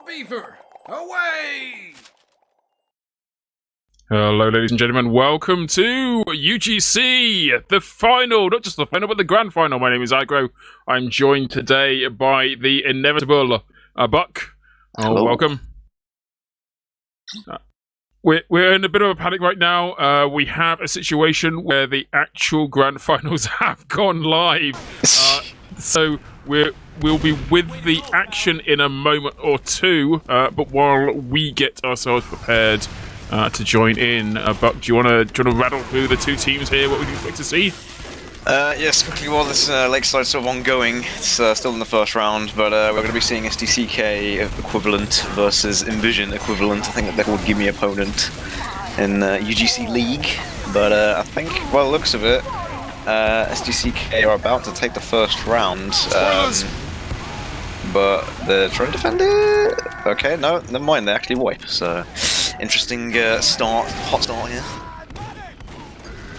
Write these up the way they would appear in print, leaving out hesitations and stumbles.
Beaver, away! Hello, ladies and gentlemen. Welcome to UGC, the final, not just the final, but the grand final. My name is Agro. I'm joined today by the inevitable Buck. Hello. Welcome. We're in a bit of a panic right now. We have a situation where the actual grand finals have gone live. So we'll be with the action in a moment or two. But while we get ourselves prepared to join in, Buck, do you want to rattle through the two teams here? What we can expect to see? Yes, quickly while this Lakeside sort of ongoing, it's still in the first round, but we're going to be seeing SDCK equivalent versus Envision equivalent. I think that they're called Gimme opponent in UGC League, but I think, by the looks of it, SDCK are about to take the first round, but they're trying to defend it. Okay, no, never mind, they actually wipe, so interesting hot start here.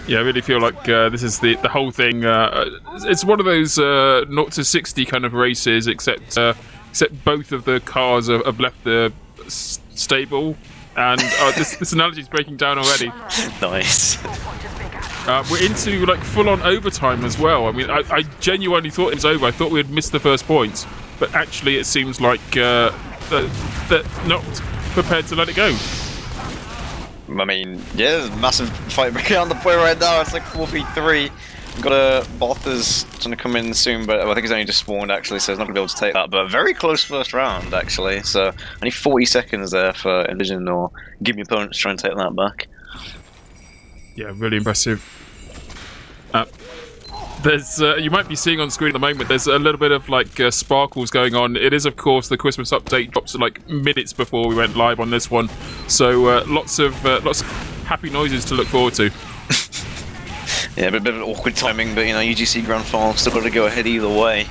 Yeah, I really feel like this is the whole thing. It's one of those 0 to 60 kind of races, except both of the cars have left the stable, and this analogy is breaking down already. Nice. We're into like full-on overtime as well. I mean, I genuinely thought it was over. I thought we had missed the first points, but actually it seems like they're not prepared to let it go. I mean, yeah, there's a massive fight breaking out on the play right now. It's like 4v3. We've got a Bartha's trying to come in soon, but I think he's only just spawned actually, so he's not going to be able to take that. But very close first round actually, so only 40 seconds there for Envision or Gimme opponents trying to take that back. Yeah, really impressive. There's you might be seeing on screen at the moment, there's a little bit of like sparkles going on. It is, of course, the Christmas update drops like minutes before we went live on this one, so lots of happy noises to look forward to. Yeah, but a bit of awkward timing, but you know, UGC Grand Final still got to go ahead either way.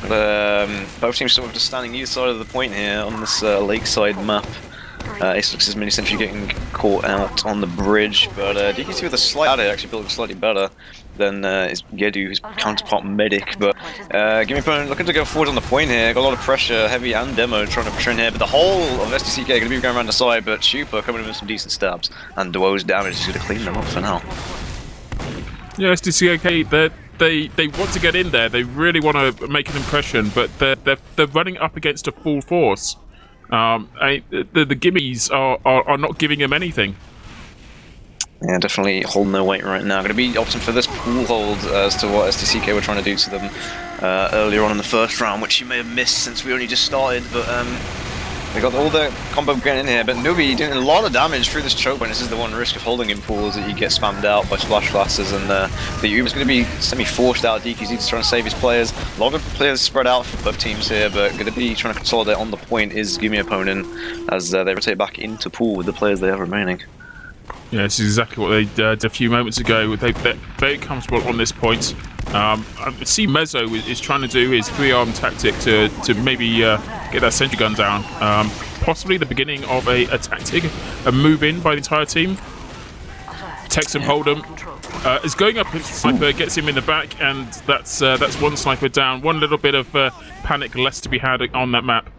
But both teams sort of just standing either side of the point here on this lakeside map. Ace looks as mini sentry getting caught out on the bridge, but DKC with a slight adder actually building slightly better than his Gedu, his counterpart medic. But Gimme opponent looking to go forward on the point here. Got a lot of pressure, heavy and demo trying to pressure in here, but the whole of SDCK going to be going around the side, but Super coming in with some decent stabs, and Duo's damage is going to clean them up for now. Yeah, SDCK, they want to get in there. They really want to make an impression, but they're running up against a full force. The Gimmies are not giving them anything. Yeah, definitely holding their weight right now. Going to be opting for this pool hold as to what SDCK were trying to do to them earlier on in the first round, which you may have missed since we only just started, but they got all the combo getting in here, but Nubi doing a lot of damage through this choke point. This is the one risk of holding in pools that you get spammed out by splash glasses, and the Uber's going to be semi-forced out. DKZ trying to save his players. A lot of players spread out for both teams here, but going to be trying to consolidate on the point is Gimme opponent as they rotate back into pool with the players they have remaining. Yeah, this is exactly what they did a few moments ago. They're very comfortable on this point. I see Mezzo is trying to do his 3-arm tactic to maybe get that sentry gun down. Possibly the beginning of a tactic, a move in by the entire team. Protects him, Hold'em. Is going up into sniper, gets him in the back, and that's one sniper down. One little bit of panic less to be had on that map.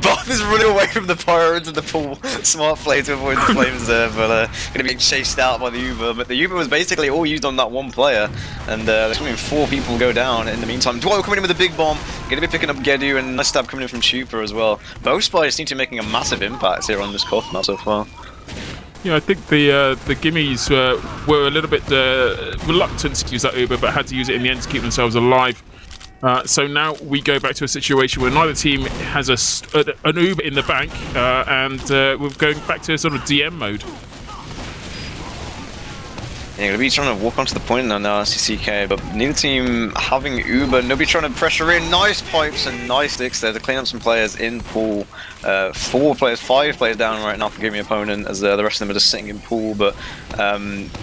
Both is running away from the pyro into the pool. Smart play to avoid the flames there, but going to be chased out by the Uber. But the Uber was basically all used on that one player, and there's going to be 4 people go down in the meantime. Duo coming in with a big bomb, going to be picking up Gedu, and a nice stab coming in from Chupa as well. Both spies seem to be making a massive impact here on this Koth map so far. Yeah, I think the Gimmies were a little bit reluctant to use that Uber, but had to use it in the end to keep themselves alive. So now we go back to a situation where neither team has an Uber in the bank, and we're going back to sort of DM mode. Yeah, going to be trying to walk onto the point now, SDCK, but neither team having Uber. Nobody trying to pressure in. Nice pipes and nice sticks there to clean up some players in pool. 5 players down right now for Gimme opponent, as the rest of them are just sitting in pool. But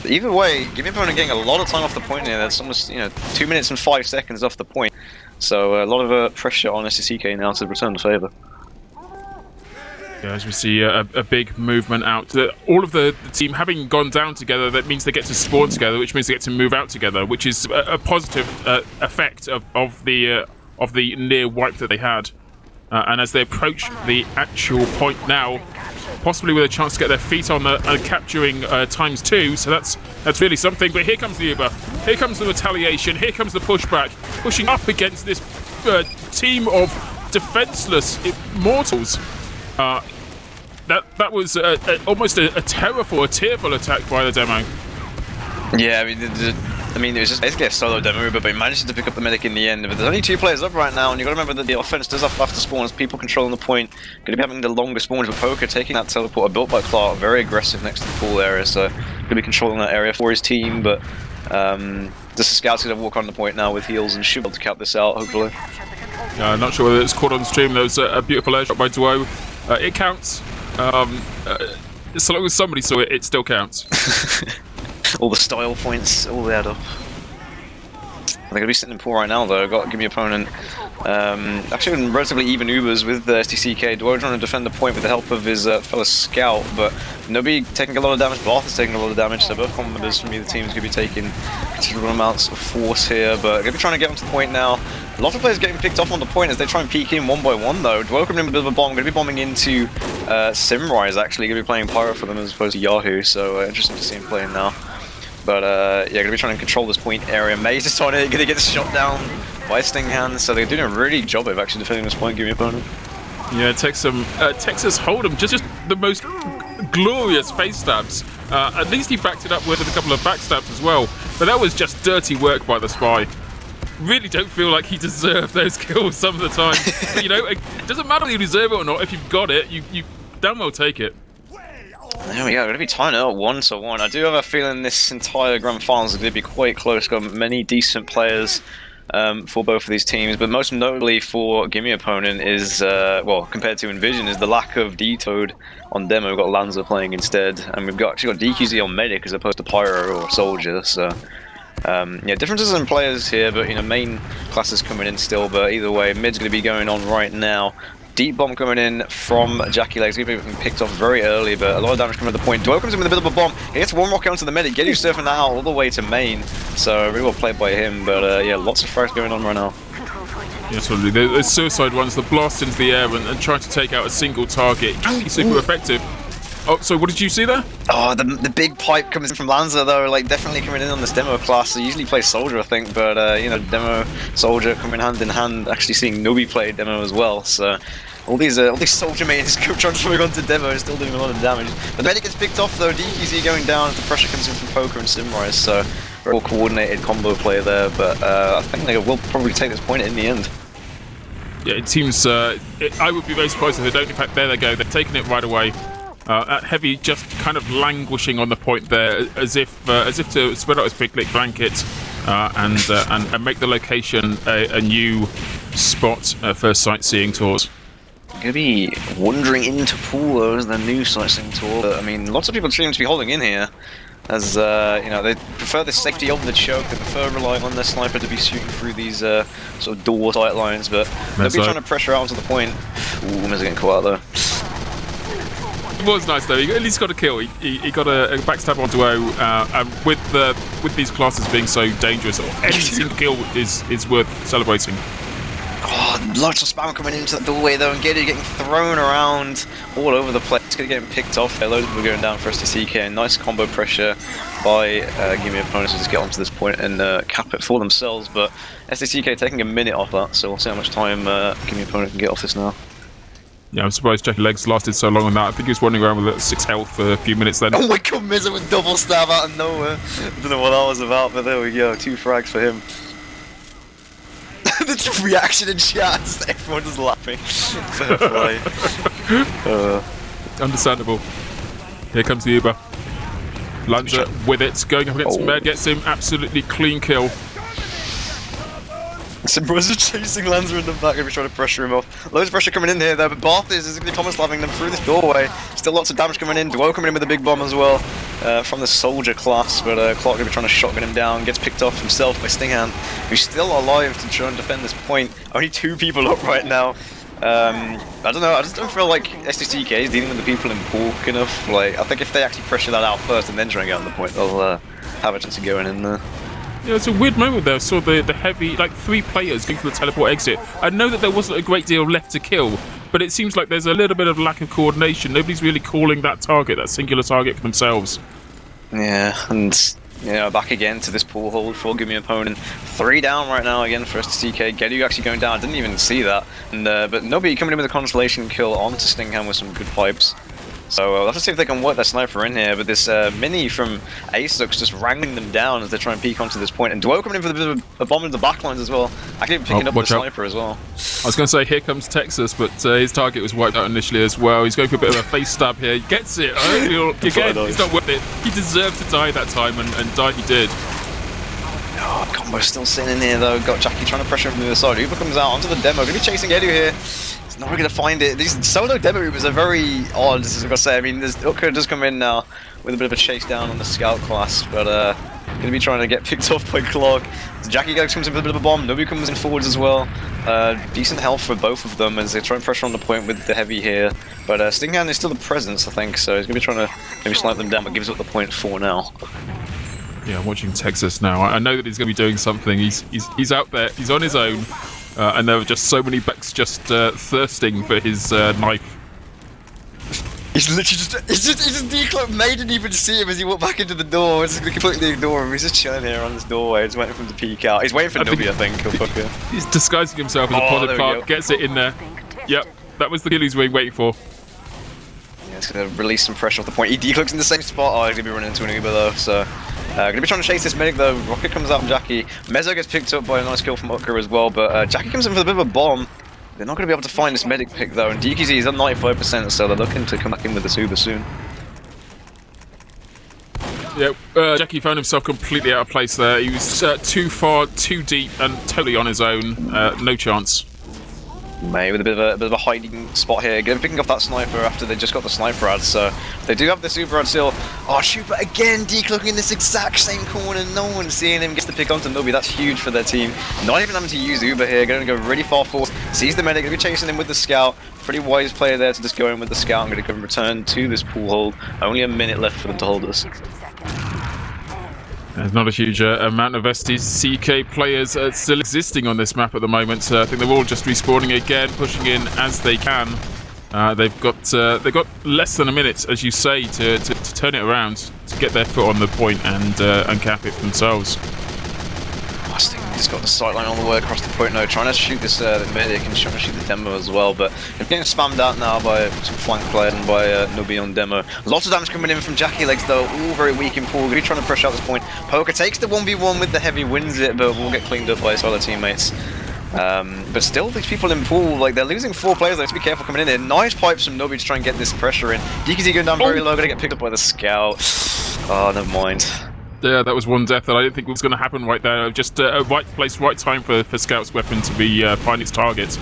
either way, Gimme opponent getting a lot of time off the point here. That's almost 2 minutes and 5 seconds off the point. So a lot of pressure on SDCK now to return the favour. Yeah, as we see a big movement out. All of the team having gone down together, that means they get to spawn together, which means they get to move out together, which is a positive effect of the near wipe that they had. And as they approach the actual point now, possibly with a chance to get their feet on the capturing ×2, so that's really something. But here comes the Uber, here comes the retaliation, here comes the pushback, pushing up against this team of defenseless mortals. That was almost a tearful attack by the demo. Yeah, I mean, it was just basically a solo demo, but he managed to pick up the medic in the end. But there's only 2 players up right now, and you've got to remember that the offense does have faster spawns, people controlling the point, going to be having the longer spawns with Poker, taking that teleporter built by Plat, very aggressive next to the pool area, so going to be controlling that area for his team, but the Scout's going to walk on the point now with heals and should be able to cap this out, hopefully. Not sure whether it's caught on stream. There was a beautiful air shot by Duo. It counts. So long as somebody saw it, it still counts. All the style points, all add up. They're going to be sitting in pool right now, though. Got Gimme opponent. Actually, in relatively even Ubers with SDCK. Duo trying to defend the point with the help of his fellow scout, but nobody taking a lot of damage. Bath is taking a lot of damage, so both members from either team is going to be taking considerable amounts of force here, but going to be trying to get onto the point now. A lot of players getting picked off on the point as they try and peek in one by one, though. Duo coming in with a bit of a bomb. Going to be bombing into Simrise, actually. Going to be playing Pyro for them as opposed to Yahoo, so interesting to see him playing now. But yeah, going to be trying to control this point area. Maze is going to get shot down by Stinghand, so they're doing a really good job of actually defending this point, Gimme opponent. Yeah, it takes some Texas Hold'em, just the most glorious face stabs. At least he backed it up with a couple of backstabs as well, but that was just dirty work by the Spy. Really don't feel like he deserved those kills some of the time. But, you know, it doesn't matter if you deserve it or not. If you've got it, you damn well take it. There we go, going to be tying it up 1-1. I do have a feeling this entire Grand Finals is going to be quite close. Got many decent players for both of these teams, but most notably for Gimme opponent is, well, compared to Envision, is the lack of D-Toad on demo. We've got Lanza playing instead, and we've actually got DQZ on Medic as opposed to Pyro or Soldier, so... yeah, differences in players here, but you know, main classes coming in still, but either way, mid's going to be going on right now. Deep bomb coming in from Jackie Legs. He's been picked off very early, but a lot of damage coming at the point. Duo comes in with a bit of a bomb. He gets one rocket onto the medic. Gedu surfing that out all the way to main. So really well played by him, but yeah, lots of frags going on right now. Yeah, absolutely. There's suicide ones, the blast into the air and trying to take out a single target. Super effective. Oh, so what did you see there? Oh, the big pipe comes in from Lanza, though, like definitely coming in on this demo class. So usually plays Soldier, I think, but you know, demo Soldier coming hand in hand. Actually seeing Nubi play demo as well. So all these Soldier mains trying to move on to demo and still doing a lot of damage. The medic gets picked off though. DQZ going down. The pressure comes in from Poker and Simrise. So very well coordinated combo play there. But I think they will probably take this point in the end. Yeah, it seems. I would be very surprised if they don't. In fact, there they go. They've taken it right away. At Heavy just kind of languishing on the point there, as if to spread out his picnic blanket and make the location a new spot for sightseeing tours. Gonna be wandering into pool though as the new sightseeing tour. But, I mean, lots of people seem to be holding in here, as you know, they prefer the safety of the choke. They prefer relying on their sniper to be shooting through these sort of door sight lines. But they'll be trying to pressure out onto the point. Ooh, Mezzo getting caught out though. It was nice though. He at least got a kill. He got a backstab on Duo, and with these classes being so dangerous, any single kill is worth celebrating. Oh, lots of spam coming into the doorway though, and getting thrown around all over the place. It's getting picked off. Loads of people going down for SDCK. Nice combo pressure by Gimme opponents to just get onto this point and cap it for themselves. But SDCK taking a minute off that, so we'll see how much time Gimme opponent can get off this now. Yeah, I'm surprised Jackie Legs lasted so long on that. I think he was wandering around with 6 health for a few minutes then. Oh my god, Mizzo with double stab out of nowhere. Don't know what that was about, but there we go. 2 frags for him. The reaction in chat, everyone just laughing. Understandable. Here comes the Uber. Lanza with it, going up against Med, gets him absolutely clean kill. Simbrose is chasing Lanza in the back, going to be trying to pressure him off. Loads of pressure coming in here though, but Bath is going to be Thomas slapping them through this doorway. Still lots of damage coming in. Duo coming in with a big bomb as well from the Soldier class, but Clark going to be trying to shotgun him down. Gets picked off himself by Stinghand, who's still alive to try and defend this point. Only 2 people up right now. I don't know, I just don't feel like SDCK is dealing with the people in bulk enough. Like, I think if they actually pressure that out first and then try and get on the point, they'll have a chance of going in there. Yeah, it's a weird moment there. I saw the heavy, like 3 players going for the teleport exit. I know that there wasn't a great deal left to kill, but it seems like there's a little bit of lack of coordination. Nobody's really calling that target, that singular target, for themselves. Yeah, and back again to this pool hold for Gimme opponent. 3 down right now again for SDCK. Gedu actually going down. Didn't even see that. And but nobody coming in with a constellation kill onto Stingham with some good pipes. So let's see if they can work their sniper in here, but this mini from Aesuk's just wrangling them down as they try and peek onto this point. And Duo coming in for a bit of a bomb into the backlines as well. Actually picking up the sniper as well. I was going to say, here comes Texas, but his target was wiped out initially as well. He's going for a bit of a face stab here. He gets it. Again, it's not worth it. He deserved to die that time, and die he did. Oh, Combo's still sitting in here though. Got Jackie trying to pressure him from the other side. Uber comes out onto the demo. Gonna be chasing Edu here. He's not really gonna find it. These solo demo Ubers are very odd, as I've got to say. I mean, Uka does come in now with a bit of a chase down on the scout class, but gonna be trying to get picked off by Clog. Jackie comes in with a bit of a bomb. Nobu comes in forwards as well. Decent health for both of them as they try and pressure on the point with the heavy here. But Stingham is still a presence, I think, so he's gonna be trying to maybe snipe them down, but gives up the point for now. Yeah, I'm watching Texas now. I know that he's going to be doing something. He's out there. He's on his own, and there are just so many Becks just thirsting for his knife. He's literally just decloaked. May didn't even see him as he walked back into the door. Just completely ignore him. He's just chilling here on this doorway. Just waiting for him to peek out. He's waiting for Nubi, I think. He's disguising himself as a potted part. Gets it in there. Yep, that was the kill he's waiting for. Yeah, it's gonna release some pressure off the point. He decloaks in the same spot. Oh, he's gonna be running into an Uber though. So. Gonna be trying to chase this medic though. Rocket comes out from Jackie. Mezzo gets picked up by a nice kill from Utka as well, but Jackie comes in with a bit of a bomb. They're not gonna be able to find this medic pick though, and DKZ is at 95%, so they're looking to come back in with this Uber soon. Yep, Jackie found himself completely out of place there. He was too far, too deep, and totally on his own. No chance. May with a bit of a hiding spot here, picking off that sniper after they just got the sniper ad, so they do have the super ad still. Oh shoot, but again decloaking in this exact same corner, no one's seeing him, gets to pick onto Nobi. That's huge for their team. Not even having to use Uber here, going to go really far forward, sees the medic, going to be chasing him with the scout. Pretty wise player there to just go in with the scout. I'm going to go and return to this pool hold. Only a minute left for them to hold us. There's not a huge amount of SDCK players still existing on this map at the moment. I think they're all just respawning again, pushing in as they can. They've got less than a minute, as you say, to turn it around, to get their foot on the point and cap it themselves. He's got the sightline all the way across the point now, trying to shoot this the medic and trying to shoot the demo as well, but they're getting spammed out now by some flank player and by Nubi on demo. Lots of damage coming in from Jackie legs though, all very weak in pool. Gonna be trying to pressure out this point. Poker takes the 1v1 with the heavy, wins it, but will get cleaned up by his other teammates. But still, these people in pool, like, they're losing 4 players, they have to be careful coming in here. Nice pipes from Nubi to try and get this pressure in. DKZ going down very low, gonna get picked up by the scout. Oh, never mind. Yeah, that was one death that I didn't think was going to happen right there. Just a right place, right time for Scout's weapon to be find its target.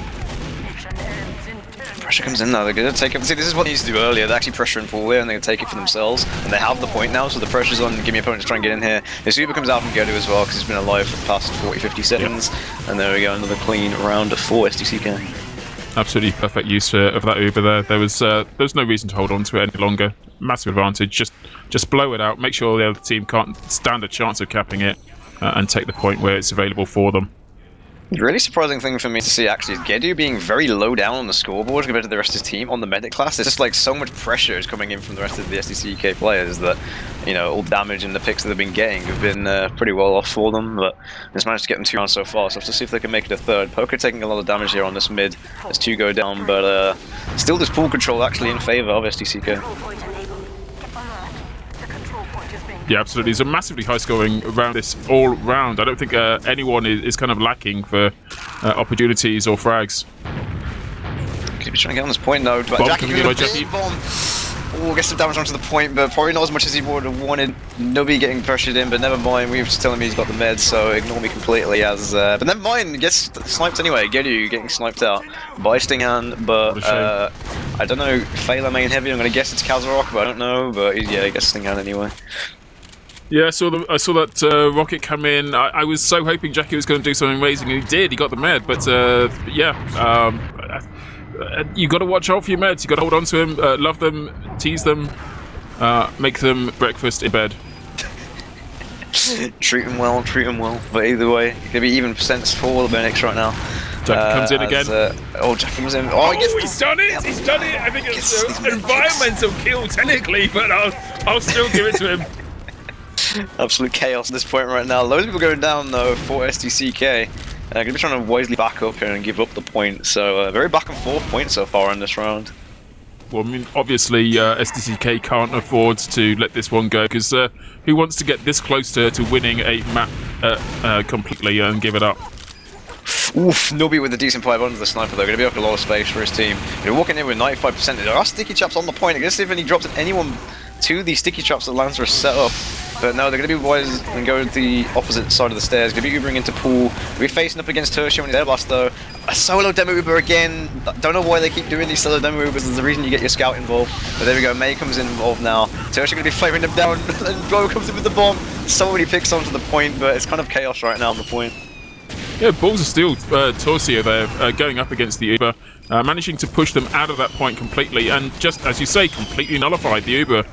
Pressure comes in now, they're going to take it. See, this is what they used to do earlier. They're actually pressuring pool here and they're going to take it for themselves. And they have the point now, so the pressure's on Gimme opponent to try and get in here. This Uber comes out from Gedu as well, because he's been alive for the past 40-50 seconds. Yep. And there we go, another clean round for SDCK. Absolutely perfect use of that Uber there. There was no reason to hold on to it any longer. Massive advantage. Just blow it out. Make sure the other team can't stand a chance of capping it, and take the point where it's available for them. The really surprising thing for me to see actually is Gedu being very low down on the scoreboard compared to the rest of his team on the medic class. It's just like so much pressure is coming in from the rest of the SDCK players that, you know, all the damage and the picks that they've been getting have been pretty well off for them, but just managed to get them 2 rounds so far, so let's see if they can make it a third. Poker taking a lot of damage here on this mid as 2 go down, but still this pool control actually in favour of SDCK. Yeah, absolutely. It's a massively high-scoring round this all round. I don't think anyone is kind of lacking for opportunities or frags. Could be trying to get on this point though. Jackie with a big bomb. Oh, gets some damage onto the point, but probably not as much as he would have wanted. Nubi getting pressured in, but never mind. We were just telling me he's got the meds, so ignore me completely. But never mind. Gets sniped anyway. Gedu getting sniped out by Stingham, but I don't know. Failer main heavy. I'm gonna guess it's Kazarok, but I don't know. But yeah, he gets Stingham anyway. Yeah, I saw that rocket come in. I was so hoping Jackie was going to do something amazing, and he did. He got the med, but you got to watch out for your meds. You got to hold on to them, love them, tease them, make them breakfast in bed. Treat him well, treat him well. But either way, gonna be even percents for the Benix right now. Jackie comes in again. Jackie comes in. Oh, he's done it! He's done it! I think it's an environmental kill technically, but I'll still give it to him. Absolute chaos at this point right now. Loads of people going down though for SDCK. Gonna be trying to wisely back up here and give up the point. So very back and forth point so far in this round. Well, I mean, obviously SDCK can't afford to let this one go because who wants to get this close to winning a map completely and give it up? Oof, Nubby with a decent Py-bun to the sniper though, going to be up a lot of space for his team. They're walking in with 95%. There are sticky traps on the point. I'm going to see if any drops at anyone to the sticky traps that Lancer has set up. But no, they're going to be wise and go to the opposite side of the stairs. Going to be Ubering into pool. Going to be facing up against Tertium and his air blast though. A solo demo Uber again. Don't know why they keep doing these solo demo Ubers. There's a reason you get your scout involved. But there we go, May comes in involved now. Tertium going to be flaming them down. And Blow comes in with the bomb. So many picks onto the point, but it's kind of chaos right now on the point. Yeah, Balls of Steel Torcio there going up against the Uber, managing to push them out of that point completely, and just as you say, completely nullified the Uber.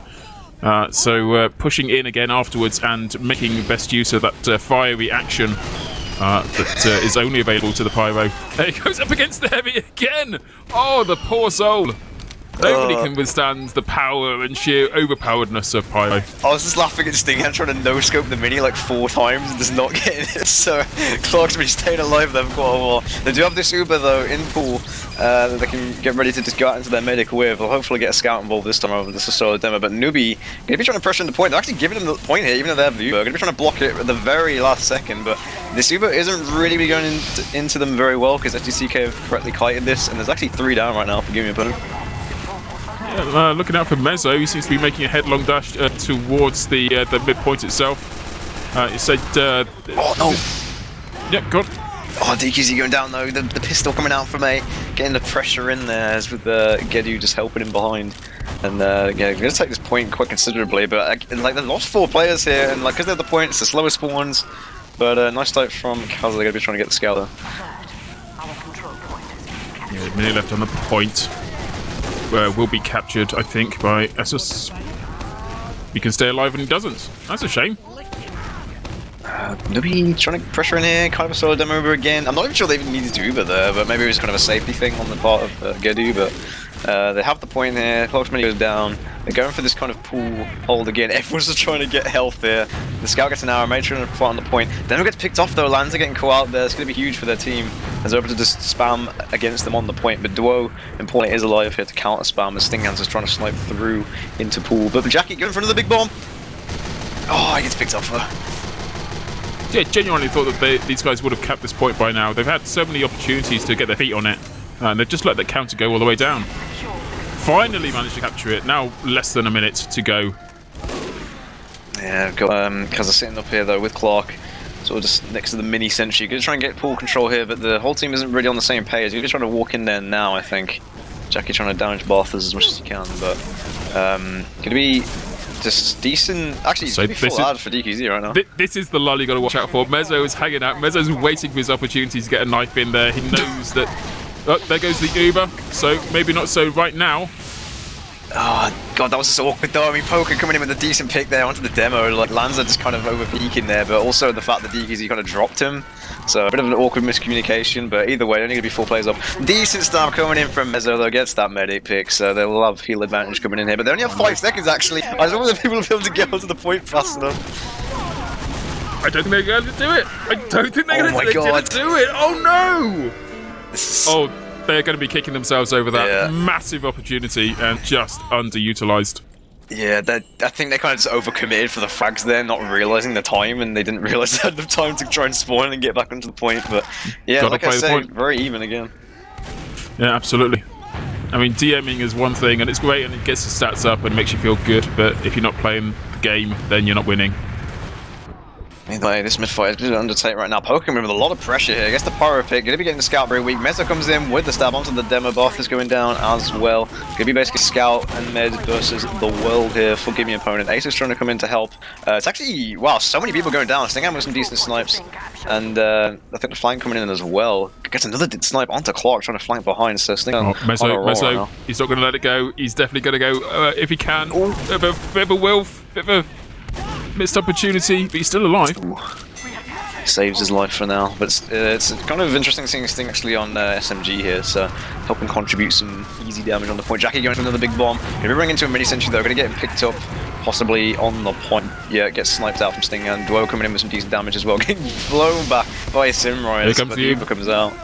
So pushing in again afterwards and making best use of that fiery action that is only available to the Pyro. There he goes up against the Heavy again! Oh, the poor soul! Nobody can withstand the power and sheer overpoweredness of Pyro. I was just laughing at Stinghan trying to no-scope the mini like 4 times and just not getting it, so Clark's been staying alive there for quite a while. They do have this Uber though, in pool, that they can get ready to just go out into their medic with. They'll hopefully get a scout involved this time over this solo demo, but Newbie going to be trying to pressure in the point. They're actually giving them the point here, even though they have the Uber. Going to be trying to block it at the very last second, but this Uber isn't really going into them very well because SDCK have correctly kited this, and there's actually 3 down right now for Gimme opponent. Yeah, looking out for Mezzo, he seems to be making a headlong dash towards the midpoint itself. It said... oh no! Yep, good. Oh, DQZ going down though, the pistol coming out from A, getting the pressure in there, as with Gedu just helping him behind. And yeah, going to take this point quite considerably, but like they've lost 4 players here, and like because they're the point, it's the slowest spawns. But nice start from Kaz, they're going to be trying to get the scale there. Yeah, a minute left on the point. Will be captured, I think, by Essus. He can stay alive and he doesn't. That's a shame. Maybe trying to pressure in here, kind of a solo demo Uber again. I'm not even sure they even needed to Uber there, but maybe it was kind of a safety thing on the part of Gedu, but they have the point here, Clock's mini goes down, they're going for this kind of pool hold again, everyone's just trying to get health here. The scout gets an arrow, made sure to fight on the point, then it gets picked off though, Lanza getting caught out there, it's going to be huge for their team, as they're able to just spam against them on the point, but Duo, importantly, is alive here to counter spam as Stinghands is trying to snipe through into pool, but Jackie going for another big bomb! Oh, he gets picked off though. Yeah, genuinely thought that these guys would have capped this point by now. They've had so many opportunities to get their feet on it, and they've just let that counter go all the way down. Finally managed to capture it, now less than a minute to go. Yeah, I've got Kaza sitting up here though with Clark, sort of just next to the mini sentry. Gonna try and get pool control here, but the whole team isn't really on the same page. He's trying to walk in there now, I think. Jackie trying to damage Barthas as much as he can, but gonna be just decent. Actually, it's going to be full ad for DQZ right now. This is the lull you got to watch out for. Mezzo is hanging out. Mezzo's waiting for his opportunity to get a knife in there. He knows that. Oh, there goes the Uber. So maybe not so right now. Oh god, that was just awkward though. I mean, Poker coming in with a decent pick there onto the demo. Like Lanza just kind of over peaking there, but also the fact that DQZ kind of dropped him. So a bit of an awkward miscommunication, but either way, only going to be 4 players up. Decent start coming in from Mezzo though, gets that medic pick, so they'll have heal advantage coming in here. But they only have 5 seconds actually. I don't know whether people will be able to get onto the point fast enough. I don't think they're going to do it. I don't think they're going to do it. Oh no! Oh, they're going to be kicking themselves over that massive opportunity and just underutilized. Yeah, I think they kind of just overcommitted for the frags there, not realizing the time, and they didn't realize they had enough time to try and spawn and get back onto the point. But yeah, like I said, very even again. Yeah, absolutely. I mean, DMing is one thing, and it's great, and it gets the stats up and makes you feel good. But if you're not playing the game, then you're not winning. Anyway, this mid-fight is going to undertake right now. Pokemon with a lot of pressure here. Gets the pyro pick. Going to be getting the scout very weak. Mezzo comes in with the stab onto the demo. Bath is going down as well. Going to be basically scout and med versus the world here for Gimme opponent. Ace is trying to come in to help. It's actually, wow, so many people going down. Stingam with some decent snipes. And I think the flank coming in as well. Gets another snipe onto Clark trying to flank behind. So Stingam Mezzo, he's not going to let it go. He's definitely going to go if he can. Bit of a Wilf, bit of a... missed opportunity, but he's still alive. Saves his life for now, but it's kind of interesting seeing this thing actually on SMG here, so helping contribute some easy damage on the point. Jackie going for another big bomb. Gonna be running into a mini sentry though, gonna get him picked up, possibly on the point. Yeah, gets sniped out from Sting, and Duo coming in with some decent damage as well, getting blown back by Simrise. Here comes the Uber comes out.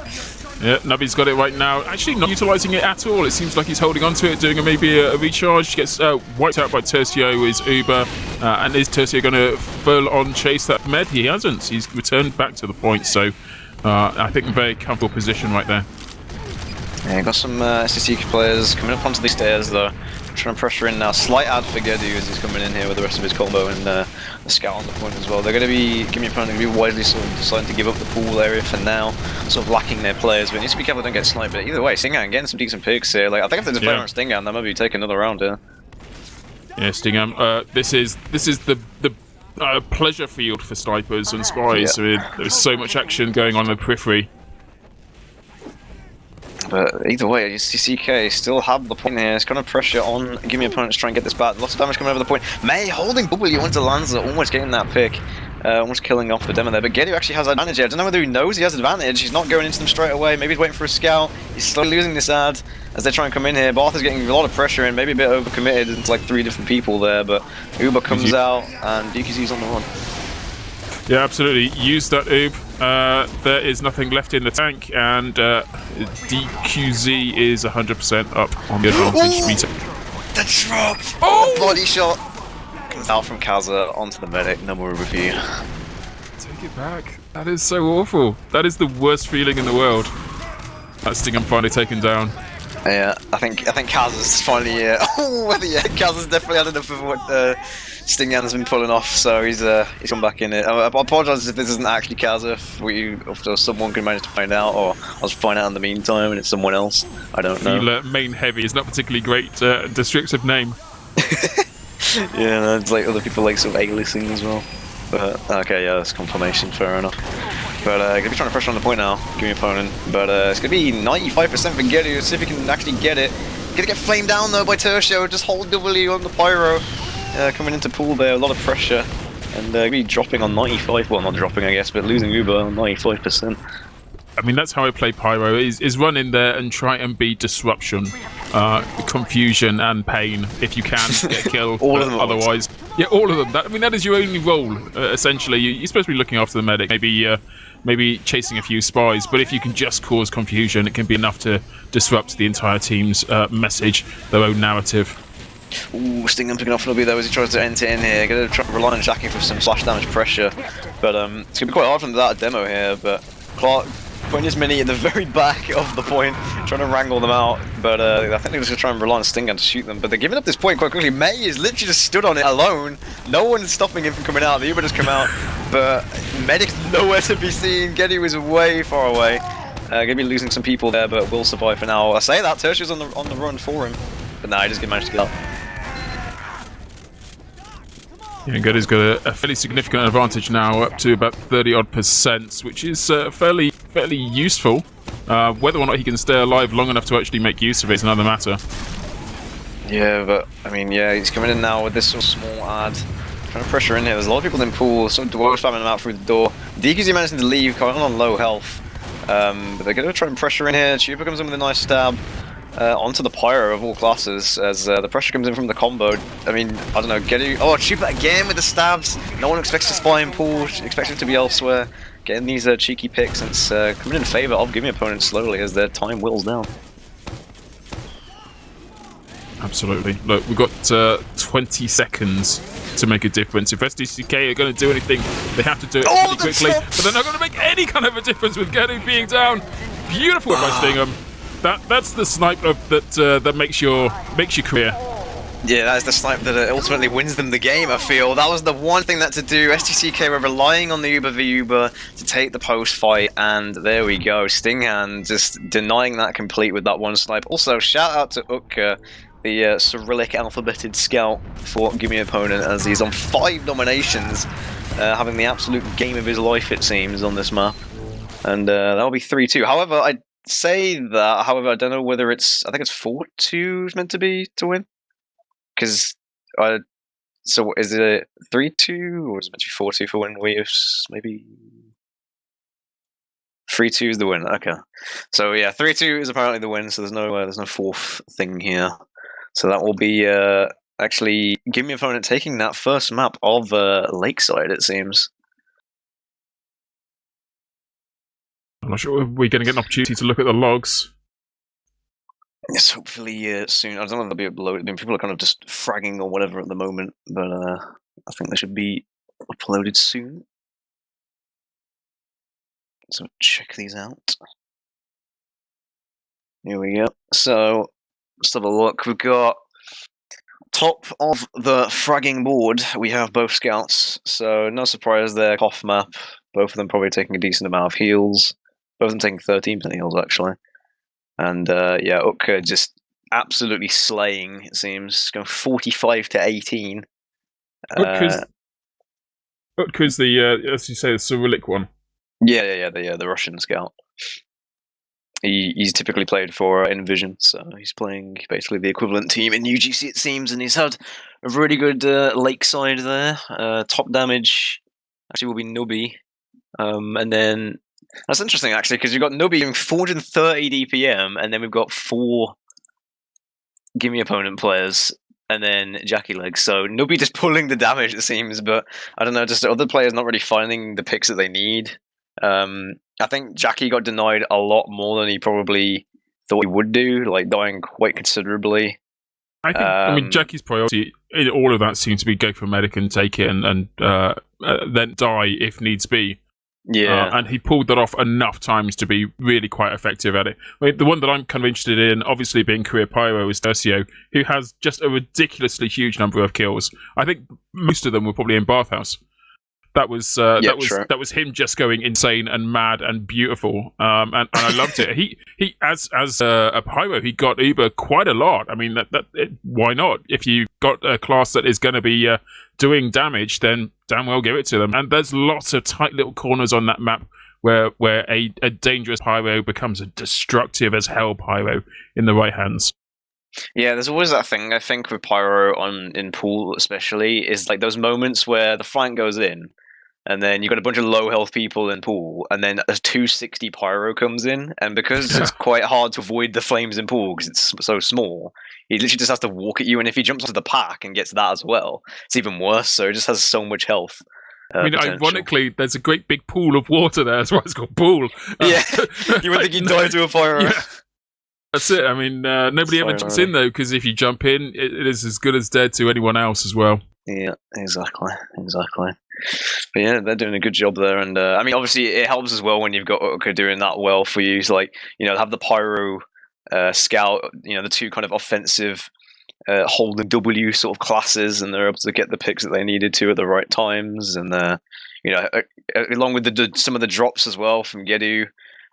Yeah, Nubby's got it right now. Actually, not utilising it at all. It seems like he's holding on to it, doing maybe a recharge. Gets wiped out by Tercio is Uber. And is Tercio going to full-on chase that med? He hasn't. He's returned back to the point. So I think a very comfortable position right there. Yeah, got some SDCK players coming up onto the stairs though. Trying to pressure in now. Slight ad for Gedu as he's coming in here with the rest of his combo and the scout on the point as well. They're going to be, Gimme opponent, going to be widely sort of deciding to give up the pool area for now, sort of lacking their players. But it needs to be careful they don't get sniped. But either way, Stingam getting some decent picks here. Like I think if they just play on Stingam, they might be taking another round here. Yeah, Stingam. This is the pleasure field for snipers and spies. Yeah. I mean, there's so much action going on in the periphery. But either way, SDCK still have the point here. It's kind of pressure on Gimme opponents to try and get this back. Lots of damage coming over the point. May holding W onto Lanza, almost getting that pick. Almost killing off the demo there. But Gedu actually has advantage here. I don't know whether he knows he has advantage. He's not going into them straight away. Maybe he's waiting for a scout. He's slowly losing this ad as they try and come in here. Barth is getting a lot of pressure in, maybe a bit overcommitted. It's like 3 different people there. But Uber comes out and DQZ's on the run. Yeah, absolutely. Use that Oob. There is nothing left in the tank, and DQZ is 100% up on the advantage meter. The drop! Oh! Body shot! Comes out from Kaza onto the medic. No more review. Take it back. That is so awful. That is the worst feeling in the world. That Stingam finally taken down. Yeah, I think Kaza's finally. Oh, yeah, Kaza's definitely had enough of what Stingam has been pulling off, so he's come back in it. I apologise if this isn't actually Kaza, if someone can manage to find out, or I'll just find out in the meantime and it's someone else. I don't know. Main Heavy is not particularly great descriptive name. Yeah, no, it's like other people like sort of A-listing as well. But okay, yeah, that's confirmation. Fair enough. But gonna be trying to pressure on the point now, Gimme opponent. But it's gonna be 95% for Gedu. See if he can actually get it. Gonna get flamed down though by Tercio. Just hold W on the pyro. Coming into pool there, a lot of pressure, and gonna be dropping on 95. Well, not dropping, I guess, but losing Uber on 95%. I mean, that's how I play Pyro, is run in there and try and be disruption, confusion and pain, if you can, get killed. All of them otherwise, yeah, all of them. I mean, that is your only role, essentially. You're supposed to be looking after the medic, maybe chasing a few spies, but if you can just cause confusion, it can be enough to disrupt the entire team's message, their own narrative. Ooh, Stingam picking off Nubby though as he tries to enter in here. Gonna try to rely on Jackie for some slash damage pressure, but it's gonna be quite hard for them without a demo here. But Clark putting his mini at the very back of the point, trying to wrangle them out. But I think they're just gonna try and rely on Stingam to shoot them. But they're giving up this point quite quickly. May is literally just stood on it alone. No one's stopping him from coming out. The Uber just come out, but Medic's nowhere to be seen. Gedu is way far away. Gonna be losing some people there, but will survive for now. I say that Tertius on the run for him, but nah, he just managed to get out. Yeah, Gedu's got a fairly significant advantage now, up to about 30-odd%, which is fairly useful. Whether or not he can stay alive long enough to actually make use of it is another matter. Yeah, but I mean, yeah, he's coming in now with this sort of small ad, trying to pressure in here. There's a lot of people in pool, some Dwarf spamming him out through the door. DQZ managing to leave, kind of on low health, but they're going to try and pressure in here. Chupa comes in with a nice stab. Onto the Pyro of all classes as the pressure comes in from the combo. I mean, I don't know, Gedu. Oh, Chupa again with the stabs. No one expects to spy in pool, expects him to be elsewhere. Getting these cheeky picks, and it's coming in favour of Gimme opponents slowly as their time whittles down. Absolutely. Look, we've got 20 seconds to make a difference. If SDCK are going to do anything, they have to do it pretty quickly. But they're not going to make any kind of a difference with Gedu being down. Beautiful by Stingam. That's the snipe that makes your career. Yeah, that's the snipe that ultimately wins them the game, I feel. That was the one thing that to do. SDCK were relying on the Uber v Uber to take the post fight, and there we go. Stinghand just denying that complete with that one snipe. Also, shout out to Utka, the Cyrillic alphabeted scout for Gimme opponent, as he's on 5 nominations, having the absolute game of his life, it seems, on this map. And that'll be 3-2. However, I don't know whether I think it's 4-2 is meant to be to win. Because So is it 3-2 or is it meant to be 4-2 for win? Maybe 3-2 is the win. Okay, so yeah, 3-2 is apparently the win. So there's no fourth thing here. So that will be actually Gimme opponent taking that first map of Lakeside. It seems. I'm not sure if we're going to get an opportunity to look at the logs. Yes, hopefully soon. I don't know if they'll be uploaded. I mean, people are kind of just fragging or whatever at the moment, but I think they should be uploaded soon. So check these out. Here we go. So let's have a look. We've got top of the fragging board. We have both scouts. So no surprise there. Koff map. Both of them probably taking a decent amount of heals. Both of them taking 13% heals actually. And yeah, Utka just absolutely slaying. It seems going 45 to 18. Utka's the as you say, the Cyrillic one. Yeah, the Russian scout. He's typically played for Envision, so he's playing basically the equivalent team in UGC, it seems, and he's had a really good Lakeside there. Top damage actually will be Nubby, and then that's interesting actually because you've got Nubby doing 430 DPM, and then we've got 4 Gimme opponent players, and then Jackie Legs. So Nubby just pulling the damage, it seems, but I don't know, just the other players not really finding the picks that they need. I think Jackie got denied a lot more than he probably thought he would do, like dying quite considerably. I mean, Jackie's priority in all of that seems to be go for medic and take it, and then die if needs be. Yeah, and he pulled that off enough times to be really quite effective at it. I mean, the one that I'm kind of interested in, obviously being career pyro, is Tercio, who has just a ridiculously huge number of kills. I think most of them were probably in Bathhouse. That was that was him just going insane and mad and beautiful, and I loved it. He as a pyro, he got Uber quite a lot. I mean, why not? If you got a class that is going to be doing damage, then damn well give it to them. And there's lots of tight little corners on that map where a dangerous pyro becomes a destructive as hell pyro in the right hands. Yeah, there's always that thing, I think, with pyro in pool especially, is like those moments where the flank goes in, and then you've got a bunch of low health people in pool, and then a 260 pyro comes in, and because it's quite hard to avoid the flames in pool because it's so small, he literally just has to walk at you, and if he jumps onto the pack and gets that as well, it's even worse, so it just has so much health. I mean, ironically, there's a great big pool of water there, that's why it's called pool. Yeah, you would think you'd die to a pyro. Yeah. That's it, I mean, nobody ever jumps in though, because if you jump in, it is as good as dead to anyone else as well. Yeah, exactly. But yeah, they're doing a good job there, and I mean, obviously, it helps as well when you've got Utka doing that well for you. So, like, you know, have the pyro scout, you know, the two kind of offensive holding W sort of classes, and they're able to get the picks that they needed to at the right times, and you know, along with some of the drops as well from Gedu,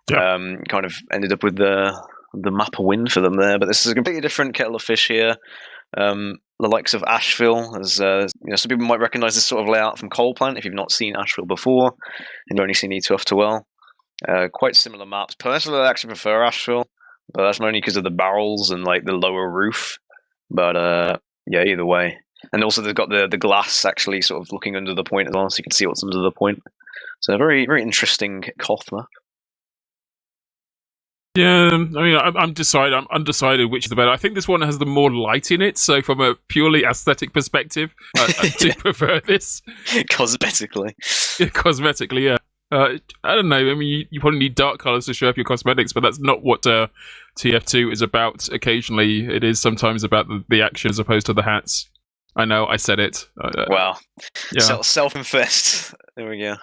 kind of ended up with the map win for them there. But this is a completely different kettle of fish here. The likes of Asheville, as you know, some people might recognise this sort of layout from Coal Plant if you've not seen Asheville before and you've only seen Wiethoofd to well. Quite similar maps. Personally, I actually prefer Asheville, but that's mainly because of the barrels and like the lower roof. But yeah, either way. And also they've got the glass actually sort of looking under the point as well, so you can see what's under the point. So a very, very interesting Koth map. Yeah, I mean, I'm undecided which is the better. I think this one has the more light in it, so from a purely aesthetic perspective, I do prefer this. Cosmetically. Yeah, cosmetically, yeah. I don't know, I mean, you probably need dark colours to show up your cosmetics, but that's not what TF2 is about. Occasionally, it is sometimes about the action as opposed to the hats. I know, I said it. Wow. Yeah. Self-infest. There we go.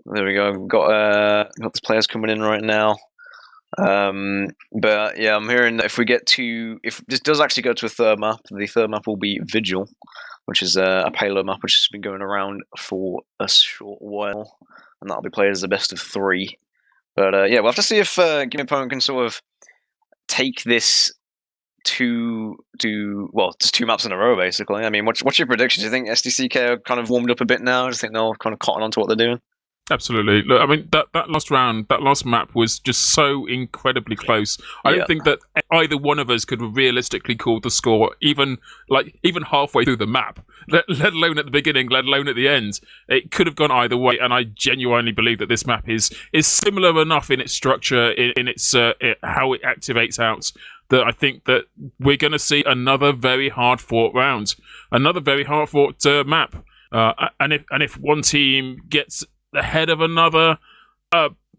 We've got the players coming in right now. But yeah, I'm hearing that if this does actually go to a third map, the third map will be Vigil, which is a payload map which has been going around for a short while, and that'll be played as the best of 3. But yeah, we'll have to see if Gimme opponent can sort of take this just 2 maps in a row, basically. I mean, what's your prediction? Do you think SDCK are kind of warmed up a bit now? Do you think they'll kind of cotton onto what they're doing? Absolutely. Look, I mean, that last round, that last map was just so incredibly close. I don't think that either one of us could realistically call the score, even halfway through the map, let alone at the beginning, let alone at the end. It could have gone either way, and I genuinely believe that this map is similar enough in its structure, in its how it activates out, that I think that we're going to see another very hard-fought round, another very hard-fought map. And if one team gets ahead of another,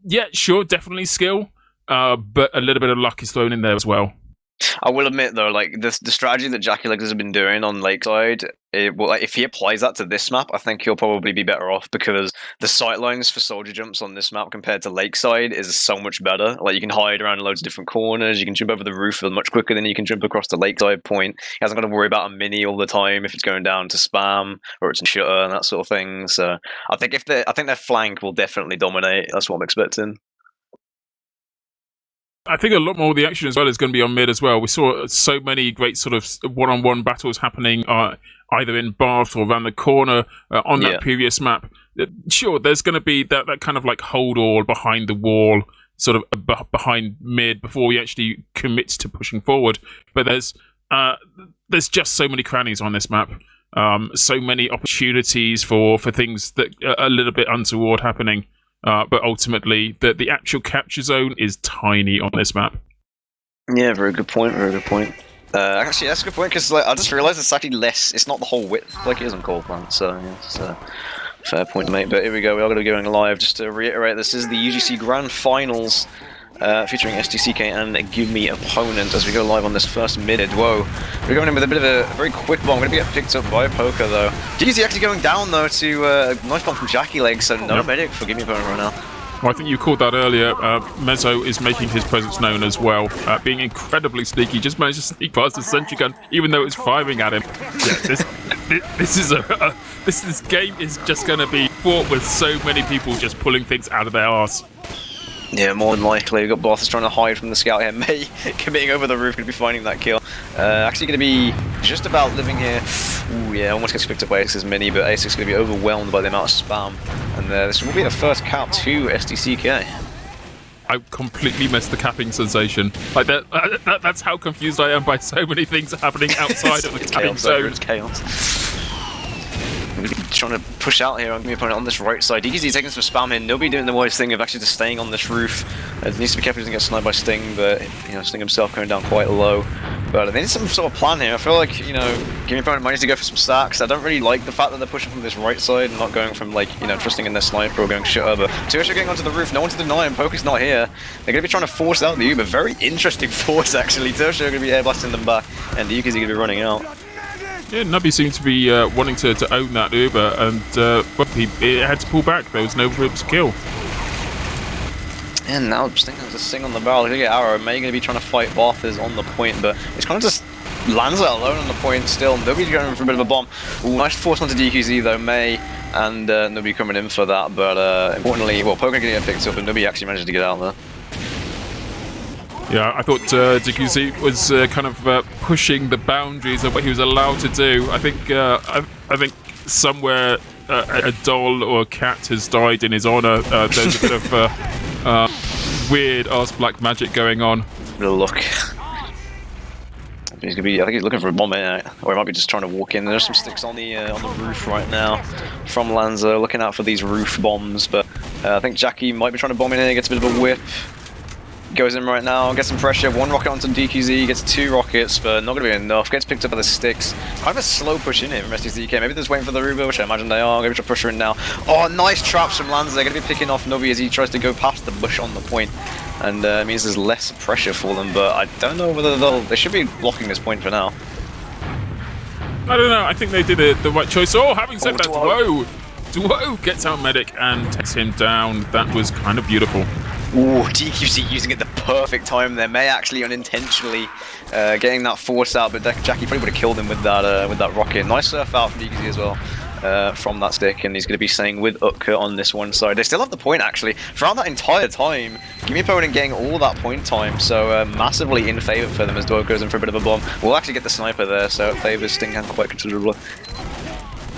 yeah, sure, definitely skill, but a little bit of luck is thrown in there as well. I will admit though, like the strategy that Jackie Legs has been doing on Lakeside, if he applies that to this map, I think he'll probably be better off, because the sightlines for soldier jumps on this map compared to Lakeside is so much better. Like, you can hide around loads of different corners, you can jump over the roof much quicker than you can jump across the Lakeside point. He hasn't got to worry about a mini all the time if it's going down to spam or it's in shutter and that sort of thing. So I think their flank will definitely dominate. That's what I'm expecting. I think a lot more of the action as well is going to be on mid as well. We saw so many great sort of one-on-one battles happening either in Bath or around the corner on that previous map. Sure, there's going to be that kind of like hold all behind the wall, sort of behind mid before we actually commit to pushing forward. But there's just so many crannies on this map. So many opportunities for things that are a little bit untoward happening. But ultimately, the actual capture zone is tiny on this map. Yeah, very good point. Very good point. Actually, that's a good point, because I just realised it's actually less. It's not the whole width like it is on Coal Plant. So yeah, it's a fair point to make. But here we go. We are going to be going live. Just to reiterate, this is the UGC Grand Finals. Featuring SDCK and Gimme opponent as we go live on this first mid. Whoa, we're going in with a bit of a very quick bomb. Going to get picked up by Poker though. DZ actually going down though to a nice bomb from Jackie Legs, so no medic for Gimme opponent right now. Well, I think you called that earlier. Mezzo is making his presence known as well, being incredibly sneaky. Just managed to sneak past the sentry gun, even though it's firing at him. Yeah, this game is just going to be fought with so many people just pulling things out of their arse. Yeah, more than likely. We've got Barthas trying to hide from the scout here. May committing over the roof, going to be finding that kill. Actually going to be just about living here. Ooh, yeah, almost gets picked up by Ace's mini, but Ace is going to be overwhelmed by the amount of spam. And this will be the first cap to SDCK. I completely missed the capping sensation. Like that's how confused I am by so many things happening outside of the capping zone. It's chaos. Trying to push out here on Gimme opponent on this right side. DKZ taking some spam here. Nobody doing the wise thing of actually just staying on this roof. It needs to be careful he doesn't get sniped by Sting, but Sting himself going down quite low. But they need some sort of plan here. I feel like Gimme opponent might need to go for some stacks. I don't really like the fact that they're pushing from this right side and not going from trusting in their sniper or going shutter. But Tursha getting onto the roof. No one to deny him. Poker's not here. They're going to be trying to force out the Uber. Very interesting force actually. Tursha are going to be air blasting them back, and the UGC going to be running out. Yeah, Nubby seemed to be wanting to own that Uber, and he had to pull back. There was no room to kill. And now Sting has a Sting on the barrel. He's going to get Arrow. May going to be trying to fight Barthas on the point, but it's kind of just lands out alone on the point still. Nobody's going for a bit of a bomb. Ooh, nice force onto DQZ though, May, and nobody coming in for that. But importantly, well, Poker going to get picked up, and nobody actually managed to get out there. Yeah, I thought DQZ was kind of pushing the boundaries of what he was allowed to do. I think somewhere a doll or a cat has died in his honor. There's a bit of weird ass black magic going on. Look. He's gonna be. I think he's looking for a bomb here, or he might be just trying to walk in. There's some sticks on the roof right now from Lanza, looking out for these roof bombs. But I think Jackie might be trying to bomb in here. Gets a bit of a whip. Goes in right now, gets some pressure, one rocket onto DQZ, gets 2 rockets, but not going to be enough, gets picked up by the sticks. Kind of a slow push in here from SDCK, maybe they're just waiting for the Ruba, which I imagine they are, going to push her in now. Oh, nice traps from Lanza, they're going to be picking off Nubby as he tries to go past the bush on the point. And it means there's less pressure for them, but I don't know whether they should be blocking this point for now. I don't know, I think they did the right choice. Oh, having said that, Duo gets out medic and takes him down. That was kind of beautiful. Ooh, DQC using it the perfect time there. May actually unintentionally getting that force out, but Jackie probably would have killed him with that rocket. Nice surf out from DQC as well from that stick, and he's going to be staying with Utka on this one side. They still have the point actually. Throughout that entire time, Gimme opponent getting all that point time, so massively in favour for them as Duo goes in for a bit of a bomb. We'll actually get the sniper there, so it favours Stinghand quite considerably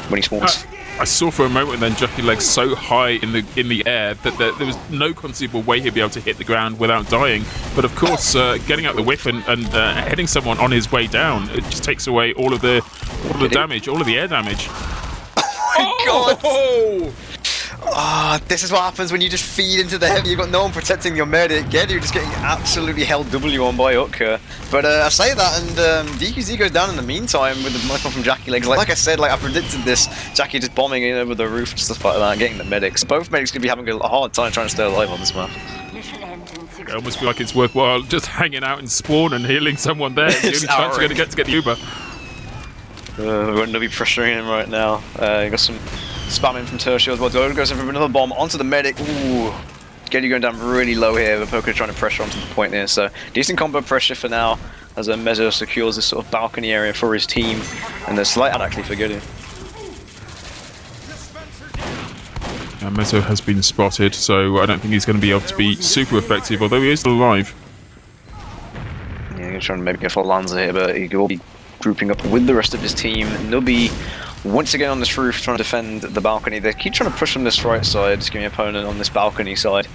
when he spawns. I saw for a moment and then Jackie legs so high in the air that there was no conceivable way he'd be able to hit the ground without dying. But of course, getting out the whip and hitting someone on his way down, it just takes away all of the damage, all of the air damage. Oh, God! This is what happens when you just feed into the heavy. You've got no one protecting your medic. Geddy just getting absolutely held W on by Utka. But I say that, and DQZ goes down in the meantime with the nice one from Jackie legs. Like I said, like I predicted this. Jackie just bombing in over the roof and stuff like that, getting the medics. Both medics could be having a hard time trying to stay alive on this map. It almost feel like it's worthwhile just hanging out in spawn and healing someone there. It's the only chance you're going to get the Uber. We're going to be pressuring him right now. You got some spamming from Tertiary as well. Dodo goes in for another bomb onto the medic. Ooh, Geddy going down really low here. The Poker trying to pressure onto the point here. So decent combo pressure for now as Mezzo secures this sort of balcony area for his team. And a slight out actually for Geddy. Mezzo has been spotted, so I don't think he's going to be able to be super effective, although he is still alive. Yeah, he's trying to maybe go for Lanza here, but he will be grouping up with the rest of his team. Nubby once again on this roof trying to defend the balcony. They keep trying to push on this right side, just giving opponent on this balcony side.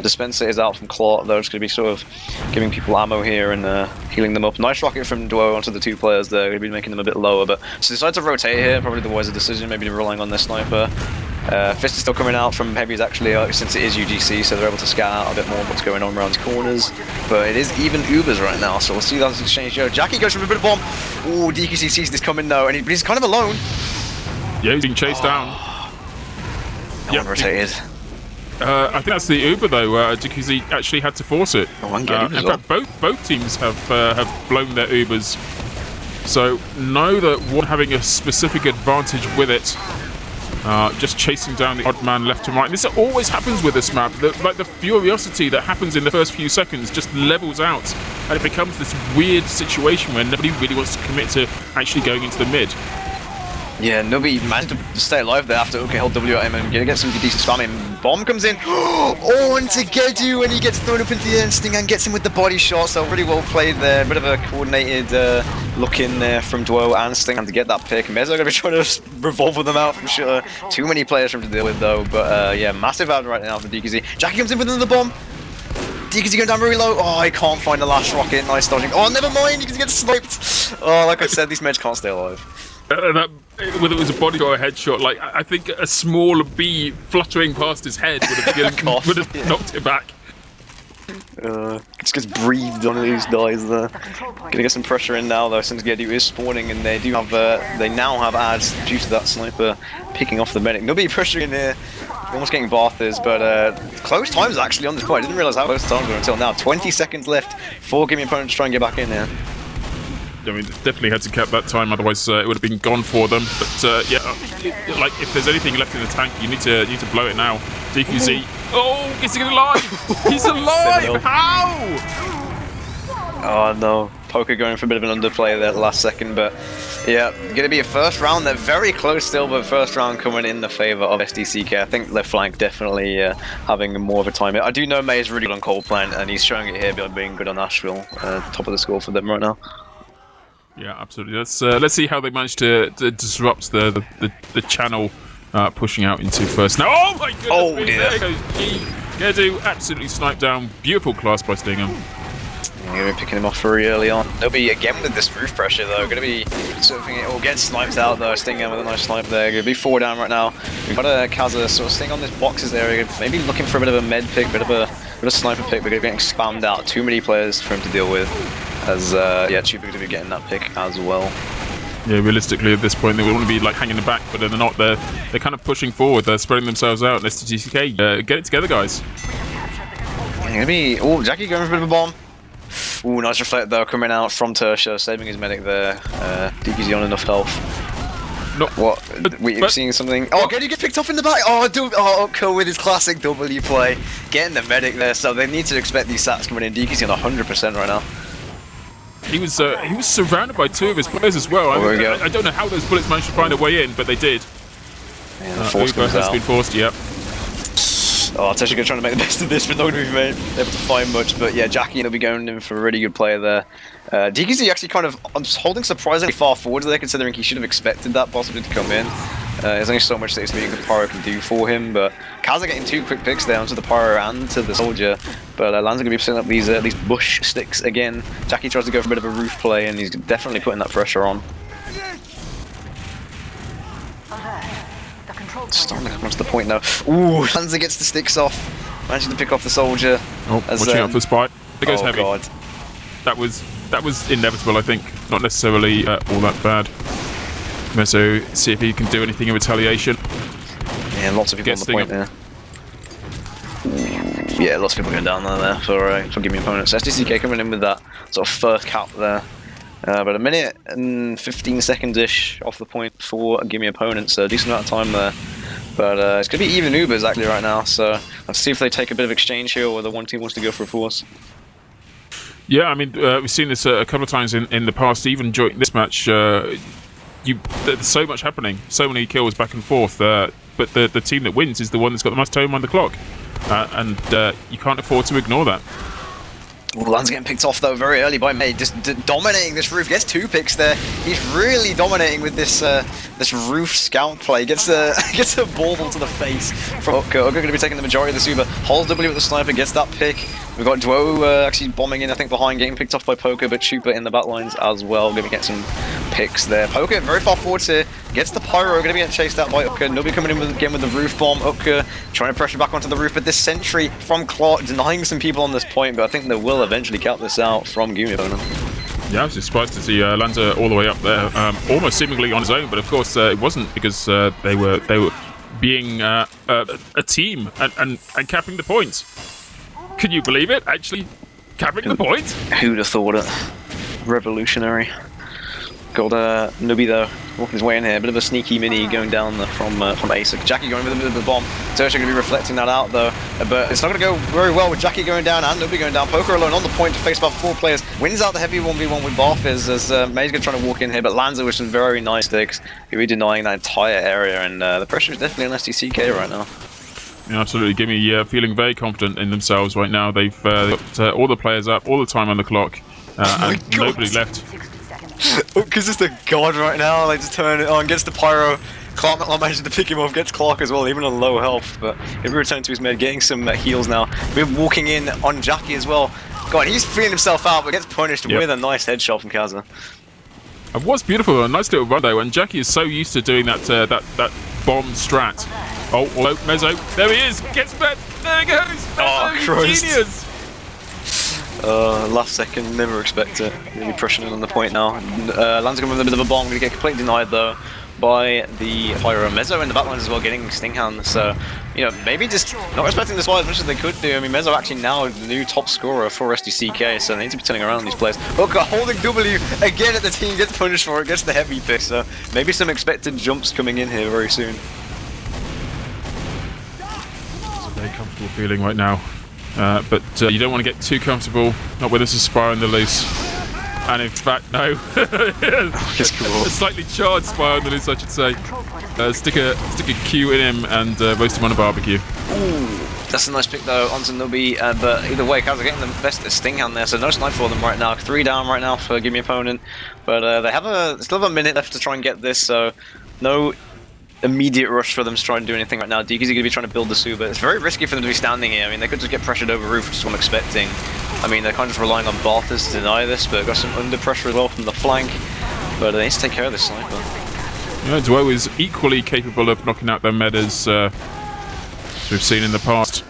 Dispenser is out from Claw, though. It's going to be sort of giving people ammo here and healing them up. Nice rocket from Duo onto the two players there. Going to be making them a bit lower, but so decide to rotate here. Probably the wiser decision, maybe relying on their sniper. Fist is still coming out from Heavies actually, since it is UGC, so they're able to scout out a bit more what's going on around corners. But it is even Ubers right now, so we'll see that exchange go. Jackie goes for a bit of bomb. Ooh, DQC sees this coming though, and he's kind of alone. Yeah, he's being chased down. Yeah, rotated. I think that's the Uber though. DQZ actually had to force it. Oh, in fact, both teams have blown their Ubers, so know that one having a specific advantage with it. Just chasing down the odd man left to right. And this always happens with this map. Like the furiosity that happens in the first few seconds just levels out, and it becomes this weird situation where nobody really wants to commit to actually going into the mid. Yeah, Nubby managed to stay alive there after OK held W at him and get some decent spamming. Bomb comes in. Oh, and to get you when he gets thrown up into the air and Sting and gets him with the body shot. So pretty well played there. Bit of a coordinated look in there from Duo and Sting and to get that pick. Mezzo going to be trying to revolve them out from sure. Too many players for him to deal with though. But yeah, massive ad right now for DQZ. Jackie comes in with another bomb. DQZ going down really low. Oh, he can't find the last rocket. Nice dodging. Oh, never mind. He gets sniped. Oh, like I said, these meds can't stay alive. Whether it was a body or a headshot, like I think a small bee fluttering past his head would have knocked it back. Just gets breathed on these guys there. Gonna get some pressure in now though, since Geddy is spawning, and they do have they now have ads due to that sniper picking off the medic. Nobody pressuring in here. Almost getting Barthers, but close times actually on this point. I didn't realise how close times were until now. 20 seconds left for Gimme opponent to try and get back in there. I mean, definitely had to cap that time, otherwise it would have been gone for them. But yeah, like if there's anything left in the tank, you need to blow it now. DQZ. Oh, is he alive? He's alive! How? Oh no, Poker going for a bit of an underplay there at the last second, but yeah, gonna be a first round. They're very close still, but first round coming in the favour of SDCK. I think left flank definitely having more of a time. I do know May is really good on Cold Plant, and he's showing it here by being good on Asheville. Top of the score for them right now. Yeah, absolutely. Let's see how they manage to disrupt the channel pushing out into first. Now, oh my goodness! Oh dear! There goes G. Gedu absolutely sniped down. Beautiful class by Stingham. Yeah, going to be picking him off very early on. They'll be again with this roof pressure though. Going to be surfing it. Will get sniped out though. Stingham with a nice snipe there. Going to be 4 down right now. We've got a Kaza sort of staying on this boxes area. Maybe looking for a bit of a med pick, bit of a sniper pick. But getting spammed out. Too many players for him to deal with. As yeah, Chupa going to be getting that pick as well. Yeah, realistically at this point they want to be like hanging the back, but they're not. They're kind of pushing forward. They're spreading themselves out. Let's SDCK, get it together, guys. Gonna be Jackie going for a bit of a bomb. Ooh, nice reflect though coming out from Tersha, saving his medic there. DQZ on enough health. Not what? We're seeing something. Oh, Geddy gets picked off in the back. Oh, cool with his classic W play, getting the medic there. So they need to expect these sats coming in. DQZ on 100% right now. He was surrounded by 2 of his players as well. I don't know how those bullets managed to find their way in, but they did. Yeah, the force Uber has been forced, yep. Oh, Teshiga trying to make the best of this, but not going to be able to find much. But yeah, Jackie will be going in for a really good player there. DQZ actually kind of holding surprisingly far forward there, considering he should have expected that possibly to come in. There's only so much that the Pyro can do for him, but Kaz are getting 2 quick picks there onto the Pyro and to the Soldier, but Lanza going to be setting up these bush sticks again. Jackie tries to go for a bit of a roof play, and he's definitely putting that pressure on. Starting to come onto the point now. Ooh, Lanza gets the sticks off, managing to pick off the Soldier. Oh, watching out for the spike. It goes heavy. God. That was inevitable, I think. Not necessarily all that bad. Mezzo, see if he can do anything in retaliation. Yeah, lots of people on the point there. Ooh, yeah, lots of people going down there for Gimme opponents. SDCK coming in with that sort of first cap there. But a minute and 15 seconds-ish off the point for Gimme opponents, so a decent amount of time there. But it's going to be even Ubers actually right now, so let's see if they take a bit of exchange here, or whether one team wants to go for a force. Yeah, I mean, we've seen this a couple of times in the past, even during this match. There's so much happening, so many kills back and forth, but the team that wins is the one that's got the most time on the clock, and you can't afford to ignore that. Well, Lan's getting picked off though very early by May, just dominating this roof. Gets 2 picks there. He's really dominating with this this roof scout play. Gets a bauble to the face from Utka. Utka going to be taking the majority of the super. Holds W with the sniper, gets that pick. We've got Duo actually bombing in, I think, behind, getting picked off by Poker, but Chupa in the back lines as well. Going to get some picks there. Poker very far forwards here. Gets the Pyro, going to be getting chased out by Utka. Nobody coming in again with the roof bomb. Utka trying to pressure back onto the roof, but this sentry from Clark denying some people on this point, but I think they will eventually count this out from Gimme opponent. Yeah, I was surprised to see Lanza all the way up there, almost seemingly on his own, but of course it wasn't, because they were being a team and capping the point. Can you believe it? Actually capping the point? Who'd have thought it? Revolutionary. Got Nubi though, walking his way in here. A bit of a sneaky mini going down from Asik. Jackie going with a bit of a bomb. Tertia going to be reflecting that out though, but it's not going to go very well with Jackie going down and Nubi going down. Poker alone on the point to face about 4 players. Wins out the heavy 1v1 with Barfiz as May's going to try to walk in here, but Lanza with some very nice sticks. He'll be denying that entire area, and the pressure is definitely on SDCK right now. Yeah, absolutely. Gimme feeling very confident in themselves right now. They've got all the players up, all the time on the clock, and nobody left. Because it's the god right now, they just turn it on, gets the Pyro. Clark manages to pick him off, gets Clark as well, even on low health, but he'll be returning to his mid, getting some heals now. We're walking in on Jackie as well. God, he's feeling himself out, but gets punished with a nice headshot from Kaza. It was beautiful, a nice little run though, and Jackie is so used to doing that bomb strat. Oh, Mezzo, there he is, gets back, there he goes, Mezzo, genius! Last second, never expect it. Really pushing in on the point now. Lanza going with a bit of a bomb, going to get completely denied though by the Pyro. Mezzo in the backlines as well, getting sting hands. So, you know, maybe just not respecting this fight as much as they could do. I mean, Mezzo actually now the new top scorer for SDCK, so they need to be turning around these players. Hooker holding W again at the team, gets punished for it, gets the heavy pick. So maybe some expected jumps coming in here very soon. It's a very comfortable feeling right now. But you don't want to get too comfortable, not with this Aspire on the loose. And in fact, no. It's cool. A slightly charged Aspire on the loose, I should say. Stick a Q in him and roast him on a barbecue. Ooh, that's a nice pick though onto Nubi, but either way, Kaz are getting the best sting hand there, so no snipe for them right now. 3 down right now for Gimme opponent, but they still have a minute left to try and get this, so no immediate rush for them to try and do anything right now. DK's going to be trying to build the Suba. It's very risky for them to be standing here. I mean, they could just get pressured over roof, which is what I'm expecting. I mean, they're kind of just relying on Barthas to deny this, but got some under pressure as well from the flank. But they need to take care of this sniper. Yeah, Duo is equally capable of knocking out their metas, as we've seen in the past.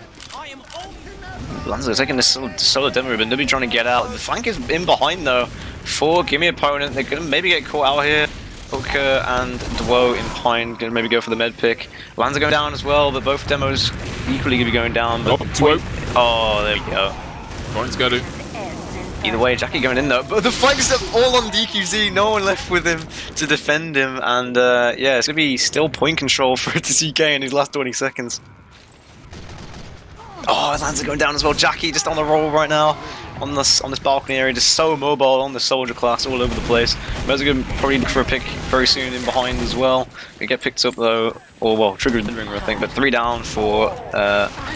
Lanza taking this solo demo, but Nubi trying to get out. The flank is in behind though for Gimme opponent. They're going to maybe get caught out here. Hooker and Duo in behind, going to maybe go for the med pick. Lanza going down as well, but both demos equally going to be going down. But Duo. Oh, there we go. Points go to. Either way, Jackie going in though, but the flanks are all on DQZ, no one left with him to defend him, and yeah, it's going to be still point control for SDCK in his last 20 seconds. Oh, Lanza going down as well. Jackie just on the roll right now on this balcony area, just so mobile on the soldier class all over the place. Mezzo going to probably look for a pick very soon in behind as well. They get picked up though, or well, triggered the ringer I think, but 3 down for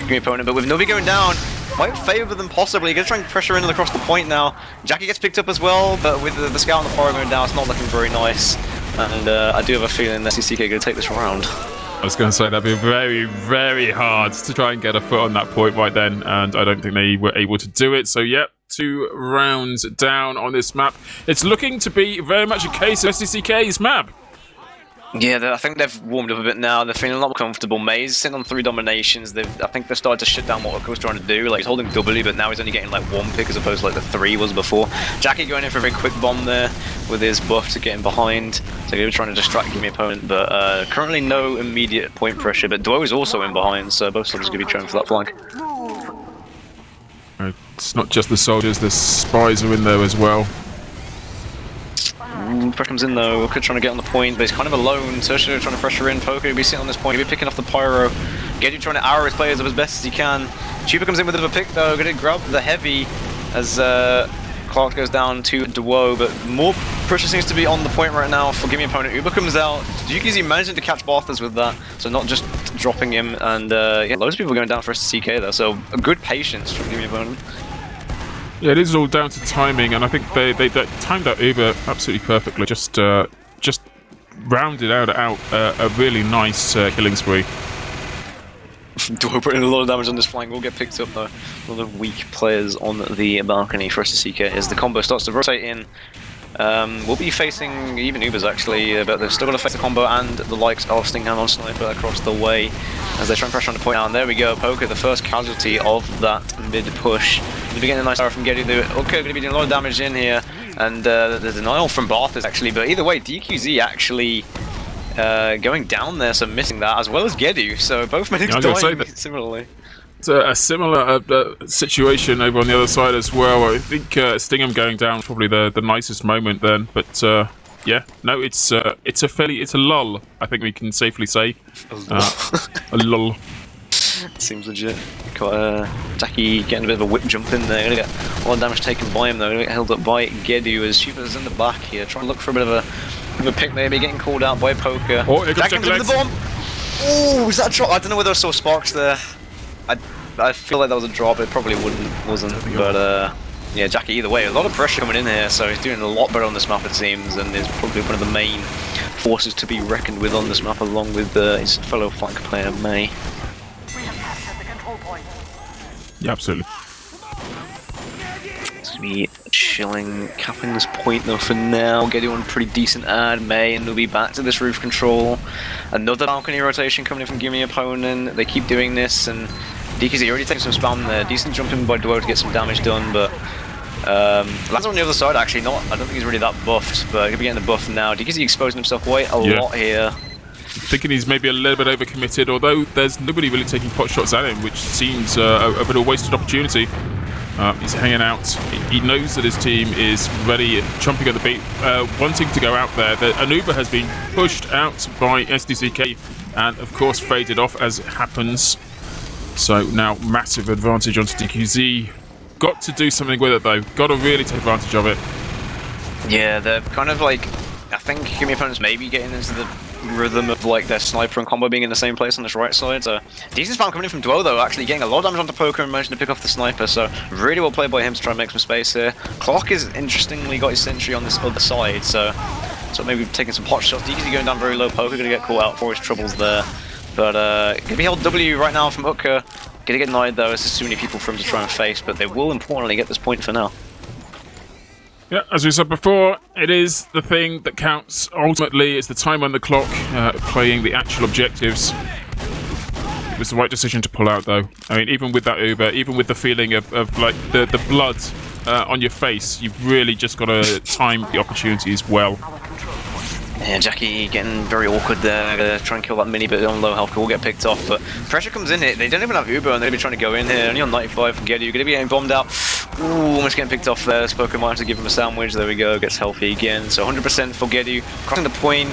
Gimme opponent. But with Nubi going down, might favour them possibly. He's going to try and pressure in across the point now. Jackie gets picked up as well, but with the scout and the Pyro going down, it's not looking very nice. and I do have a feeling that SDCK are going to take this round. I was going to say that'd be very, very hard to try and get a foot on that point right then, and I don't think they were able to do it. So, yep, 2 rounds down on this map. It's looking to be very much a case of SDCK's map. Yeah, I think they've warmed up a bit now. They're feeling a lot more comfortable. Maze sitting on 3 dominations. I think they've started to shut down what Agro was trying to do. Like, he's holding W, but now he's only getting like 1 pick as opposed to like the 3 was before. Jackie going in for a very quick bomb there with his buff to get him behind. So he was trying to distract Gimme opponent, but currently no immediate point pressure. But Duo is also in behind, so both soldiers going to be trying for that flank. It's not just the soldiers, the spies are in there as well. Pressure comes in though, Uka trying to get on the point, but he's kind of alone. Tertia trying to pressure in, Poker will be sitting on this point, he'll be picking off the Pyro. Geddy trying to arrow his players up as best as he can. Chupa comes in with a bit of a pick though, going to grab the heavy as Clark goes down to Duo, but more pressure seems to be on the point right now for Gimme opponent. Uber comes out, UGC managing to catch Barthas with that, so not just dropping him, and yeah, loads of people going down for SDCK though, so a good patience from Gimme opponent. Yeah, it is all down to timing, and I think they timed that Uber absolutely perfectly. Just rounded out a really nice killing spree. Duo putting a lot of damage on this flank, will get picked up though. A lot of weak players on the balcony for SDCK as the combo starts to rotate in. We'll be facing even Ubers actually, but they're still going to face the combo and the likes of Stingham on Sniper across the way as they try and pressure on the point now. And there we go, Poker, the first casualty of that mid push. They're getting a nice arrow from Geddy. Okay, going to be doing a lot of damage in here, and the denial from Barthas actually. But either way, DQZ actually going down there, so missing that as well as Geddy. So both medics dying similarly. It's a similar situation over on the other side as well. I think Stingham going down is probably the nicest moment then, but yeah, no, it's a lull. I think we can safely say a lull. Seems legit. Got Jackie getting a bit of a whip jump in there. Gonna get a lot of damage taken by him though. Gonna get held up by Geddy as Chupa's in the back here, trying to look for a bit of a pick maybe, getting called out by Poker. Oh, Jackie comes in the bomb. Oh, was that a drop? I don't know whether I saw sparks there. I feel like that was a drop. It probably wasn't. But yeah, Jackie either way, a lot of pressure coming in here, so he's doing a lot better on this map it seems, and is probably one of the main forces to be reckoned with on this map, along with his fellow flank player May. Yeah, absolutely. It's gonna be chilling, capping this point though for now. Getting on a pretty decent ad, May, and they'll be back to this roof control. Another balcony rotation coming in from Gimme opponent. They keep doing this, and DKZ already taking some spam there. Decent jumping by Duo to get some damage done, but Lands on the other side actually not. I don't think he's really that buffed, but he'll be getting the buff now. DKZ exposing himself quite a lot here. Thinking he's maybe a little bit overcommitted, although there's nobody really taking pot shots at him, which seems a bit of a wasted opportunity. He's hanging out. He knows that his team is ready, chomping at the beat, wanting to go out there. An Uber has been pushed out by SDCK and, of course, faded off as it happens. So now massive advantage onto DQZ. Got to do something with it, though. Got to really take advantage of it. Yeah, they're kind of like... I think Gimme opponents maybe getting into the rhythm of like their sniper and combo being in the same place on this right side. So decent spam coming in from Duo though, actually getting a lot of damage onto Poker and managing to pick off the sniper. So really well played by him to try and make some space here. Clark is interestingly got his sentry on this other side, so maybe taking some pot shots. DKZ going down very low. Poker gonna get caught out for his troubles there, but gonna be held W right now from Uka. Gonna get denied though, as there's too many people for him to try and face, but they will importantly get this point for now. Yeah, as we said before, it is the thing that counts. Ultimately, it's the time on the clock, playing the actual objectives. It was the right decision to pull out, though. I mean, even with that Uber, even with the feeling of like the blood on your face, you've really just got to time the opportunities well. Yeah, Jackie getting very awkward there. Gonna try and kill that mini, but on low health will get picked off. But pressure comes in here. They don't even have Uber, and they're gonna be trying to go in here. Only on 95 from Geddy. You're gonna be getting bombed out. Ooh, almost getting picked off there. Spoken might have to give him a sandwich. There we go. Gets healthy again. So 100% for Geddy. Crossing the point,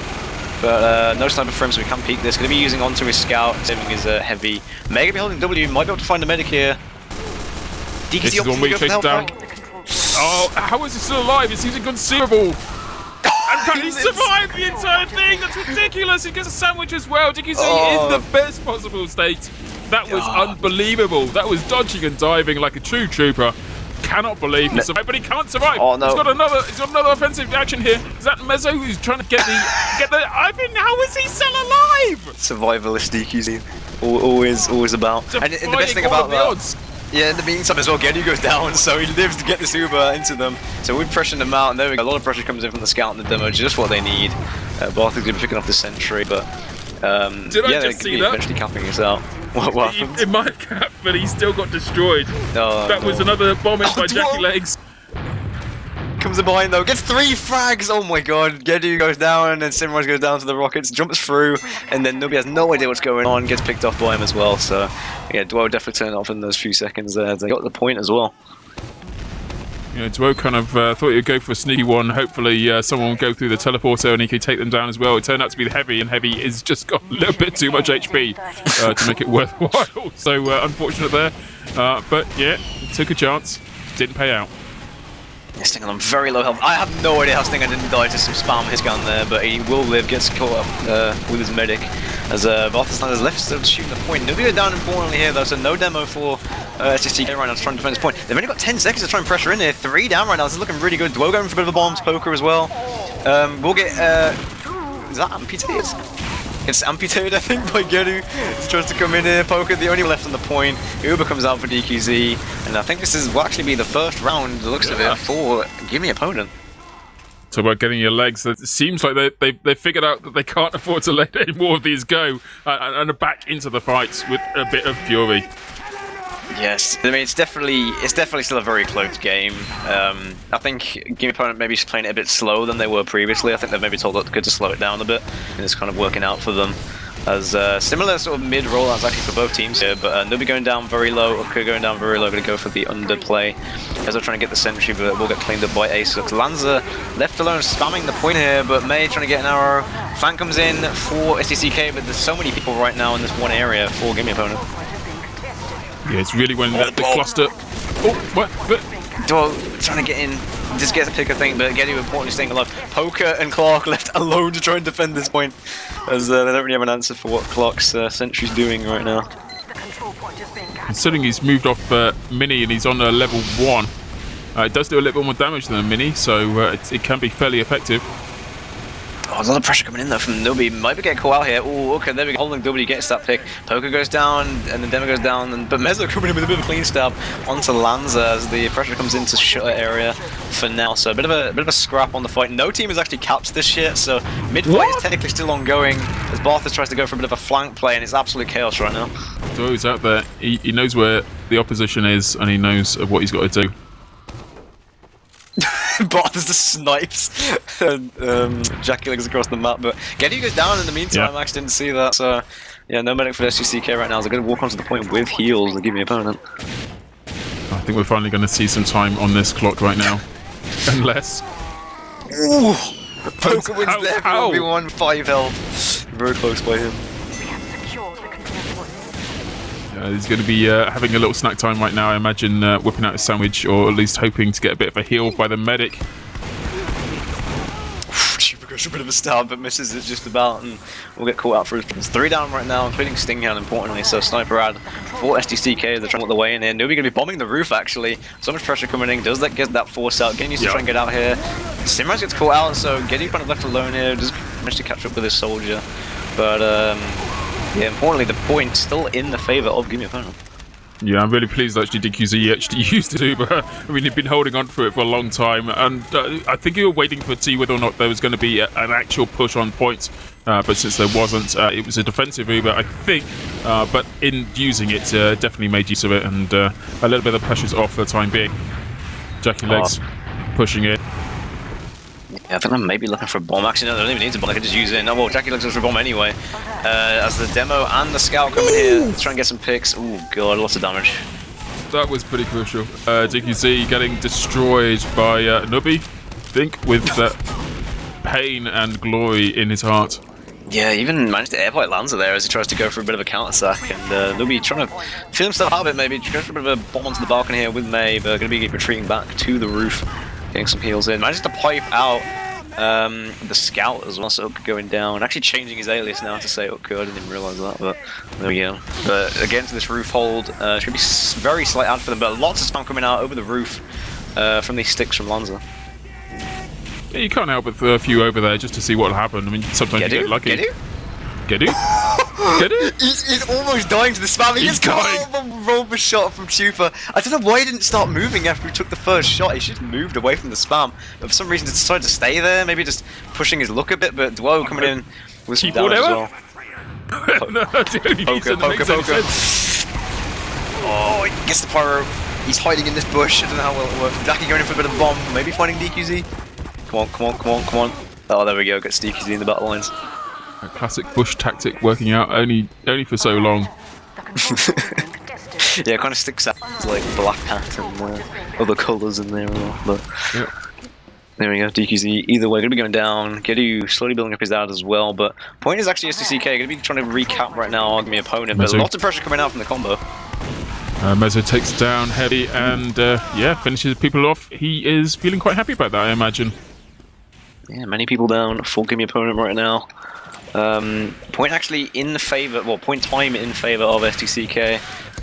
but no sniper for him, so we can't peek this. Gonna be using onto his scout, saving his heavy. May be holding W. Might be able to find a medic here. This is one where he takes down. Oh, how is he still alive? It seems inconceivable. And can he survive the entire thing? That's ridiculous. He gets a sandwich as well. DQZ in the best possible state. That was unbelievable. That was dodging and diving like a true trooper. cannot believe he survived, but he can't survive. Oh, no. He's got another offensive action here. Is that Mezzo who's trying to get the? I mean, how is he still alive? Survivalist DQZ, always about. And the best thing about that. Yeah, in the meantime as well, Geddy goes down, so he lives to get this Uber into them. So we're pressuring them out, and there we go. A lot of pressure comes in from the scout and the demo, just what they need. Barthel's going to be picking up the sentry, but Did I just see that? Eventually capping us out. What happened? It might cap, but he still got destroyed. Oh, that was another bombing by Jackie Legs. Comes in behind though, gets 3 frags! Oh my god, Geddy goes down, and Simrise goes down to the rockets, jumps through, and then nobody has no idea what's going on, gets picked off by him as well, so yeah, Dwo definitely turned off in those few seconds there. They got the point as well. Yeah, Dwo kind of thought he'd go for a sneaky one. Hopefully someone would go through the teleporter and he could take them down as well. It turned out to be the Heavy, and Heavy is just got a little bit too much HP to make it worthwhile. So unfortunate there. But yeah, took a chance. Didn't pay out. Stinger on very low health. I have no idea how Stinger didn't die to some spam his gun there, but he will live, gets caught up with his medic. As Wiethoofd is left still shooting the point. Nobody go down importantly here though, so no demo for SDCK right now to try and defend this point. They've only got 10 seconds to try and pressure in here. 3 down right now, this is looking really good. Dwo going for a bit of a bombs poker as well. We'll get, is that amputated? It's amputated, I think, by Geru. He tries to come in here, poker, the only one left on the point. Uber comes out for DQZ, and I think this will actually be the first round, the looks of it, for Gimme opponent. Talk about getting your legs. It seems like they figured out that they can't afford to let any more of these go, and are back into the fights with a bit of fury. Yes, I mean it's definitely still a very close game. I think Gimme opponent maybe just playing it a bit slower than they were previously. I think they've maybe told that good to slow it down a bit, and it's kind of working out for them. As similar sort of mid rollouts actually for both teams here, but Nubi going down very low, Uka going down very low, going to go for the underplay as they're trying to get the sentry, but will get cleaned up by Asus. Lanza left alone, spamming the point here, but May trying to get an arrow. Fan comes in for SDCK, but there's so many people right now in this one area for Gimme opponent. Yeah, it's really when the cluster. Oh, what? Dwo trying to get in, just gets a pick, I think, but Geddy importantly staying alive. Poker and Clark left alone to try and defend this point, as they don't really have an answer for what Clark's sentry's doing right now. Considering he's moved off Mini and he's on level 1, it does do a little bit more damage than a Mini, so it can be fairly effective. Oh, there's a lot of pressure coming in though from Nubi. Might be getting caught out here. Oh, okay, there we go. Holding Nubi gets that pick. Poker goes down, and the demo goes down. But Mezzo coming in with a bit of a clean stab onto Lanza as the pressure comes into shutter area for now. So a bit of a scrap on the fight. No team has actually capped this shit. So mid fight is technically still ongoing as Barthes tries to go for a bit of a flank play, and it's absolute chaos right now. So he's out there. He knows where the opposition is, and he knows what he's got to do. Barthes just snipes Jackie Legs across the map, but Geddy goes down in the meantime. Max didn't see that, so yeah, no medic for SDCK right now. They're going to walk onto the point with heals to give me opponent. I think we're finally going to see some time on this clock right now. Unless... Ooh! Poker wins there, 1v1, 5 health. Very close by him. He's going to be having a little snack time right now, I imagine, whipping out a sandwich, or at least hoping to get a bit of a heal by the medic. Super goes for a bit of a stab, but misses it just about, and we'll get caught out for his 3 down right now, including Stinghound, importantly. So Sniper ad for SDCK, they're trying to get the way in here. Nubi going to be bombing the roof, actually. So much pressure coming in. Does that get that force out? Getting used to try and get out here. Simrise gets caught out, so Geddy kind of left alone here. Just managed to catch up with his soldier. But, yeah, importantly, the point still in the favour of Gimme opponent. Yeah, I'm really pleased actually DQZ actually used it, but I mean, he'd been holding on to it for a long time, and I think you were waiting to see whether or not there was going to be an actual push on points, but since there wasn't, it was a defensive Uber, I think, but in using it, definitely made use of it, and a little bit of the pressure's off for the time being. Jackie Legs pushing it. Yeah, I think I'm maybe looking for a bomb. Actually, no, they don't even need a bomb. I could just use it. No, well, Jackie looks for a bomb anyway. As the demo and the scout come in here, try and get some picks. Oh god, lots of damage. That was pretty crucial. DQZ getting destroyed by Nubi, I think, with pain and glory in his heart. Yeah, even managed to airpipe Lanza there as he tries to go for a bit of a counter-sack, and Nubi trying to feel himself out a bit, maybe. Going for a bit of a bomb onto the balcony here with May, but going to be retreating back to the roof. Getting some heals in. Manages to pipe out the scout as well, so Uka going down. Actually changing his alias now to say Uka, I didn't even realise that, but there we go. But again to this roof hold, it's going to be very slight out for them, but lots of spam coming out over the roof from these sticks from Lanza. Yeah, you can't help but throw a few over there just to see what'll happen. I mean, sometimes you get lucky. Get it? He's almost dying to the spam. He just got a rover shot from Chupa. I don't know why he didn't start moving after he took the first shot. He should have moved away from the spam. But for some reason, he decided to stay there. Maybe just pushing his luck a bit. But Dwo coming in with some damage as well. No, dude, Poker. Oh, he gets the pyro. He's hiding in this bush. I don't know how well it works. Jackie going in for a bit of bomb. Maybe finding DQZ. Come on. Oh, there we go. Gets DQZ in the battle lines. A classic bush tactic working out only for so long. Yeah, it kind of sticks out as like black hat and other colours in there as well. But there we go, DQZ. Either way, going to be going down. Gedu slowly building up his ad as well. But point is actually SDCK going to be trying to recap right now, Gimme opponent. But lots of pressure coming out from the combo. Mezzo takes down Heavy and yeah, finishes people off. He is feeling quite happy about that, I imagine. Yeah, many people down. Full Gimme opponent right now. Point actually in favour, well, point time in favour of SDCK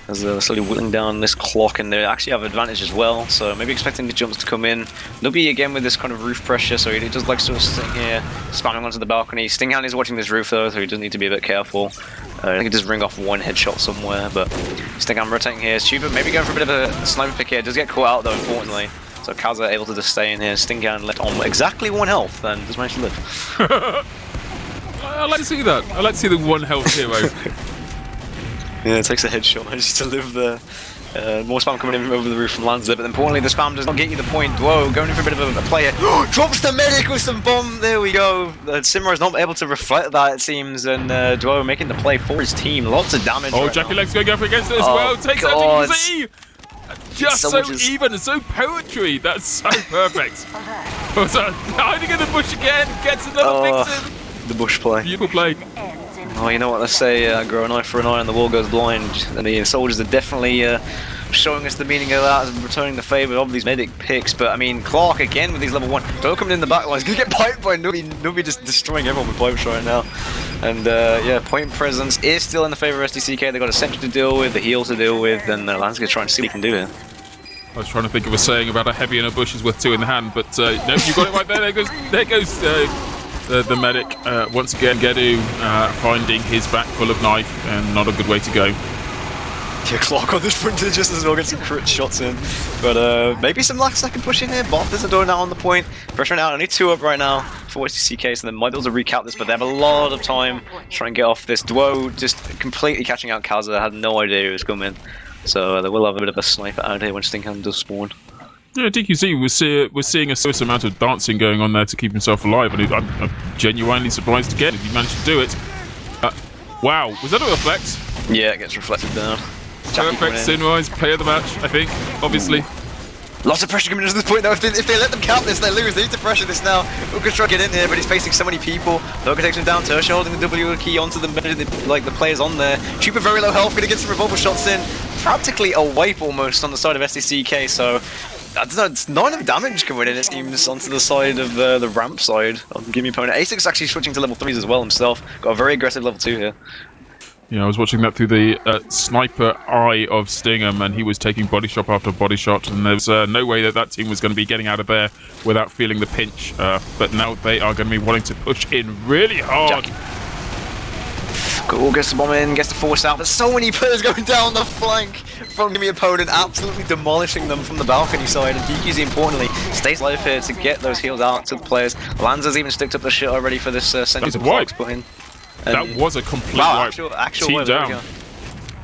as they're slowly whittling down this clock, and they actually have advantage as well, so maybe expecting the jumps to come in. Nubby again with this kind of roof pressure, so he just likes sort of sitting here, spamming onto the balcony. Stinghand is watching this roof though, so he does need to be a bit careful. I think he does ring off one headshot somewhere, but Stinghand rotating here. Chupa maybe going for a bit of a sniper pick here, does get caught out though, importantly. So Kaza able to just stay in here. Stinghand left on exactly 1 health and does manage to live. I like to see that. I like to see the 1 health hero. Yeah, it takes a headshot managed to live there. More spam coming in over the roof from Lanza, but importantly the spam does not get you the point. Whoa, going in for a bit of a play here. Drops the medic with some bomb, there we go. Simra is not able to reflect that, it seems, and Dwo making the play for his team. Lots of damage. Oh, right Jackie Leg's going up against it as well. Takes out UGC. Just so even, so poetry. That's so perfect. Hiding in the bush again, gets another fix in. The bush play. Beautiful play. Oh, you know what they say, Agro, an eye for an eye and the wall goes blind. And the soldiers are definitely showing us the meaning of that and returning the favour of these medic picks. But I mean, Clark again with these level 1. Don't coming in the back line. He's going to get piped by Nubby. Nubby just destroying everyone with pipes right now. And yeah, point presence is still in the favour of SDCK. They've got a sentry to deal with, the heal to deal with, and Lan's going to try and see what he can do here. I was trying to think of a saying about a heavy in a bush is worth 2 in the hand, but no, you got it right there. There goes the medic. Once again, Gedu finding his back full of knife, and not a good way to go. Yeah, Clark on this printer just as well, get some crit shots in. But maybe some last second push in here. Both is a door now on the point. Pressuring out, only 2 up right now for SDCK, so they might be able to recap this, but they have a lot of time to try and get off this. Dwo just completely catching out Kaza, had no idea he was coming. So they will have a bit of a sniper out here when Stinkhand does spawn. Yeah, DQZ was seeing a serious amount of dancing going on there to keep himself alive, and I'm genuinely surprised again if he managed to do it. Wow, was that a reflect? Yeah, it gets reflected down. Perfect Sinrise, player of the match, I think, obviously. Lots of pressure coming into this point though. If they let them cap this, they lose. They need to pressure this now. Uka's trying to get in here, but he's facing so many people. Uka takes him down. Tertia holding the W key onto the players on there. Chupa very low health, gonna get some revolver shots in. Practically a wipe almost on the side of SDCK, so I don't know, it's not enough damage coming in, it seems, onto the side of the ramp side on Gimme opponent. A6 actually switching to level 3s as well himself. Got a very aggressive level 2 here. Yeah, I was watching that through the sniper eye of Stingham, and he was taking body shot after body shot, and there's no way that team was going to be getting out of there without feeling the pinch. But now they are going to be wanting to push in really hard. Cool, gets the bomb in, gets the force out, but so many players going down the flank from Gimme opponent, absolutely demolishing them from the balcony side, and DQZ importantly stays alive here to get those heals out to the players. Lanza's even sticked up the shit already for this sentry to put in. That was a complete wipe. Actual Team wipe, down.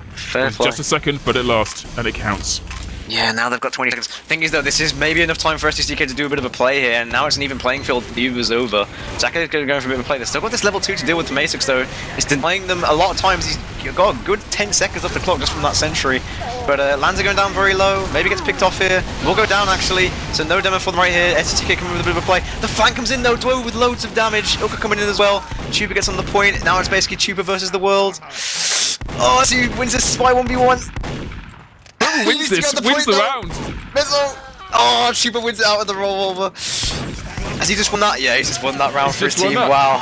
Fair play. Just a second, but it lost, and it counts. Yeah, now they've got 20 seconds. Thing is though, this is maybe enough time for SDCK to do a bit of a play here, and now it's an even playing field. The view is over. Zaka is going for a bit of a play. They've still got this level 2 to deal with from A6 though. It's denying them a lot of times. He's got a good 10 seconds off the clock just from that sentry. But Lanza going down very low. Maybe gets picked off here. Will go down actually. So no demo for them right here. SDCK coming with a bit of a play. The flank comes in though. Dwo with loads of damage. Uka coming in as well. Chupa gets on the point. Now it's basically Chupa versus the world. Oh, so he wins this spy 1v1. Wins the round. Mezzo! Oh, Chupa wins it out with the revolver. Has he just won that? Yeah, he's just won that round for his just won team. that. Wow.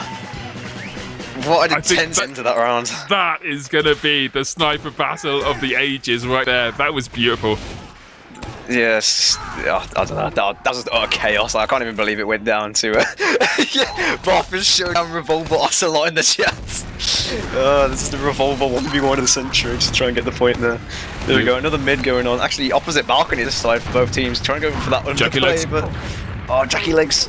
What an I think intense end to that round. That is going to be the sniper battle of the ages right there. That was beautiful. Yes, I don't know. That was utter chaos. I can't even believe it went down to yeah, Boff is showing down revolver ocelot in the chat. This is the revolver 1v1 of the century. Just try and get the point there. There we go. Another mid going on. Actually, opposite balcony this side for both teams. Trying to go for that Jackie legs. but Jackie legs.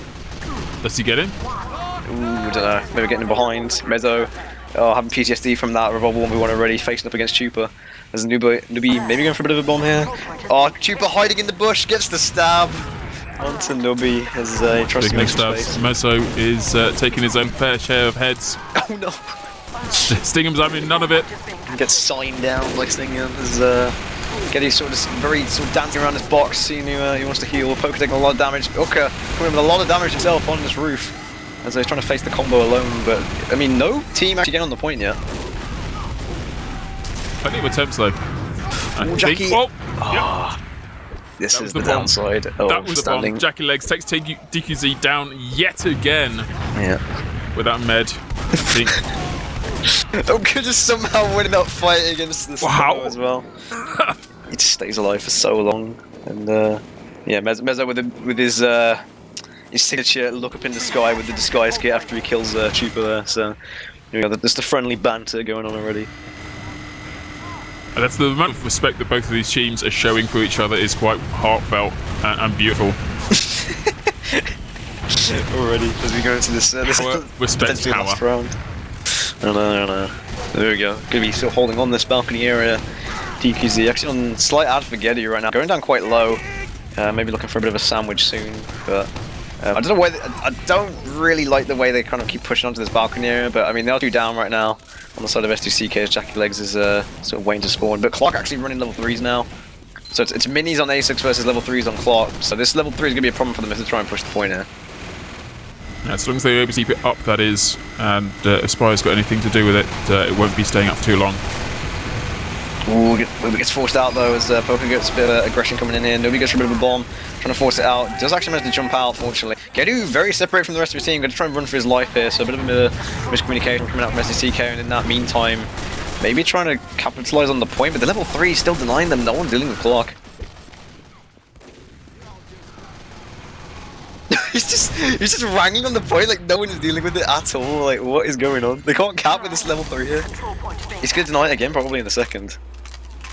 Does he get him? Ooh, I don't know. Maybe getting behind. Mezzo. Having PTSD from that revolver 1v1 already. Facing up against Chupa. There's a Nubby maybe going for a bit of a bomb here. Oh, Chupa hiding in the bush, gets the stab. Onto Nubby as he tries to make space. Mezzo is taking his own fair share of heads. Oh no. Stingham's having none of it. Gets signed down by Stingham as Getty sort of dancing around this box, seeing who he wants to heal. Poker taking a lot of damage. Uka coming with a lot of damage himself on this roof as he's trying to face the combo alone. But I mean, no team actually getting on the point yet. Plenty of attempts though. Jackie. Oh, This is the bomb. downside. Oh, that was standing. the bomb. Jackie Legs takes DQZ down yet again. Yeah. Without med. Oka just somehow winning that fight against this as well. He just stays alive for so long, and yeah, Mezzo with his signature look up in the sky with the disguise kit after he kills Chupa there. So you know, there's the friendly banter going on already. And that's the amount of respect that both of these teams are showing for each other is quite heartfelt and beautiful. Already, as we go into this respect power. Last round. I don't know. There we go. Gonna be still holding on this balcony area. DQZ actually on slight ad for Getty right now, going down quite low. Maybe looking for a bit of a sandwich soon, but I don't know why. I don't really like the way they kind of keep pushing onto this balcony area. But I mean, they're 2 down right now on the side of S2CK as Jackie Legs is sort of waiting to spawn. But Clock actually running level 3s now, so it's minis on A6 versus level 3s on Clock. So this level 3 is gonna be a problem for them if they try and push the point here. Yeah, as long as they able to keep it up, that is, and Aspire's got anything to do with it, it won't be staying up for too long. Ooh, Nobby gets forced out though as Poker gets a bit of aggression coming in here. Nobby gets a bit of a bomb, trying to force it out. Does actually manage to jump out, fortunately. Gedu very separate from the rest of his team, going to try and run for his life here, so a bit of a miscommunication coming out from SDCK, and in that meantime, maybe trying to capitalise on the point, but the level 3 is still denying them. No one's dealing with Clock. He's just wrangling on the point like no one is dealing with it at all. Like, what is going on? They can't cap with this level 3 here. He's gonna deny it again, probably in the second.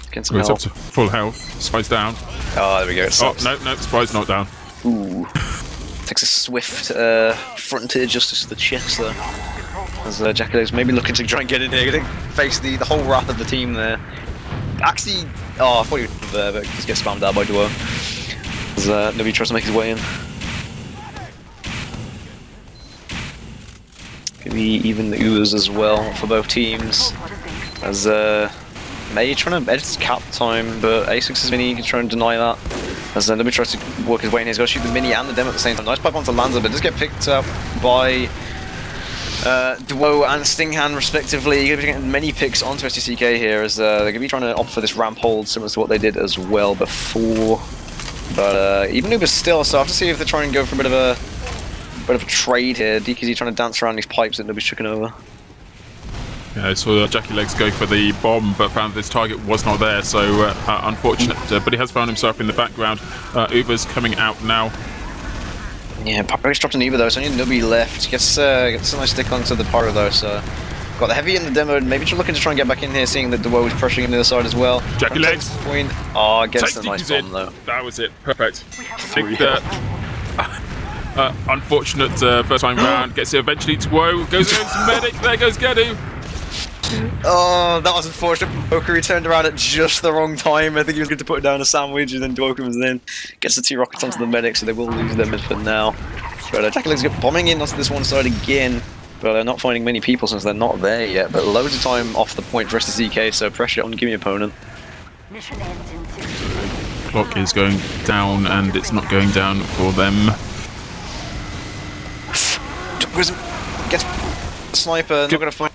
Getting some It's help. up to full health. Spy's down. Oh, there we go. Oh, no, Spy's not down. Ooh. Takes a swift frontier justice to the chest there. As Jackie Legs maybe looking to try and get in here, getting face the whole wrath of the team there. Actually, I thought he was there, but just gets spammed out by Duo. As nobody tries to make his way in. Could be even the Ubers as well for both teams. As May trying to edge his cap time, but A6's mini can try and deny that. As nobody tries to work his way in, he's got to shoot the mini and the demo at the same time. Nice pipe onto Lanza, but does get picked up by Duo and Stinghand respectively. You're going to be getting many picks onto SDCK here, as they're going to be trying to opt for this ramp hold, similar to what they did as well before. But even Uber's still, so I have to see if they're trying to go for a bit of a trade here. DKZ trying to dance around these pipes that nobody's chucking over. Yeah, I saw Jackie Legs go for the bomb, but found this target was not there, so unfortunate. But he has found himself in the background. Uber's coming out now. Yeah, Pyro's dropped an Uber though, so only nobody left. Gets a nice stick onto the Pyro though, so got the heavy in the demo. Maybe just looking to try and get back in here, seeing that Duo is pressuring him to the side as well. Jackie Legs. Point. Oh, gets the nice bomb though. That was it. Perfect. I think unfortunate first time round. Gets it eventually to Woe. Goes over to Medic. There goes Gedu. Oh, that was unfortunate. Poker turned around at just the wrong time. I think he was going to put down a sandwich, and then Duo comes in. Gets the 2 rockets onto the Medic, so they will lose them for now. But Jackie Legs get bombing in onto this one side again. But they're not finding many people since they're not there yet. But loads of time off the point for SDCK, so pressure on Gimme opponent. Clock is going down, and it's not going down for them. Gets sniper, not going to find.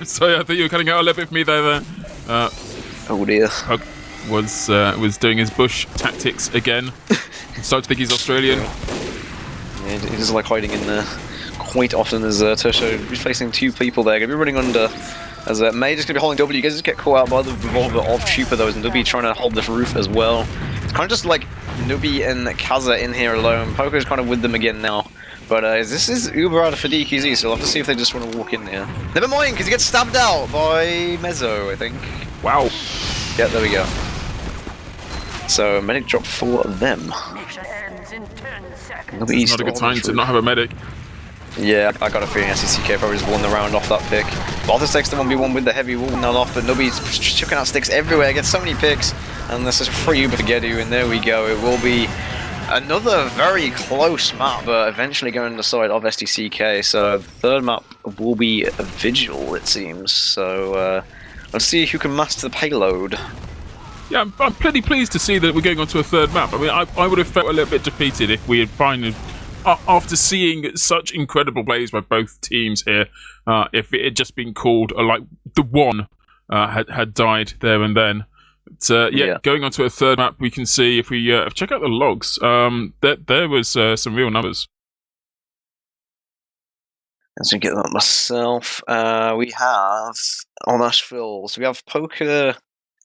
Sorry, I thought you were cutting out a little bit for me there. Oh dear. was doing his bush tactics again. I'm starting to think he's Australian. Yeah, he does like hiding in there quite often as Tertiary. He's facing two people there. Going to be running under as May just going to be holding W. You guys just get caught out by the revolver of Chupa though, and Nubi trying to hold this roof as well. It's kind of just like Nubi and Kaza in here alone. Poker's kind of with them again now. But this is Uber out for DQZ, so I'll have to see if they just want to walk in here. Never mind, because he gets stabbed out by Mezzo, I think. Wow. Yeah, there we go. So, medic drop for them. It's not a good time to not have a medic. Yeah, I got a feeling SDCK probably just won the round off that pick. Balthus takes the 1v1 with the heavy wall now off, but Nubi's chucking out sticks everywhere, gets so many picks, and this is free Uber for Gedu, and there we go. It will be another very close map, but eventually going to the side of SDCK. So the third map will be a Vigil, it seems. So let's see who can master the payload. Yeah, I'm pretty pleased to see that we're going on to a third map. I mean, I would have felt a little bit defeated if we had finally, after seeing such incredible plays by both teams here, if it had just been called like the one had died there and then. But, yeah, going on to a third map, we can see if we check out the logs. There was some real numbers. As we get that myself, we have on Asheville. So we have Poker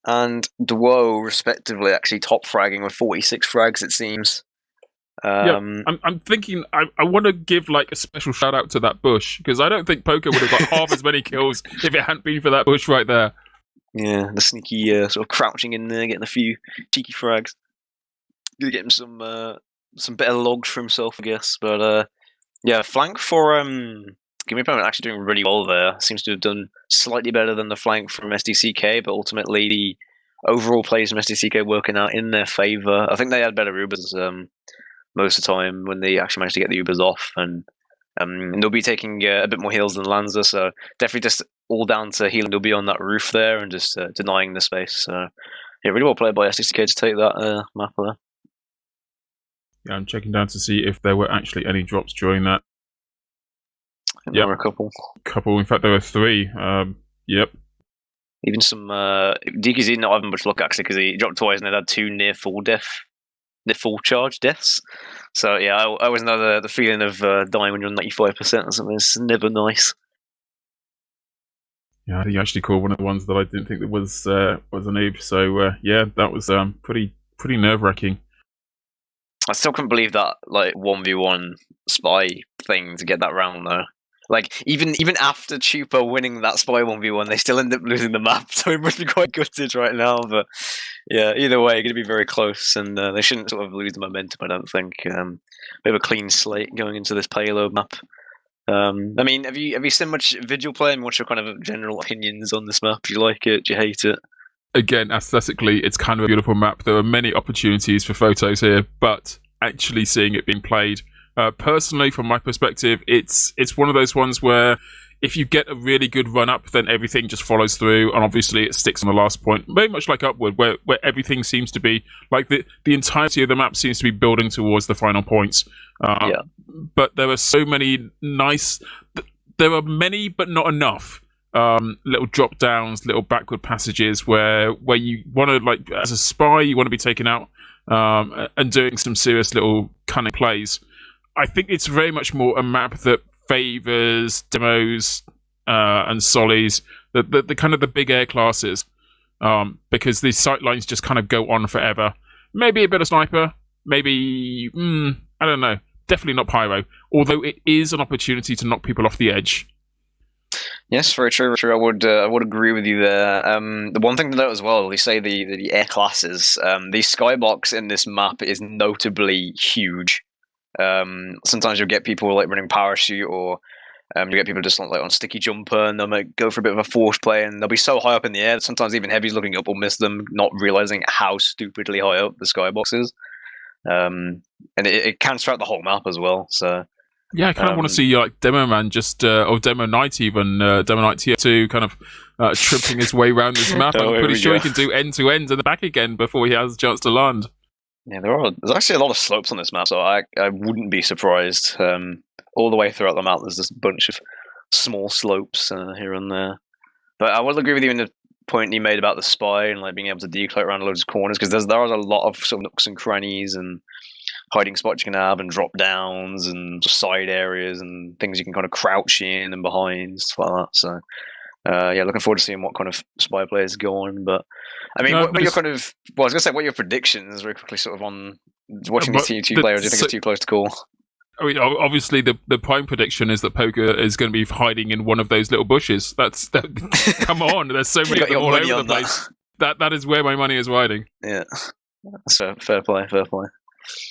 and Duo, respectively, actually top fragging with 46 frags, it seems. Yeah, I'm thinking I want to give like a special shout out to that bush, because I don't think Poker would have got half as many kills if it hadn't been for that bush right there. Yeah, the sneaky sort of crouching in there, getting a few cheeky frags. Gonna get him some better logs for himself, I guess. But yeah, flank for Gimme actually doing really well there. Seems to have done slightly better than the flank from SDCK, but ultimately the overall plays from SDCK working out in their favour. I think they had better Ubers most of the time when they actually managed to get the Ubers off, and they'll be taking a bit more heals than Lanza, so definitely just all down to healing. They'll be on that roof there and just denying the space. So yeah, really well played by SDCK to take that map there. Yeah, I'm checking down to see if there were actually any drops during that. There were a couple. In fact, there were 3. Yep. Even some DQZ not having much luck actually, because he dropped twice and they had 2 near full charge deaths. So yeah, I always know the feeling of dying when you're on 95% or something. It's never nice. Yeah, I think you actually called one of the ones that I didn't think that was a noob. So yeah, that was pretty nerve-wracking. I still couldn't believe that like 1v1 spy thing to get that round though. Like even after Chupa winning that spy 1v1, they still end up losing the map. So it must be quite gutted right now. But yeah, either way, going to be very close, and they shouldn't sort of lose the momentum. I don't think. We have a clean slate going into this payload map. I mean, have you seen much Vigil play? And what's your kind of general opinions on this map? Do you like it? Do you hate it? Again, aesthetically, it's kind of a beautiful map. There are many opportunities for photos here, but actually seeing it being played, personally, from my perspective, it's one of those ones where if you get a really good run up, then everything just follows through, and obviously it sticks on the last point. Very much like Upward, where everything seems to be like the entirety of the map seems to be building towards the final points. Yeah. But there are so many nice. There are many, but not enough. Little drop downs, little backward passages where you want to, like, as a spy, you want to be taken out and doing some serious little cunning plays. I think it's very much more a map that favors demos and solis, the kind of the big air classes, because these sight lines just kind of go on forever. Maybe a bit of sniper, maybe I don't know. Definitely not pyro, although it is an opportunity to knock people off the edge. Yes, very true. I would agree with you there. The one thing to note as well, they say the air classes. The skybox in this map is notably huge. Sometimes you'll get people like running parachute, or you get people just like on sticky jumper, and they might go for a bit of a force play, and they'll be so high up in the air that sometimes even heavies looking up will miss them, not realizing how stupidly high up the skybox is. And it can throughout the whole map as well. So yeah, I kind of want to see like Demo Man just or Demo Knight even Demo Knight TF2 kind of tripping his way around this map. I'm pretty sure he can do end to end and back again before he has a chance to land. Yeah, there's actually a lot of slopes on this map, so I wouldn't be surprised. All the way throughout the map, there's this bunch of small slopes here and there. But I will agree with you in the point you made about the spy and like being able to decloak around loads of corners, because there are a lot of sort of nooks and crannies and hiding spots you can have and drop downs and side areas and things you can kind of crouch in and behind, stuff like that. So yeah, looking forward to seeing what kind of spy players go on. But I mean, what your kind of, well, I was gonna say, what are your predictions very quickly, sort of on watching these T2 players? Do you think it's too close to call? I mean, obviously, the prime prediction is that Poker is going to be hiding in one of those little bushes. Come on, there's so many of them all over the place. That is where my money is riding. Yeah, so fair play.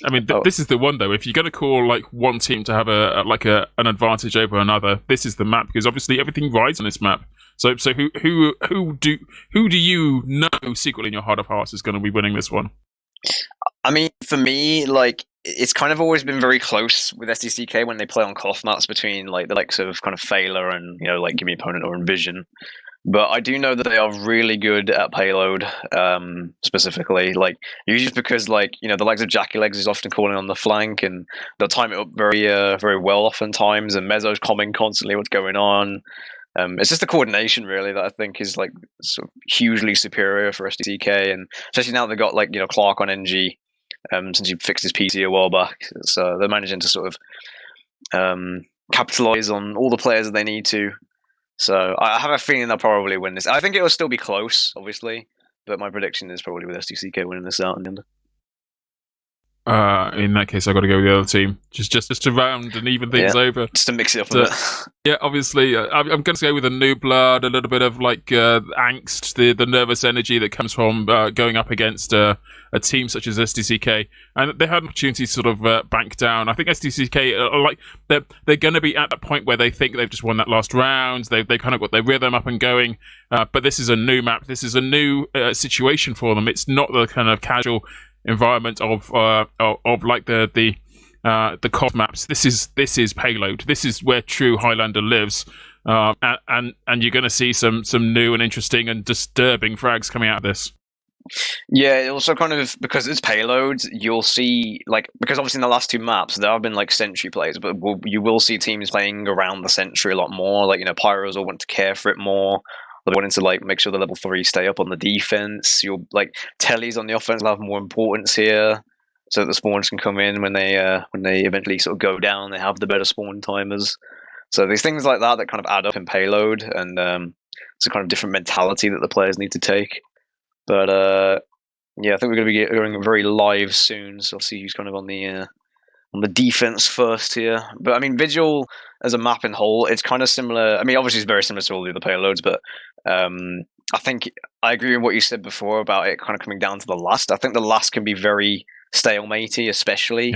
I mean, this is the one though. If you're going to call like one team to have an advantage over another, this is the map, because obviously everything rides on this map. So who do you know secretly in your heart of hearts is going to be winning this one? I mean, for me, like, it's kind of always been very close with SDCK when they play on cloth maps between like the likes of kind of Failer and, you know, like Gimme Opponent or Envision. But I do know that they are really good at payload, specifically. Like, usually because, like, you know, the likes of Jackie Legs is often calling on the flank, and they'll time it up very well oftentimes, and Mezzo's commenting constantly what's going on. It's just the coordination, really, that I think is like sort of hugely superior for SDCK, and especially now they've got, like, you know, Clark on NG, since he fixed his PC a while back. So they're managing to sort of capitalize on all the players that they need to. So I have a feeling they'll probably win this. I think it will still be close, obviously, but my prediction is probably with SDCK winning this out in the end. In that case, I've got to go with the other team, just to round and even things over. Just to mix it up a bit. Yeah, obviously, I'm going to go with a new blood, a little bit of like angst, the nervous energy that comes from going up against a team such as SDCK, and they had an opportunity to sort of bank down. I think SDCK are like they're going to be at that point where they think they've just won that last round. They kind of got their rhythm up and going, but this is a new map. This is a new situation for them. It's not the kind of casual environment of like the COF maps. This is payload. This is where true Highlander lives, and you're going to see some new and interesting and disturbing frags coming out of this. Yeah, also kind of because it's payload, you'll see, like, because obviously in the last two maps there have been like sentry plays, but you will see teams playing around the sentry a lot more. Like, you know, Pyros will want to care for it more. They're wanting to like make sure the level 3 stay up on the defense. You'll like tellies on the offense will have more importance here, so that the spawns can come in when they eventually sort of go down. They have the better spawn timers. So there's things like that kind of add up in payload, and it's a kind of different mentality that the players need to take. But yeah, I think we're going to be going very live soon, so I'll see who's kind of on the defense first here. But I mean, Vigil as a map in whole, it's kind of similar. I mean, obviously it's very similar to all the other payloads, but I think I agree with what you said before about it kind of coming down to the last. I think the last can be very stalematey, especially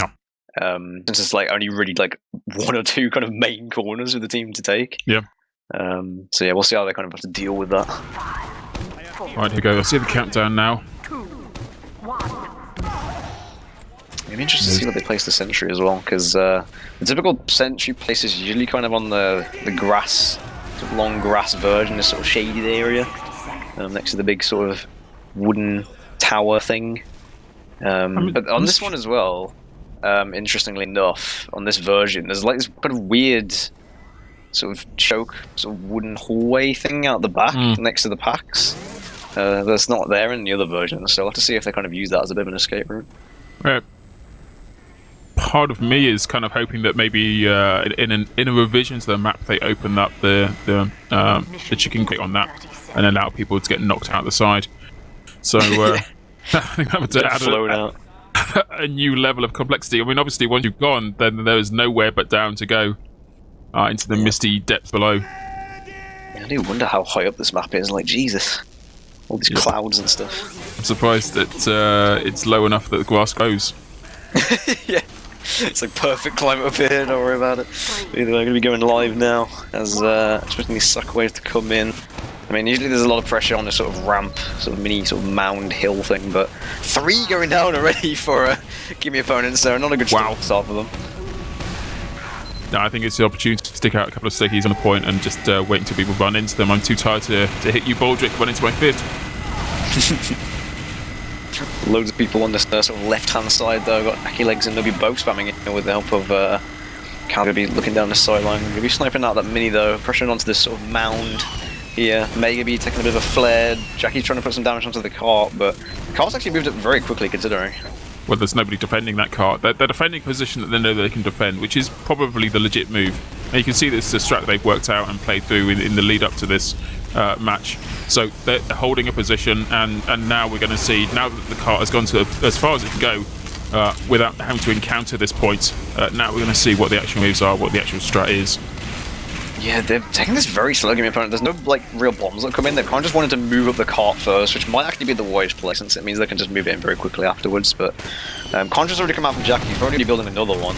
since it's like only really like one or two kind of main corners for the team to take. Yeah. So yeah, we'll see how they kind of have to deal with that. Right, here we go. I'll see the countdown now. It'd be interesting to see where they place the sentry as well, because the typical sentry place is usually kind of on the grass, sort of long grass verge in this sort of shaded area, next to the big sort of wooden tower thing. But on this one as well, interestingly enough, on this version, there's like this kind of weird sort of choke, sort of wooden hallway thing out the back next to the packs. That's not there in the other versions, so I'll have to see if they kind of use that as a bit of an escape route. Right. Part of me is kind of hoping that maybe in a revision to the map they open up the chicken crate on that and allow people to get knocked out the side. So I think that would add a new level of complexity. I mean, obviously once you've gone, then there is nowhere but down to go into the misty depths below. I do wonder how high up this map is. Like, Jesus, all these clouds and stuff. I'm surprised that it's low enough that the grass grows. Yeah. It's like perfect climate up here, don't worry about it. Either way, I'm going to be going live now, as expecting these suck waves to come in. I mean, usually there's a lot of pressure on this sort of ramp, sort of mini sort of mound hill thing, but 3 going down already for Gimme opponents, so not a good start for them. No, I think it's the opportunity to stick out a couple of stickies on the point and just wait until people run into them. I'm too tired to hit you, Baldric, run into my fifth. Loads of people on this sort of left-hand side, though. Got Aki Legs and they'll be both spamming it with the help of Cal. Gonna be looking down the sideline. Gonna be sniping out that mini, though, pressuring onto this sort of mound here. Maybe taking a bit of a flare. Jackie's trying to put some damage onto the cart, but the cart's actually moved up very quickly considering. Well, there's nobody defending that cart. They're defending a position that they know they can defend, which is probably the legit move. And you can see this is the strat they've worked out and played through in the lead up to this match. So they're holding a position, and now we're going to see, now that the cart has gone to as far as it can go without having to encounter this point, now we're going to see what the actual moves are, what the actual strat is. Yeah, they're taking this very slow, Gimme opponent. There's no like real bombs that come in. They kind of just wanted to move up the cart first, which might actually be the wise play since it means they can just move it in very quickly afterwards. But Contra's already come out from Jackie. He's probably building another one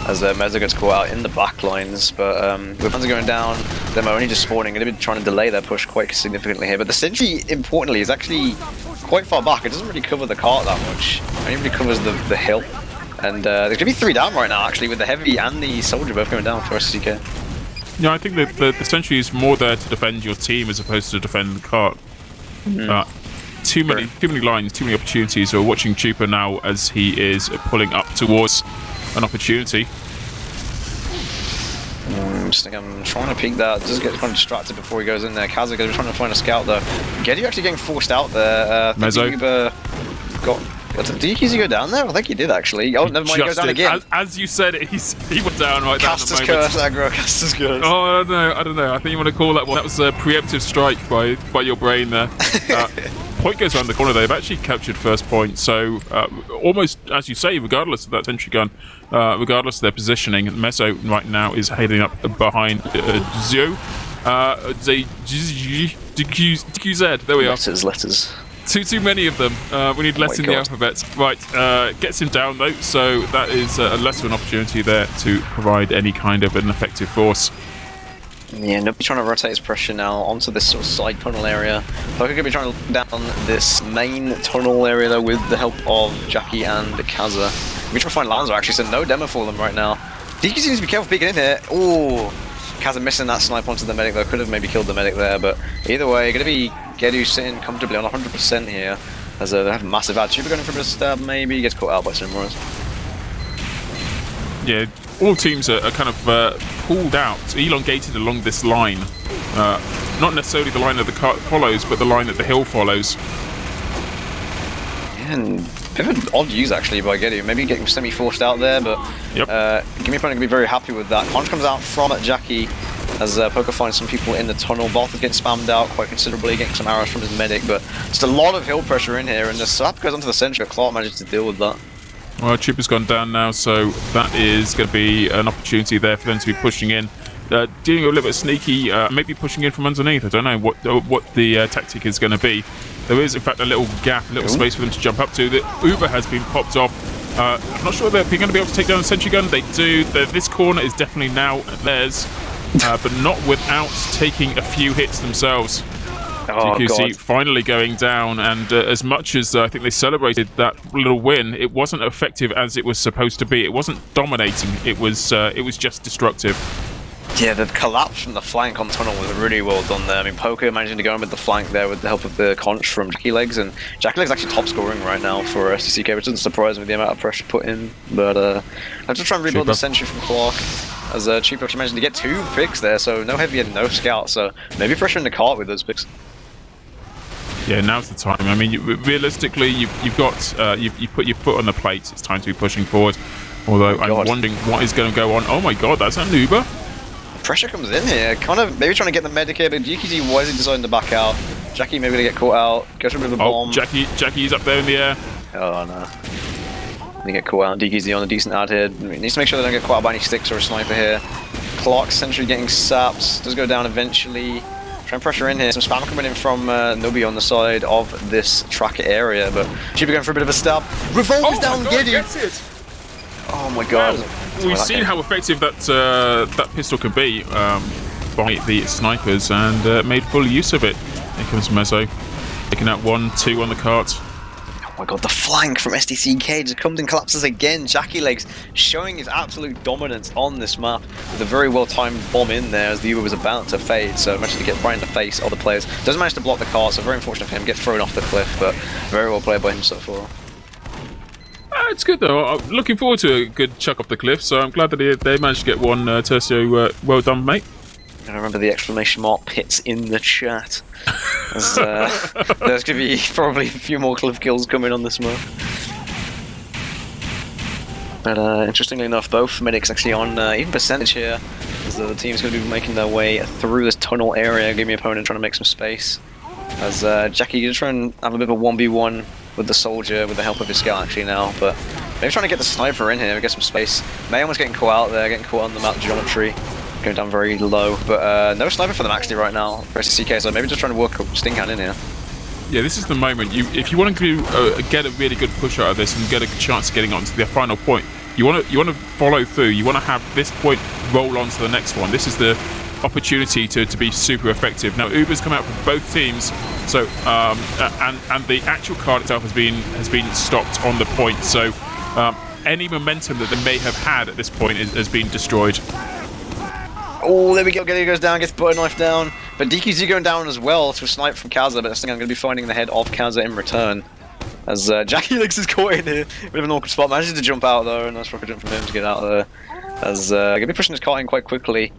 as Mezzo gets caught out in the back lines. But with Hansa going down, them are only just spawning. They've been trying to delay their push quite significantly here. But the sentry, importantly, is actually quite far back. It doesn't really cover the cart that much. It only really covers the hill. And there's going to be 3 down right now, actually, with the heavy and the soldier both going down for SDCK. Yeah, I think that the sentry is more there to defend your team as opposed to defend the cart. Too many lines, too many opportunities. We're watching Chupa now as he is pulling up towards an opportunity. I'm trying to peek that. Just get kind of distracted before he goes in there. Kaza is trying to find a scout though. Getty actually getting forced out there. Mezzo. Did he go down there? I think he did actually. Oh, never mind, he goes down again. As you said it, he went down right down the Caster's moment. curse, Agro, Caster's curse. Oh, I don't know. I think you want to call that one. That was a preemptive strike by your brain there. Point goes around the corner. They've actually captured first point. So almost, as you say, regardless of that sentry gun, regardless of their positioning, Mezzo right now is heading up behind Zio. DQZ. There we are. Letters. Too many of them. We need less in the alphabet. Right, gets him down though, so that is less of an opportunity there to provide any kind of an effective force. Yeah, nobody's trying to rotate his pressure now onto this sort of side tunnel area. Poker could be trying to look down this main tunnel area though with the help of Jackie and Kaza. We're trying to find Lanza actually, so no demo for them right now. DQ needs to be careful peeking in here. Ooh, Kaza missing that snipe onto the medic though. Could have maybe killed the medic there, but either way, going to be Gedu sitting comfortably on 100% here as they have a massive ad. Chupa going for a bit of stab maybe, gets caught out by Simrose. Yeah, all teams are kind of pulled out, elongated along this line. Not necessarily the line that the cart follows, but the line that the hill follows. Yeah, and a bit of an odd use actually by Gedu. Maybe getting semi-forced out there, but Yep. Gimme opponent going to be very happy with that. Conch comes out from Jackie as Poker finds some people in the tunnel. Barth is getting spammed out quite considerably, getting some arrows from his medic, but just a lot of hill pressure in here, and the slap goes onto the centre. Clark manages to deal with that. Well, Chupa's gone down now, so that is going to be an opportunity there for them to be pushing in. Doing a little bit sneaky, maybe pushing in from underneath. I don't know what the tactic is going to be. There is, in fact, a little gap, a little space for them to jump up to. The Uber has been popped off. I'm not sure they're going to be able to take down the sentry gun. They do. This corner is definitely now theirs, but not without taking a few hits themselves. Oh, UGC God. finally going down, and as much as I think they celebrated that little win, it wasn't effective as it was supposed to be. It wasn't dominating. It was just destructive. Yeah, the collapse from the flank on tunnel was really well done there. I mean, Poker managing to go in with the flank there with the help of the conch from Jackie Legs, and Jackie Legs actually top scoring right now for SDCK, which doesn't surprise me with the amount of pressure put in. But I have to try and rebuild the sentry from Clark, as Chupa actually managed to get 2 picks there, so no heavy and no scout, so maybe pressure in the cart with those picks. Yeah, now's the time. I mean, realistically, you've got you've put your foot on the plate. It's time to be pushing forward. Although I'm wondering what is going to go on. Oh my God, that's an Uber. Pressure comes in here, kind of maybe trying to get them medicated. UGC wisely deciding to back out. Jackie maybe going to get caught out. Goes for a bit of a bomb. Jackie's up there in the air. Oh no. They get caught out. DQZ on a decent ad here. Needs to make sure they don't get caught out by any sticks or a sniper here. Clark's sentry getting sapped. Does go down eventually. Trying pressure in here. Some spam coming in from Nobi on the side of this tracker area, but Chupa going for a bit of a stab. Revolver's down, Gideon. Oh my God. Well, we've seen how effective that pistol can be by the snipers, and made full use of it. Here comes Mezzo, taking out 1-2 on the cart. Oh my God, the flank from SDCK just comes and collapses again. Jackie Legs showing his absolute dominance on this map with a very well-timed bomb in there as the Uber was about to fade, so managed to get right in the face of the players. Doesn't manage to block the car, so very unfortunate for him. Gets thrown off the cliff, but very well played by him so far. It's good though. I'm looking forward to a good chuck off the cliff, so I'm glad that they managed to get one. Tercio, well done, mate. I remember the exclamation mark pits in the chat. As, there's going to be probably a few more cliff kills coming on this map. But interestingly enough, both medics actually on even percentage here, as the team's going to be making their way through this tunnel area. Gimme opponent trying to make some space. As Jackie, you're trying to have a bit of a 1v1 with the soldier with the help of his scout actually now, but maybe trying to get the sniper in here, get some space. May almost getting caught out there, getting caught on the map geometry, going down very low, but no sniper for them actually right now for SDCK, so maybe just trying to work a sting hand in here. Yeah, this is the moment. If you want to get a really good push out of this and get a chance of getting onto the final point, you want to follow through. You want to have this point roll on to the next one. This is the opportunity to be super effective. Now Uber's come out for both teams, so and the actual card itself has been stopped on the point. So any momentum that they may have had at this point has been destroyed. Oh, there we go. Gilly goes down, gets butter knife down. But DQZ going down as well to a snipe from Kaza, but I think I'm going to be finding the head of Kaza in return. As Jackie Legs is caught in here. Bit of an awkward spot. Manages to jump out though, and nice rocket jump from him to get out there. As going to be pushing his cart in quite quickly.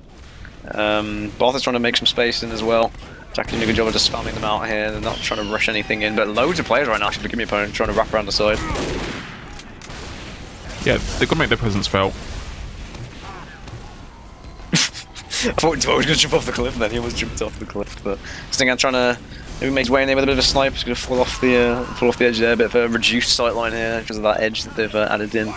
Barth is trying to make some space in as well. Jackie doing a good job of just spamming them out here. They're not trying to rush anything in, but loads of players right now actually for Gimme opponent trying to wrap around the side. Yeah, they've got to make their presence felt. I thought he was going to jump off the cliff then, he almost jumped off the cliff, but Stingan trying to maybe make his way in there with a bit of a snipe. He's going to fall off the edge there, a bit of a reduced sightline here because of that edge that they've added in.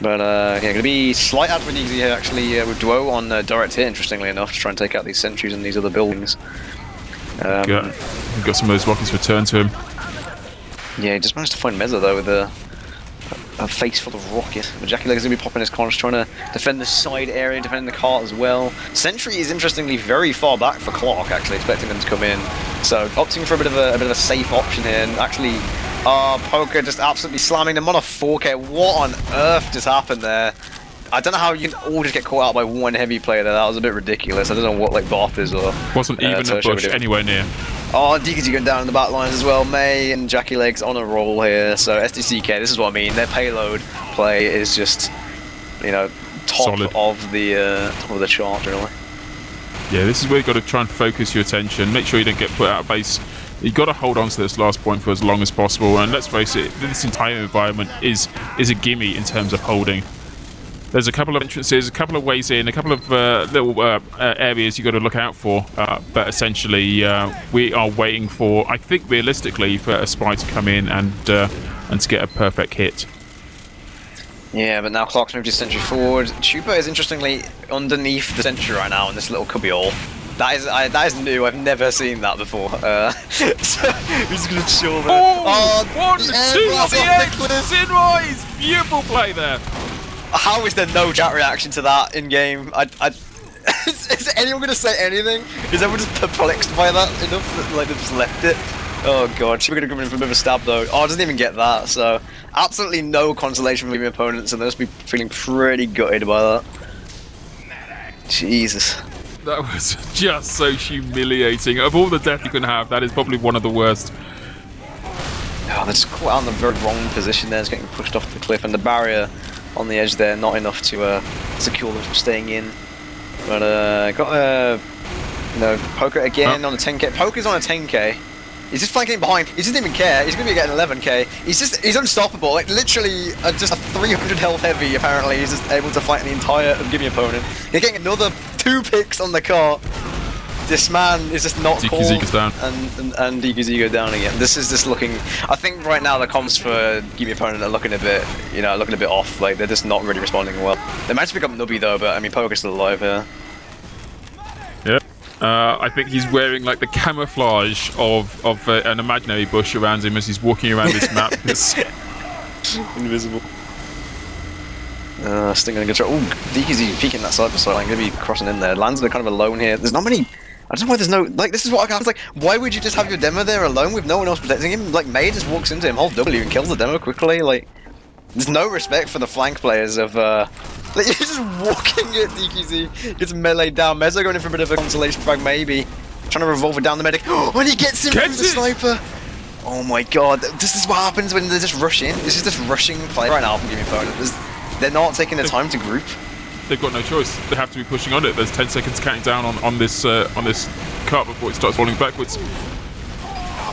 But yeah, going to be slight ad for DZ here actually with Duo on direct hit, interestingly enough, to try and take out these sentries and these other buildings. Got some of those rockets returned to him. Yeah, he just managed to find Meza though with a face full of rocket. But Jackie Leg is going to be popping his corners, trying to defend the side area, defending the cart as well. Sentry is interestingly very far back for Clark, actually, expecting them to come in. So opting for a bit of a safe option here, and actually, Poker just absolutely slamming them on a 4K. What on earth just happened there? I don't know how you can all just get caught out by one heavy player there. That was a bit ridiculous. I don't know what like Barth is or wasn't even a bush anywhere near. Oh, DKZ going down in the back lines as well. May and Jackie Legs on a roll here. So SDCK, this is what I mean. Their payload play is just, you know, top of the chart, really. Yeah, this is where you've got to try and focus your attention. Make sure you don't get put out of base. You've got to hold on to this last point for as long as possible. And let's face it, this entire environment is a gimme in terms of holding. There's a couple of entrances, a couple of ways in, a couple of little areas you've got to look out for. But essentially, we are waiting for, I think realistically, for a spy to come in and to get a perfect hit. Yeah, but now Clark's moved his sentry forward. Chupa is interestingly underneath the sentry right now in this little cubbyhole. That is new. I've never seen that before. So he's gonna chill there. Oh, 1, 2 on the edge! Sinwise! Beautiful play there. How is there no chat reaction to that in game? Is anyone gonna say anything? Is everyone just perplexed by that enough that like they've just left it? Oh god, we're gonna come in for a bit of a stab though. Oh, it doesn't even get that. So absolutely no consolation for the opponents, and they'll just be feeling pretty gutted by that. Jesus. That was just so humiliating. Of all the death you can have, that is probably one of the worst. Oh, they're just caught out in the very wrong position there. It's getting pushed off the cliff, and the barrier on the edge there, not enough to secure them from staying in. But got you know, Poker again on a 10k. Poker's on a 10k. He's just flanking behind. He doesn't even care. He's gonna be getting 11k. He's unstoppable. Like literally, just a 300 health heavy. Apparently, he's just able to fight the entire Gimme opponent. He's getting another 2 picks on the car. This man is just not called, and DQZ go down again. This is just looking. I think right now the comms for Gimme opponent are looking a bit, you know, looking a bit off. Like they're just not really responding well. They managed to pick up Nubby though, but I mean, Poker's still alive here. Yeah. I think he's wearing like the camouflage of an imaginary bush around him as he's walking around this map. Invisible. Sting gonna go try. Oh, DQZ peeking that side by side. I'm gonna be crossing in there. Lands are kind of alone here. There's not many. I don't know why there's no, like, this is what I was like, why would you just have your demo there alone with no one else protecting him? Like, May just walks into him, holds W and kills the demo quickly, like, there's no respect for the flank players of, like, you're just walking at DQZ, gets meleeed down, Mezzo going in for a bit of a consolation frag maybe, trying to revolve it down the medic, when he gets him through the sniper! Oh my god, this is what happens when they just rush in, this is just rushing play right now from Gimme opponent, they're not taking the time to group. they've got no choice. They have to be pushing on it. There's 10 seconds counting down on this cart before it starts falling backwards.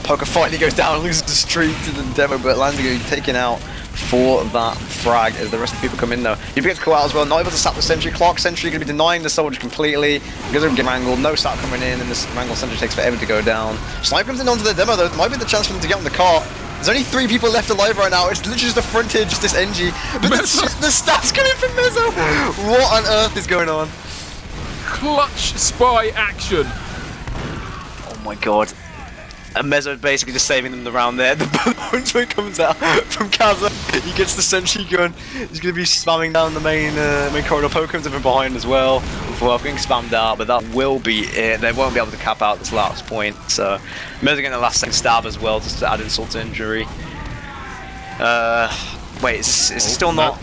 Poker finally goes down and loses the streak to the demo, but Lands going to be taken out for that frag as the rest of the people come in though. You get to call out as well, not able to sap the sentry. Clark sentry going to be denying the soldier completely because of a wrangle, no sap coming in, and this wrangle sentry takes forever to go down. Sniper comes in onto the demo though, it might be the chance for them to get on the cart. There's only 3 people left alive right now, it's literally just the frontage, just this NG, but the stats coming from Mezzo! What on earth is going on? Clutch spy action! Oh my god. And Mezzo basically just saving them the round there. The punchman comes out from Kaza. He gets the sentry gun. He's going to be spamming down the main corridor. Poke comes in from behind as well. Before getting spammed out, but that will be it. They won't be able to cap out this last point. So Mezzo getting the last second stab as well, just to add insult to injury. Wait, is it still not?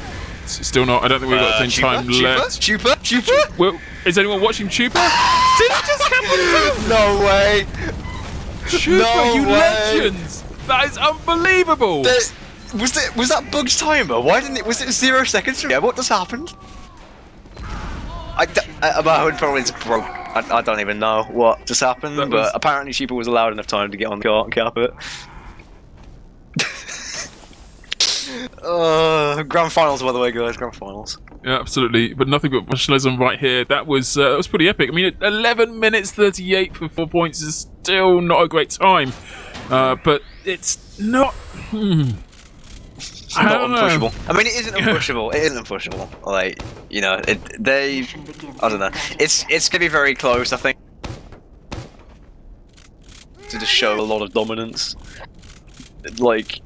It's still not. I don't think we've got any time left. Chupa? Well, is anyone watching Chupa? Did it just happen? No way. Chupa, No you way. legends! That is unbelievable! Was that Bug's timer? Why didn't it? Was it 0 seconds? Yeah, what just happened? My hood probably just broke. I don't even know what just happened, but apparently Chupa was allowed enough time to get on the cart and cap it. Grand finals, by the way, guys. Grand finals. Yeah, absolutely, but nothing but professionalism right here. That was pretty epic. I mean, 11 minutes 38 for 4 points is still not a great time, but it's not. It's not unpushable. I mean, it isn't unpushable. It isn't unpushable. Like, you know, I don't know. It's gonna be very close, I think, to just show a lot of dominance. Like,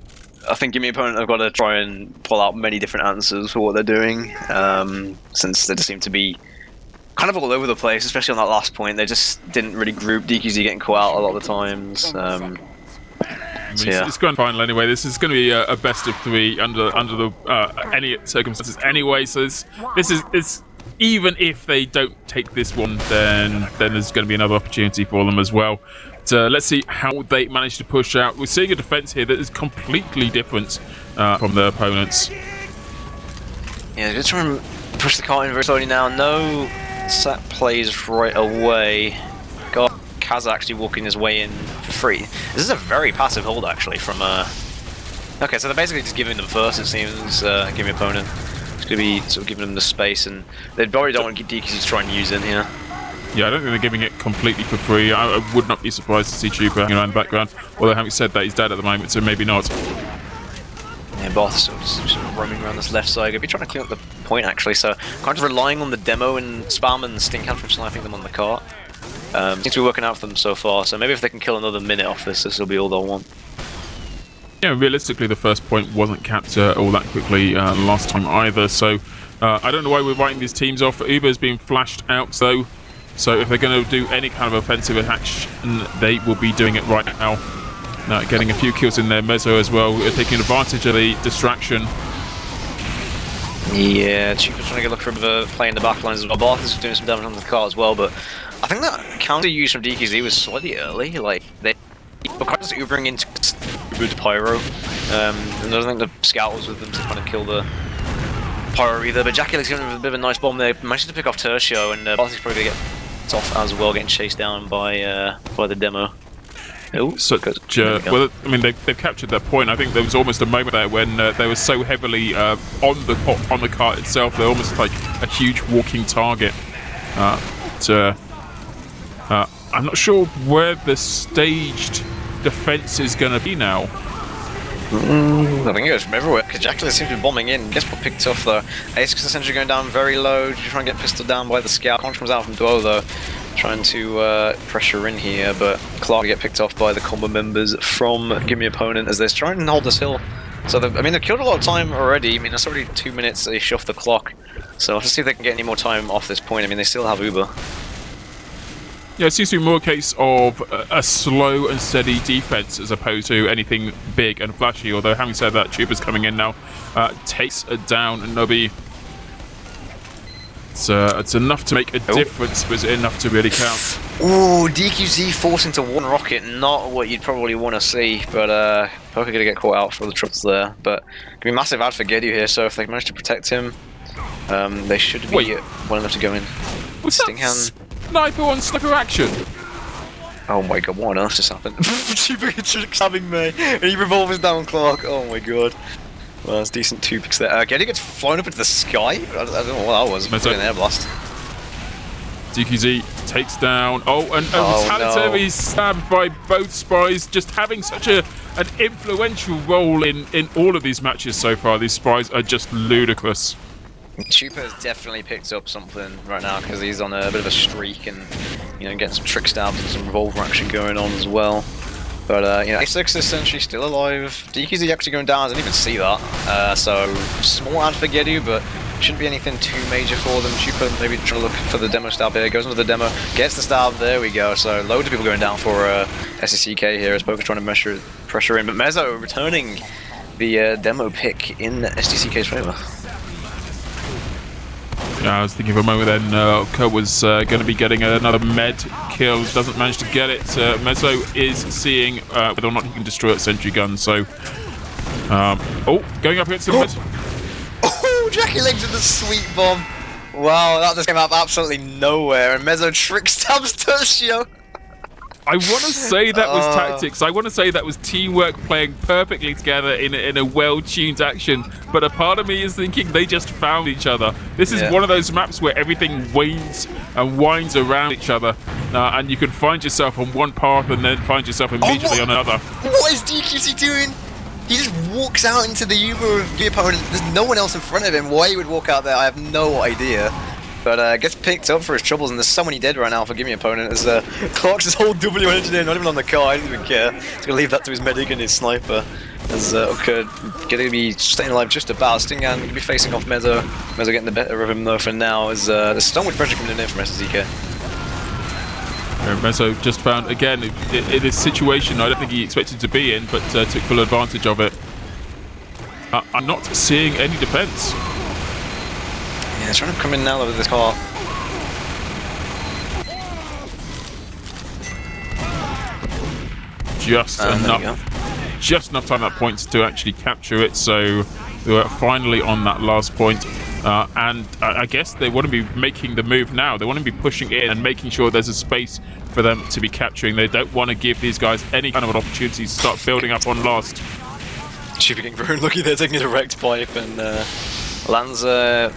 I think Gimme opponent have got to try and pull out many different answers for what they're doing, since they just seem to be kind of all over the place, especially on that last point. They just didn't really group. DQZ getting caught out a lot of the times. So yeah. It's grand final anyway. This is going to be a best of 3 under the any circumstances anyway. So this is even if they don't take this one, then there's going to be another opportunity for them as well. Let's see how they manage to push out. We're seeing a defense here that is completely different from the opponents. Yeah, they're trying to push the cart in very slowly now. No set plays right away. Got Kaz actually walking his way in for free. This is a very passive hold actually from okay, so they're basically just giving them first, it seems, Gimme opponent. It's going to be sort of giving them the space, and they probably don't want DQZ to try and use in here. Yeah, I don't think they're giving it completely for free. I would not be surprised to see Chupa hanging around the background. Although, having said that, he's dead at the moment, so maybe not. Yeah, Barth is sort of roaming around this left side. Gonna be trying to clean up the point actually, so kind of relying on the demo and spam and Stinkhand from sniping them on the cart. Seems to be working out for them so far, so maybe if they can kill another minute off this will be all they'll want. Yeah, realistically, the first point wasn't capped all that quickly last time either, so I don't know why we're writing these teams off. Uber's being flashed out, though. So if they're going to do any kind of offensive action, they will be doing it right now. Getting a few kills in there. Mezzo as well, taking advantage of the distraction. Yeah, Chupa's trying to look for a bit of a play in the backlines as well. Barth is doing some damage on the car as well, but I think that counter use from DQZ was slightly early. Like, they were kind of Ubering into Uber to Pyro. And I don't think the scout was with them to kind of kill the Pyro either, but Jackie giving him a bit of a nice bomb there. Managed to pick off Tertio, and Barth is probably going to get off as well, getting chased down by the demo. Ooh, well, I mean, they've captured that point. I think there was almost a moment there when they were so heavily on the cart itself, they're almost like a huge walking target. I'm not sure where the staged defense is going to be now. I think it goes from everywhere, because Jackie seems to be bombing in. Gets picked off though. Ace is essentially going down very low, trying to get pistoled down by the scout. Conch comes out from Duo though, trying to pressure in here, but Clark will get picked off by the combo members from Gimme opponent as they're trying to hold this hill. So they've killed a lot of time already. I mean, it's already 2 minutes they off the clock. So I'll just see if they can get any more time off this point. I mean, they still have Uber. Yeah, it seems to be more a case of a slow and steady defense as opposed to anything big and flashy. Although, having said that, Chupa's coming in now, takes down Nubby. It's enough to make a difference, but is it enough to really count? Ooh, DQZ forced into one rocket, not what you'd probably want to see, but Poker gonna get caught out for the troubles there. But gonna be massive ad for Gedu here, so if they manage to protect him, They should be well enough to go in. What's that sniper on sniper action? Oh my god, what on earth just happened? Super stabbing me, and he revolves down Clark. Oh my god. Well, that's decent 2 picks there. Getty gets flown up into the sky? I don't know what that was. It's an air blast. DQZ takes down. And Retaliatory stabbed by both spies, just having such an influential role in all of these matches so far. These spies are just ludicrous. Chupa has definitely picked up something right now because he's on a bit of a streak and, you know, getting some trick stabs and some revolver action going on as well. But, you know, A6 is essentially still alive. DQZ actually going down, I didn't even see that. So, small ad for Gedu, but shouldn't be anything too major for them. Chupa maybe trying to look for the demo stab here, goes into the demo, gets the stab, there we go. So, loads of people going down for SDCK here as Poker's trying to pressure in. But Mezzo returning the demo pick in SDCK's favour. Yeah, I was thinking for a moment then Kerr was going to be getting another med kill, doesn't manage to get it. Mezzo is seeing whether or not he can destroy that sentry gun, so... going up against the med. Oh, Jackie Legs with the sweet bomb. Wow, that just came out of absolutely nowhere, and Mezzo trick stabs Tertio. I want to say that was tactics. I want to say that was teamwork playing perfectly together in a well-tuned action. But a part of me is thinking they just found each other. This is one of those maps where everything wanes and winds around each other. And you can find yourself on one path and then find yourself immediately on another. What is DQC doing? He just walks out into the Uber of the opponent. There's no one else in front of him. Why he would walk out there, I have no idea. But gets picked up for his troubles, and there's so many dead right now for Gimme opponent as Clark's his whole W engineer, not even on the car, I didn't even care. He's gonna leave that to his medic and his sniper. As Oka gonna be staying alive just about. Stingan gonna be facing off Mezzo. Mezzo getting the better of him though for now, as there's so much pressure coming in from SDCK. Mezzo just found, again, in this situation I don't think he expected to be in, but took full advantage of it. I'm not seeing any defense. Yeah, it's trying to come in now with this car. Just enough time at points to actually capture it, so we're finally on that last point. And I guess they want to be making the move now. They want to be pushing in and making sure there's a space for them to be capturing. They don't want to give these guys any kind of an opportunity to start building up on last. Should be getting very lucky there, taking a direct pipe, and Lanza...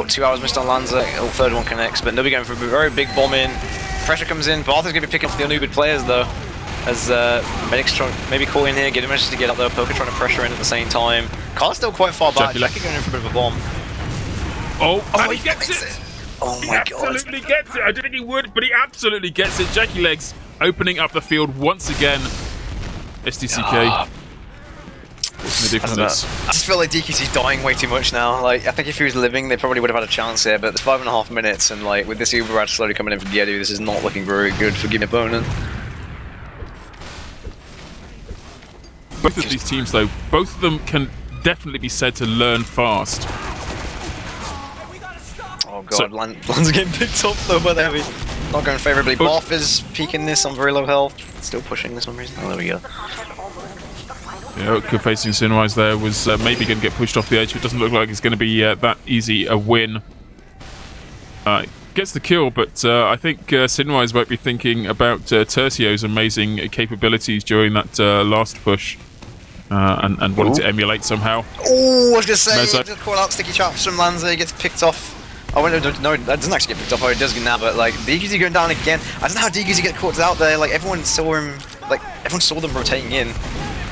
2 hours missed on Lanza, third one connects, but nobody going for a very big bomb in. Pressure comes in, Bartha's going to be picking off the Anubid players though. As Medic's trying maybe call in here, Gimme manages to get up there, Poker trying to pressure in at the same time. Car's still quite far back, Jackie going in for a bit of a bomb. And he gets it! Oh my god. He absolutely gets it! I didn't think he would, but he absolutely gets it. Jackie Legs opening up the field once again. SDCK. What's going to do for this? I just feel like DQC's dying way too much now. Like, I think if he was living, they probably would have had a chance here, but it's 5.5 minutes, and like, with this Uber rad slowly coming in from Gedu, this is not looking very good for Gimme opponent. Both of these teams, though, both of them can definitely be said to learn fast. Oh god, Lan's getting picked up though by the heavy. Not going favourably. Boff is peeking this on very low health. Still pushing this for some reason. Oh, there we go. Yeah, Oka facing Sinwise there was maybe going to get pushed off the edge, but it doesn't look like it's going to be that easy a win. Gets the kill, but I think Sinwise might be thinking about Tertio's amazing capabilities during that last push and wanting to emulate somehow. Oh, I was going to say, just call out sticky chops from Lanza, he gets picked off. Oh, no, that doesn't actually get picked off, oh, it does now, but like, DQZ going down again. I don't know how DQZ get caught out there, like, everyone saw him, like, everyone saw them rotating in.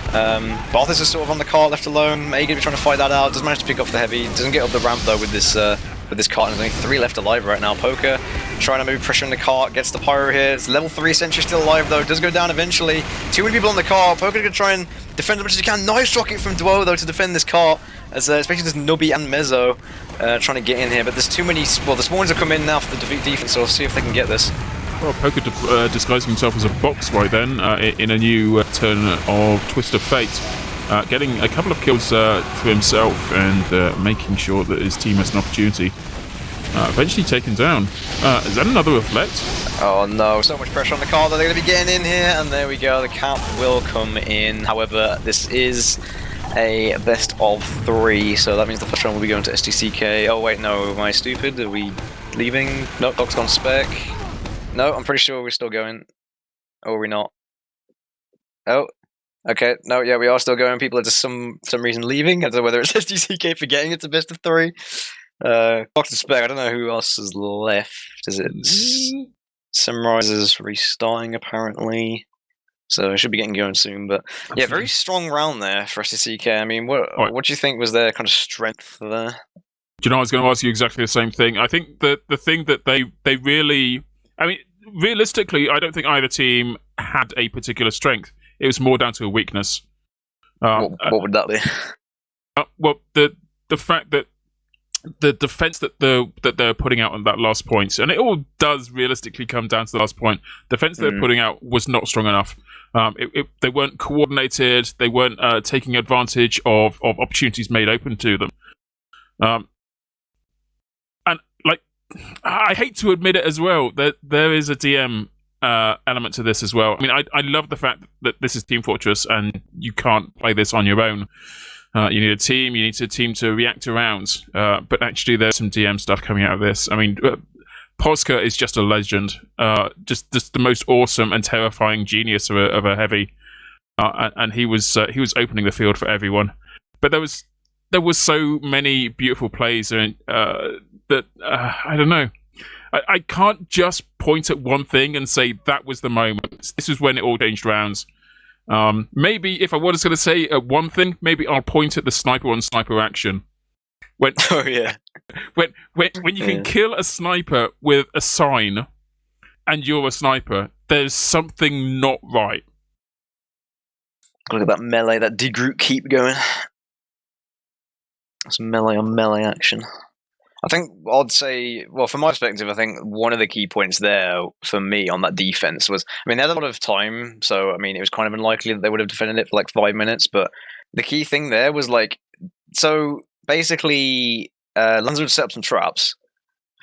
Barthas is sort of on the cart left alone. May gonna be trying to fight that out. Doesn't manage to pick off the heavy. Doesn't get up the ramp though with this cart. There's only 3 left alive right now. Poker trying to maybe pressure in the cart. Gets the pyro here. It's level 3 sentry still alive though. Does go down eventually. 2 people on the cart. Poker gonna try and defend as much as he can. Nice rocket from Duo though to defend this cart. As especially this Nubby and Mezzo trying to get in here. But there's too many. Well, the spawns have come in now for the defense. So we'll see if they can get this. Well, Poker disguising himself as a box right then in a new turn of Twist of Fate. Getting a couple of kills to himself and making sure that his team has an opportunity. Eventually taken down. Is that another reflect? Oh no, so much pressure on the car that they're going to be getting in here, and there we go, the cap will come in. However, this is a best of 3, so that means the first round will be going to SDCK. Oh wait, no, am I stupid? Are we leaving? No, Doc's gone spec. No, I'm pretty sure we're still going. Or are we not? Oh, okay, no, yeah, we are still going. People are just some reason leaving. I don't know whether it's SDCK forgetting it's a best of 3. Doc's spec, I don't know who else is left. Is it Sunrise's restarting apparently? So it should be getting going soon, but yeah, very strong round there for SDCK. I mean, what do you think was their kind of strength there? Do you know, I was going to ask you exactly the same thing. I think that the thing that they really, I mean, realistically, I don't think either team had a particular strength. It was more down to a weakness. What would that be? Well, the fact that the defense that they're putting out on that last point, and it all does realistically come down to the last point. Defense they're putting out was not strong enough. They weren't coordinated. They weren't taking advantage of opportunities made open to them. And like, I hate to admit it as well, that there is a DM element to this as well. I mean, I love the fact that this is Team Fortress and you can't play this on your own. You need a team. You need a team to react around. But actually, there's some DM stuff coming out of this. I mean, Polska is just a legend. Just the most awesome and terrifying genius of a heavy. And he was opening the field for everyone. But there was so many beautiful plays that I don't know. I can't just point at one thing and say that was the moment. This is when it all changed rounds. Maybe if I was going to say one thing, maybe I'll point at the sniper on sniper action. When you can kill a sniper with a sign, and you're a sniper, there's something not right. Look at that melee, that de-group keep going. That's melee on melee action. I think I'd say, well, from my perspective, I think one of the key points there for me on that defense was, I mean, they had a lot of time, so I mean, it was kind of unlikely that they would have defended it for like 5 minutes. But the key thing there was like, so basically, Lanza would set up some traps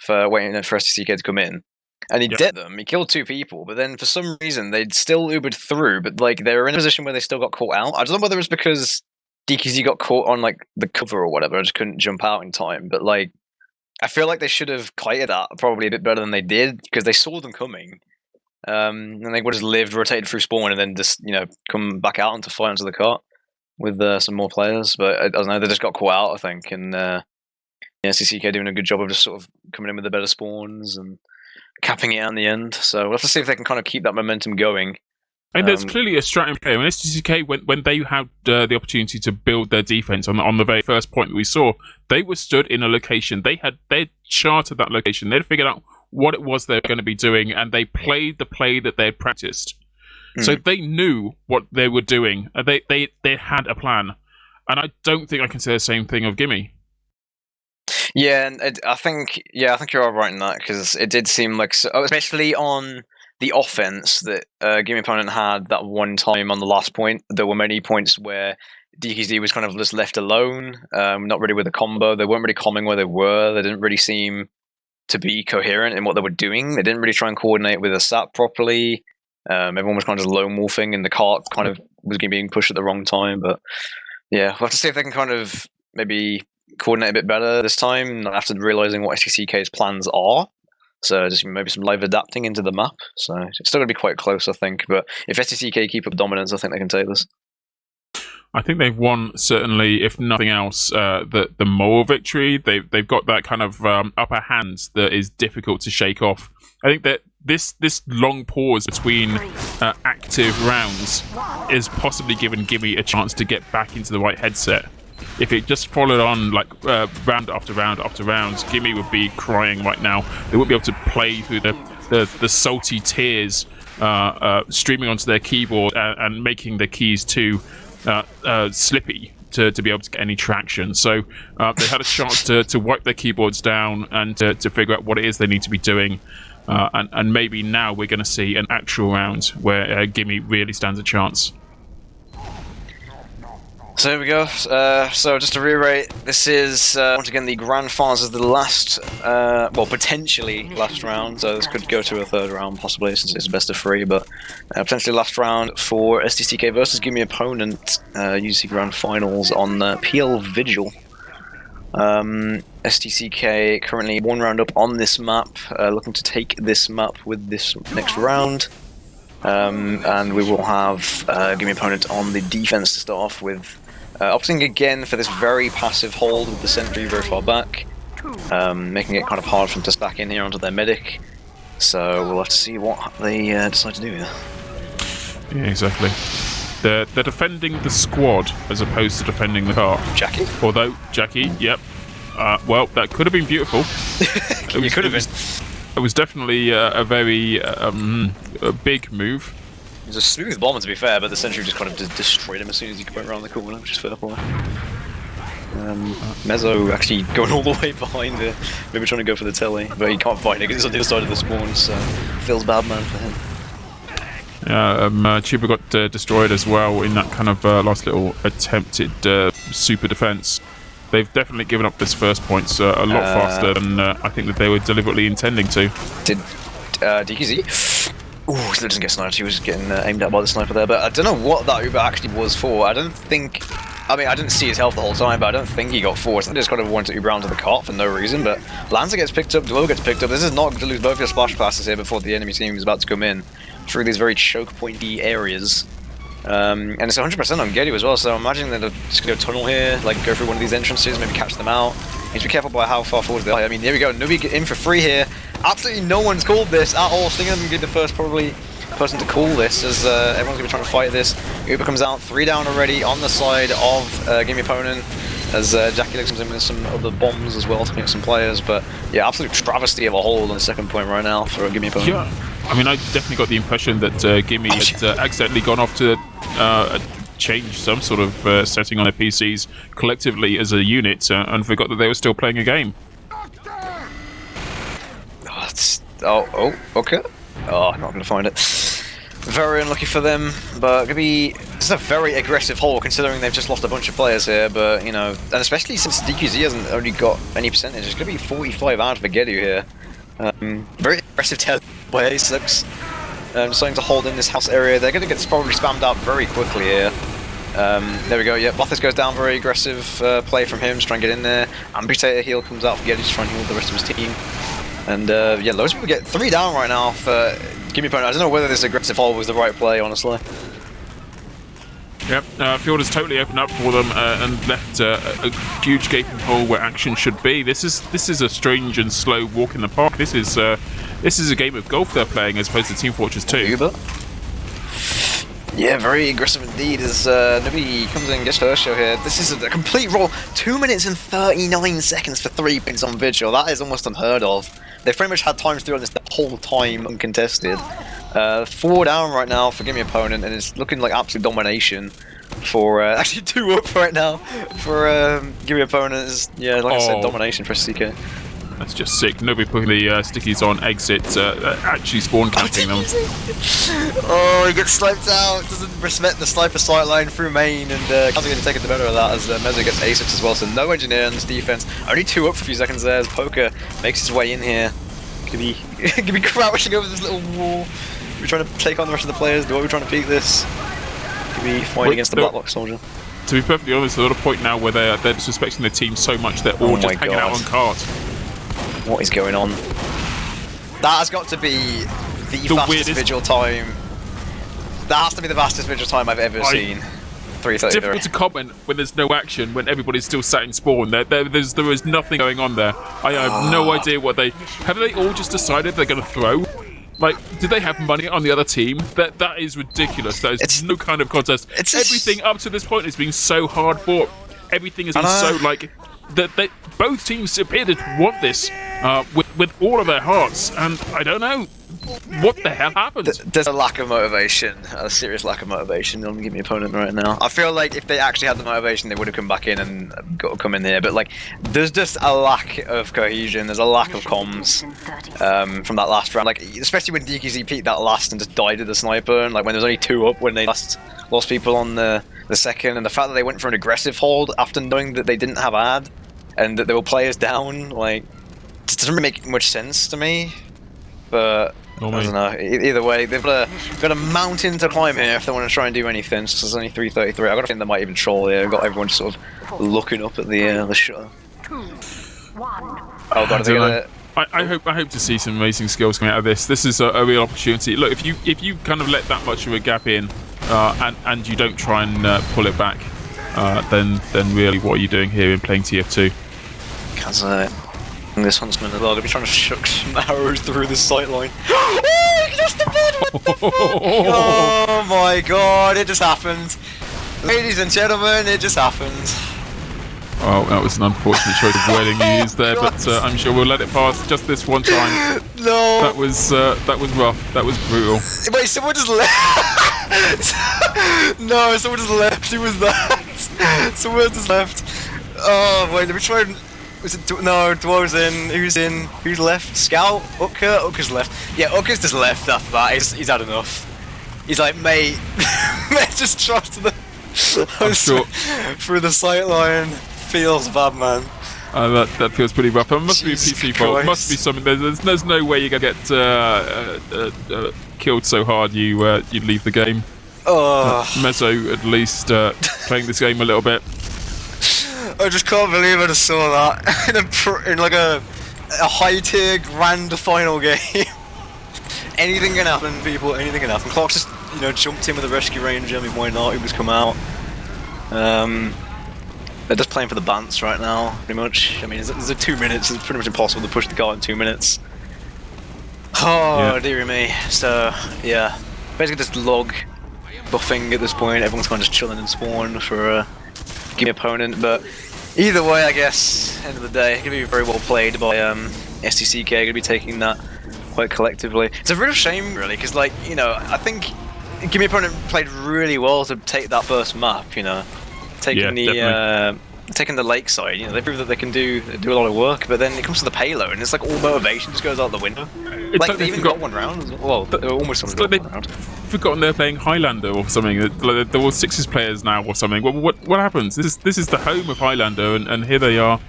for waiting for SDCK to come in, and he did them. He killed 2 people, but then for some reason they'd still Ubered through, but like they were in a position where they still got caught out. I don't know whether it was because DKZ got caught on like the cover or whatever, I just couldn't jump out in time, but like, I feel like they should have kited that probably a bit better than they did, because they saw them coming, and they would have lived, rotated through spawn, and then just come back out and to fight onto the cart with some more players. But I don't know, they just got caught out, I think, and SDCK doing a good job of just sort of coming in with the better spawns and capping it in the end. So we'll have to see if they can kind of keep that momentum going. And there's clearly a strat in play. When SDCK, when they had the opportunity to build their defense on the very first point that we saw, they were stood in a location. They charted that location. They'd figured out what it was they were going to be doing, and they played the play that they had practiced. So they knew what they were doing. They had a plan, and I don't think I can say the same thing of Gimme. Yeah, and I think you're all right in that, because it did seem like, especially on the offense that Gimme opponent had that one time on the last point, there were many points where DKZ was kind of just left alone, not really with a combo. They weren't really combing where they were. They didn't really seem to be coherent in what they were doing. They didn't really try and coordinate with a sap properly. Everyone was kind of just lone wolfing, and the cart kind of was being pushed at the wrong time. But yeah, we'll have to see if they can kind of maybe coordinate a bit better this time, after realizing what SDCK's plans are. So just maybe some live adapting into the map. So it's still going to be quite close, I think. But if SDCK keep up dominance, I think they can take this. I think they've won, certainly, if nothing else, the moral victory. They've got that kind of upper hand that is difficult to shake off. I think that this long pause between active rounds is possibly given Gimme a chance to get back into the right headset. If it just followed on like round after round after round, Gimme would be crying right now. They wouldn't be able to play through the salty tears streaming onto their keyboard and making the keys too slippy to be able to get any traction. So they had a chance to wipe their keyboards down and to figure out what it is they need to be doing. And maybe now we're going to see an actual round where Gimme really stands a chance. So here we go. So just to reiterate, this is once again the grand finals of the last, well, potentially last round. So this could go to a third round possibly, since it's best of 3. But potentially last round for SDCK versus Gimme opponent, UGC grand finals on PL Vigil. SDCK currently 1 round up on this map, looking to take this map with this next round. And we will have Gimme opponent on the defense to start off with. Opting again for this very passive hold with the sentry very far back, making it kind of hard for them to stack in here onto their medic. So we'll have to see what they decide to do here. Yeah, exactly. They're defending the squad as opposed to defending the car. Jackie? Although, Jackie, yep. Well, that could have been beautiful. It could have been. It was definitely a very a big move. It was a smooth bomber, to be fair, but the sentry just kind of destroyed him as soon as he went around the corner, which is fair play. Mezzo actually going all the way behind it, maybe trying to go for the telly, but he can't find it because it's on the other side of the spawn, so feels bad man for him. Yeah, Chuba got destroyed as well in that kind of last little attempted super defense. They've definitely given up this first points a lot faster than I think that they were deliberately intending to. Did DKZ? Ooh, still doesn't get sniped. He was getting aimed at by the sniper there, but I don't know what that Uber actually was for. I mean, I didn't see his health the whole time, but I don't think he got forced. I just kind of wanted to Uber onto the cart for no reason, but Lanza gets picked up, Duo gets picked up. This is not to lose both your splash classes here before the enemy team is about to come in through these very choke pointy areas. And it's 100% on Geddy as well, so I'm imagining that they'll just go tunnel here, like go through one of these entrances, maybe catch them out. Need to be careful by how far forward they are. I mean, here we go, Nubi in for free here. Absolutely no one's called this at all. Stingam will be the first probably person to call this, as everyone's going to be trying to fight this. Uber comes out, 3 down already on the side of Gimme opponent, as Jackie comes in with some other bombs as well to pick up some players. But yeah, absolute travesty of a hold on the second point right now for Gimme opponent. Yeah, I mean, I definitely got the impression that Gimme had accidentally gone off to change some sort of setting on their PCs collectively as a unit and forgot that they were still playing a game. Okay. Oh, I'm not going to find it. Very unlucky for them, but this is a very aggressive hold considering they've just lost a bunch of players here, but, you know, and especially since DQZ hasn't only got any percentage, it's going to be 45 out for Gedu here. Very aggressive tail by A6. Starting to hold in this house area. They're going to get probably spammed out very quickly here. There we go, yeah, Bothis goes down, very aggressive play from him to try and get in there. Amputator heal comes out for Gedu to try and heal the rest of his team. And yeah, loads of people get 3 down right now for Gimme opponent. I don't know whether this aggressive hold was the right play, honestly. Yep, field has totally opened up for them and left a huge gaping hole where action should be. This is a strange and slow walk in the park. This is a game of golf they're playing as opposed to Team Fortress 2. Uber. Yeah, very aggressive indeed as Nubi comes in and gets her show here. This is a complete roll. 2 minutes and 39 seconds for 3 points on Vigil. That is almost unheard of. They've pretty much had time to do this the whole time uncontested. 4 down right now for Gimme opponent, and it's looking like absolute domination for actually 2 up right now for Gimme opponent. Is, yeah, like I said, domination for SDCK. That's just sick. Nobody putting the stickies on exit, actually spawn camping them. Oh, he gets sniped out. Doesn't respect the sniper sight line through main, and Kaz's going to take the better of that as Mezzo gets A6 as well. So no engineer on this defense. Only 2 up for a few seconds there as Poker makes his way in here. Gonna be crouching over this little wall. We're trying to take on the rest of the players. Do we trying to peek this? Gonna be fighting against the Blacklock soldier. To be perfectly honest, there's a point now where they're disrespecting their team so much they're all just hanging out on cart. What is going on? That has got to be the fastest weirdest Vigil time. That has to be the fastest Vigil time I've ever seen. 3:33. It's difficult to comment when there's no action, when everybody's still sat in spawn. There is nothing going on there. I have no idea what have they all just decided they're going to throw? Like, did they have money on the other team? That is ridiculous. There is no kind of contest. Everything up to this point has been so hard fought. Everything has been so like that. Both teams appear to want this with all of their hearts, and I don't know. What the hell happened? There's a lack of motivation, a serious lack of motivation on Gimme opponent right now. I feel like if they actually had the motivation, they would have come back in and come in here. But like, there's just a lack of cohesion. There's a lack of comms from that last round. Like, especially when DKZ peaked that last and just died to the sniper, and like when there was only 2 up when they lost people on the second, and the fact that they went for an aggressive hold after knowing that they didn't have ad and that there were players down, like, it doesn't really make much sense to me. But I don't know. Either way, they've got a mountain to climb here if they want to try and do anything. So there's only 3:33. I got a feeling they might even troll here. I've got everyone just sort of looking up at the shutter. 2, 1. Oh god, they're gonna... I hope to see some amazing skills coming out of this. This is a real opportunity. Look, if you kind of let that much of a gap in, and you don't try and pull it back, then really, what are you doing here in playing TF2? Because this huntsman as well, gonna be trying to shuck some arrows through the sight line. Oh, he just appeared! What the fuck? Oh my god, it just happened. Ladies and gentlemen, it just happened. Oh, that was an unfortunate choice of wording you used there, but I'm sure we'll let it pass just this one time. No! That was rough. That was brutal. Wait, someone just left! No, someone just left. Who was that? Someone just left. Oh, wait, let me try and... Was it... No, Dwo's in. Who's in? Who's left? Scout? Utka? Utka's left. Yeah, Utka's just left after that. He's had enough. He's like, mate, mate, just trust the... I'm sure. Through the sight line. Feels bad, man. That feels pretty rough. It must be a PC fault. It must be something. There's no way you're gonna get killed so hard you'd leave the game. Oh. Mezzo at least playing this game a little bit. I just can't believe I just saw that in like a high tier grand final game. Anything can happen, people. Anything can happen. Clark just jumped in with a rescue ranger. I mean, why not? He was come out. They're just playing for the bants right now, pretty much. I mean, there's 2 minutes. It's pretty much impossible to push the car in 2 minutes. Oh, dearie me. So, yeah. Basically just log buffing at this point. Everyone's kind of just chilling in spawn for Gimme opponent. But either way, I guess, end of the day, it's going to be very well played by SDCK. Going to be taking that quite collectively. It's a real shame, really, because, like, I think Gimme opponent played really well to take that first map, taking the lakeside, they prove that they can do a lot of work, but then it comes to the payload, and it's like all motivation just goes out the window. Like they even got one round. Well, they were almost on one round. Forgotten they're playing Highlander or something. Like, they're all Sixes players now or something. Well, what happens? This is the home of Highlander, and here they are,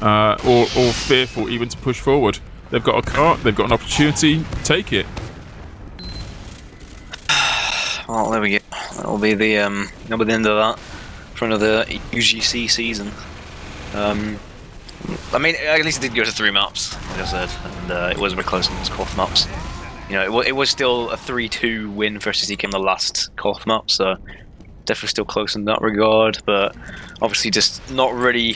all fearful even to push forward. They've got a cart. They've got an opportunity. Take it. Well, there we go. That'll be the end of that. For another UGC season. I mean, at least it did go to 3 maps, like I said, and it was a bit close on those Koth maps. It was still a 3-2 win for SDCK on the last Koth map, so definitely still close in that regard, but obviously just not really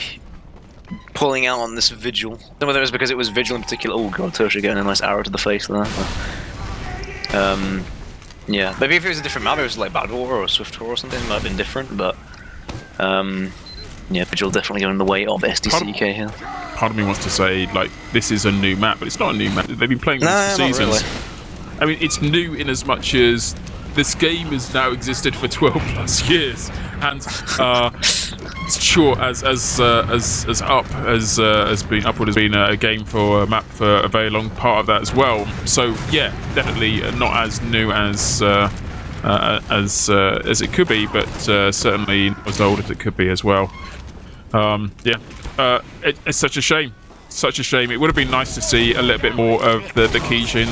pulling out on this Vigil. I don't know whether it was because it was Vigil in particular. Oh god, Tosha getting a nice arrow to the face there. But, yeah, maybe if it was a different map, it was like Bad War or Swift War or something, it might have been different, but yeah, Vigil definitely going in the way of SDCK here. Part of me wants to say, like, this is a new map, but it's not a new map. They've been playing this for seasons. Really. I mean, it's new in as much as this game has now existed for 12 plus years, and sure, as Upward has been a game for a map for a very long part of that as well. So yeah, definitely not as new as it could be, but certainly not as old as it could be as well. It's such a shame. Such a shame. It would have been nice to see a little bit more of the Keijin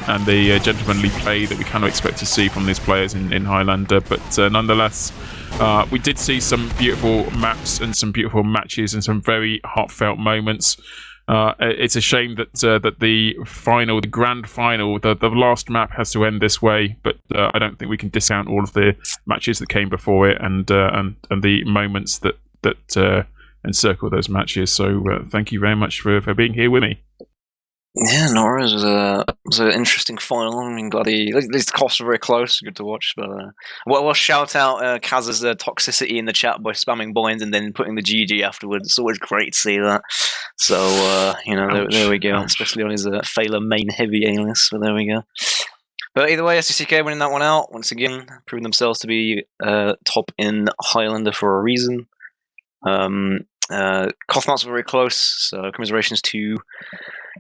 and the gentlemanly play that we kind of expect to see from these players in Highlander. But nonetheless, we did see some beautiful maps and some beautiful matches and some very heartfelt moments. It's a shame that the final, the grand final, the last map has to end this way. But I don't think we can discount all of the matches that came before it and the moments that encircle those matches. So thank you very much for being here with me. Yeah, Nora was a was an interesting final. I mean, glad these costs were very close. Good to watch. But we'll shout out Kaz's toxicity in the chat by spamming binds and then putting the GG afterwards. It's always great to see that. So you know, there we go. Ouch. Especially on his Phaler main heavy A-list. So there we go. But either way, SDCK winning that one out once again, proving themselves to be top in Highlander for a reason. Cost maps were very close, so commiserations to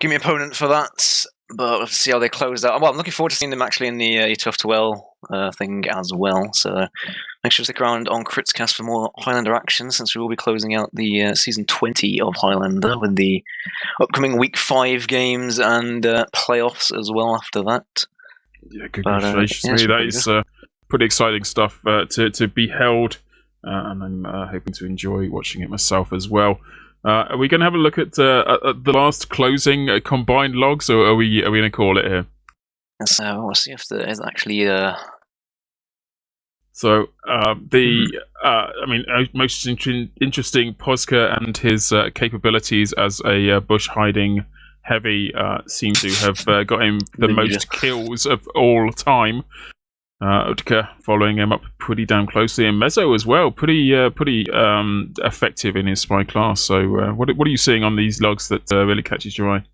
Gimme opponent for that. But let's see how they close out. Well, I'm looking forward to seeing them actually in the Wiethoofd thing as well. So make sure to stick around on Critscast for more Highlander action, since we will be closing out the season 20 of Highlander with the upcoming week 5 games and playoffs as well after that. Yeah, congratulations. That is pretty exciting stuff to be held, and I'm hoping to enjoy watching it myself as well. Are we going to have a look at the last closing combined logs, or are we going to call it here? So we'll see if there is actually. So I mean, most interesting Posca and his capabilities as a bush hiding heavy seem to have got him the most kills of all time. Utka following him up pretty damn closely, and Mezzo as well, pretty effective in his spy class. So what are you seeing on these logs that really catches your eye?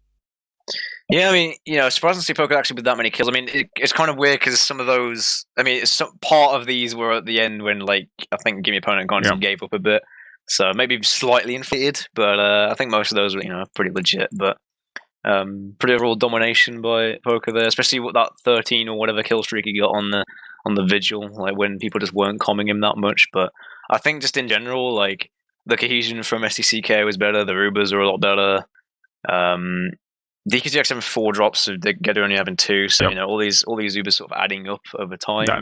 Yeah, I mean, you know, surprising to see Poker actually with that many kills. I mean, it's kind of weird because some of those, I mean, part of these were at the end when, like, I think Gimme opponent kind of gave up a bit, so maybe slightly inflated, but I think most of those were, you know, pretty legit. But pretty overall domination by Poker there, especially with that 13 or whatever kill streak he got on the vigil, like when people just weren't comming him that much. But I think just in general, like the cohesion from SDCK was better, the Rubas are a lot better. DKGX having 4 drops, so Getter only having 2, so you know all these Ubers sort of adding up over time. I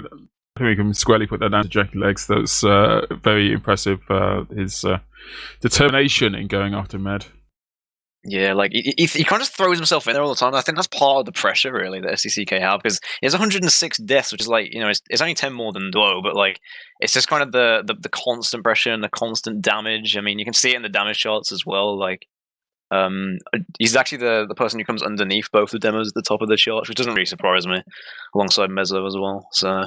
think we can squarely put that down to Jackie Legs. That's very impressive. His determination in going after Med. Yeah, like he kind of throws himself in there all the time. I think that's part of the pressure, really, that SDCK have, because he has 106 deaths, which is like, you know, it's only 10 more than Duo, but like it's just kind of the constant pressure and the constant damage. I mean, you can see it in the damage charts as well. Like, he's actually the person who comes underneath both the demos at the top of the charts, which doesn't really surprise me, alongside Mezzo as well. So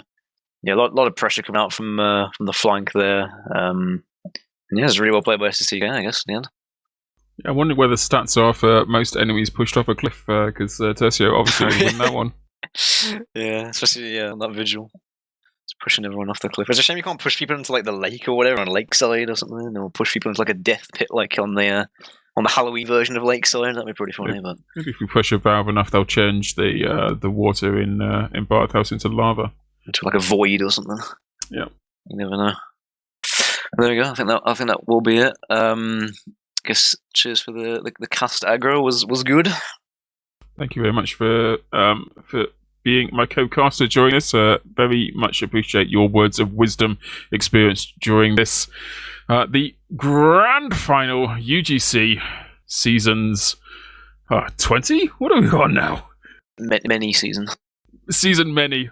yeah, a lot of pressure coming out from the flank there. And yeah, it's really well played by SDCK, I guess, in the end. I wonder where the stats are for most enemies pushed off a cliff, because Tercio obviously will win that one. Yeah, especially on that vigil. It's pushing everyone off the cliff. It's a shame you can't push people into like the lake or whatever, on Lakeside or something, or push people into like a death pit like on the Halloween version of Lakeside. That'd be pretty funny. But maybe if we push a valve enough, they'll change the water in Bathhouse into lava. Into like a void or something. Yeah. You never know. There we go. I think that will be it. Guess cheers for the cast aggro was good. Thank you very much for being my co-caster during this. Very much appreciate your words of wisdom experienced during this. The grand final UGC seasons 20? What are we on now? Many seasons. Season many.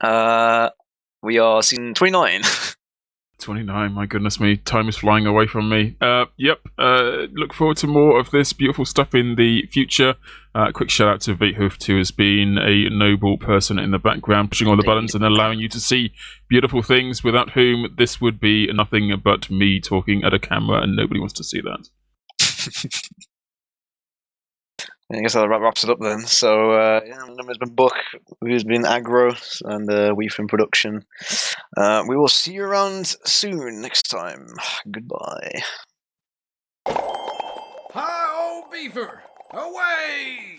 We are season 29. 29, my goodness me, time is flying away from me. Look forward to more of this beautiful stuff in the future. Quick shout out to Wiethoofd, who has been a noble person in the background, pushing all the buttons and allowing you to see beautiful things, without whom this would be nothing but me talking at a camera, and nobody wants to see that. I guess that wraps it up then. So, my name has been Buck, who's been Agro, and we've been production. We will see you around soon next time. Goodbye. Hi, old beaver! Away!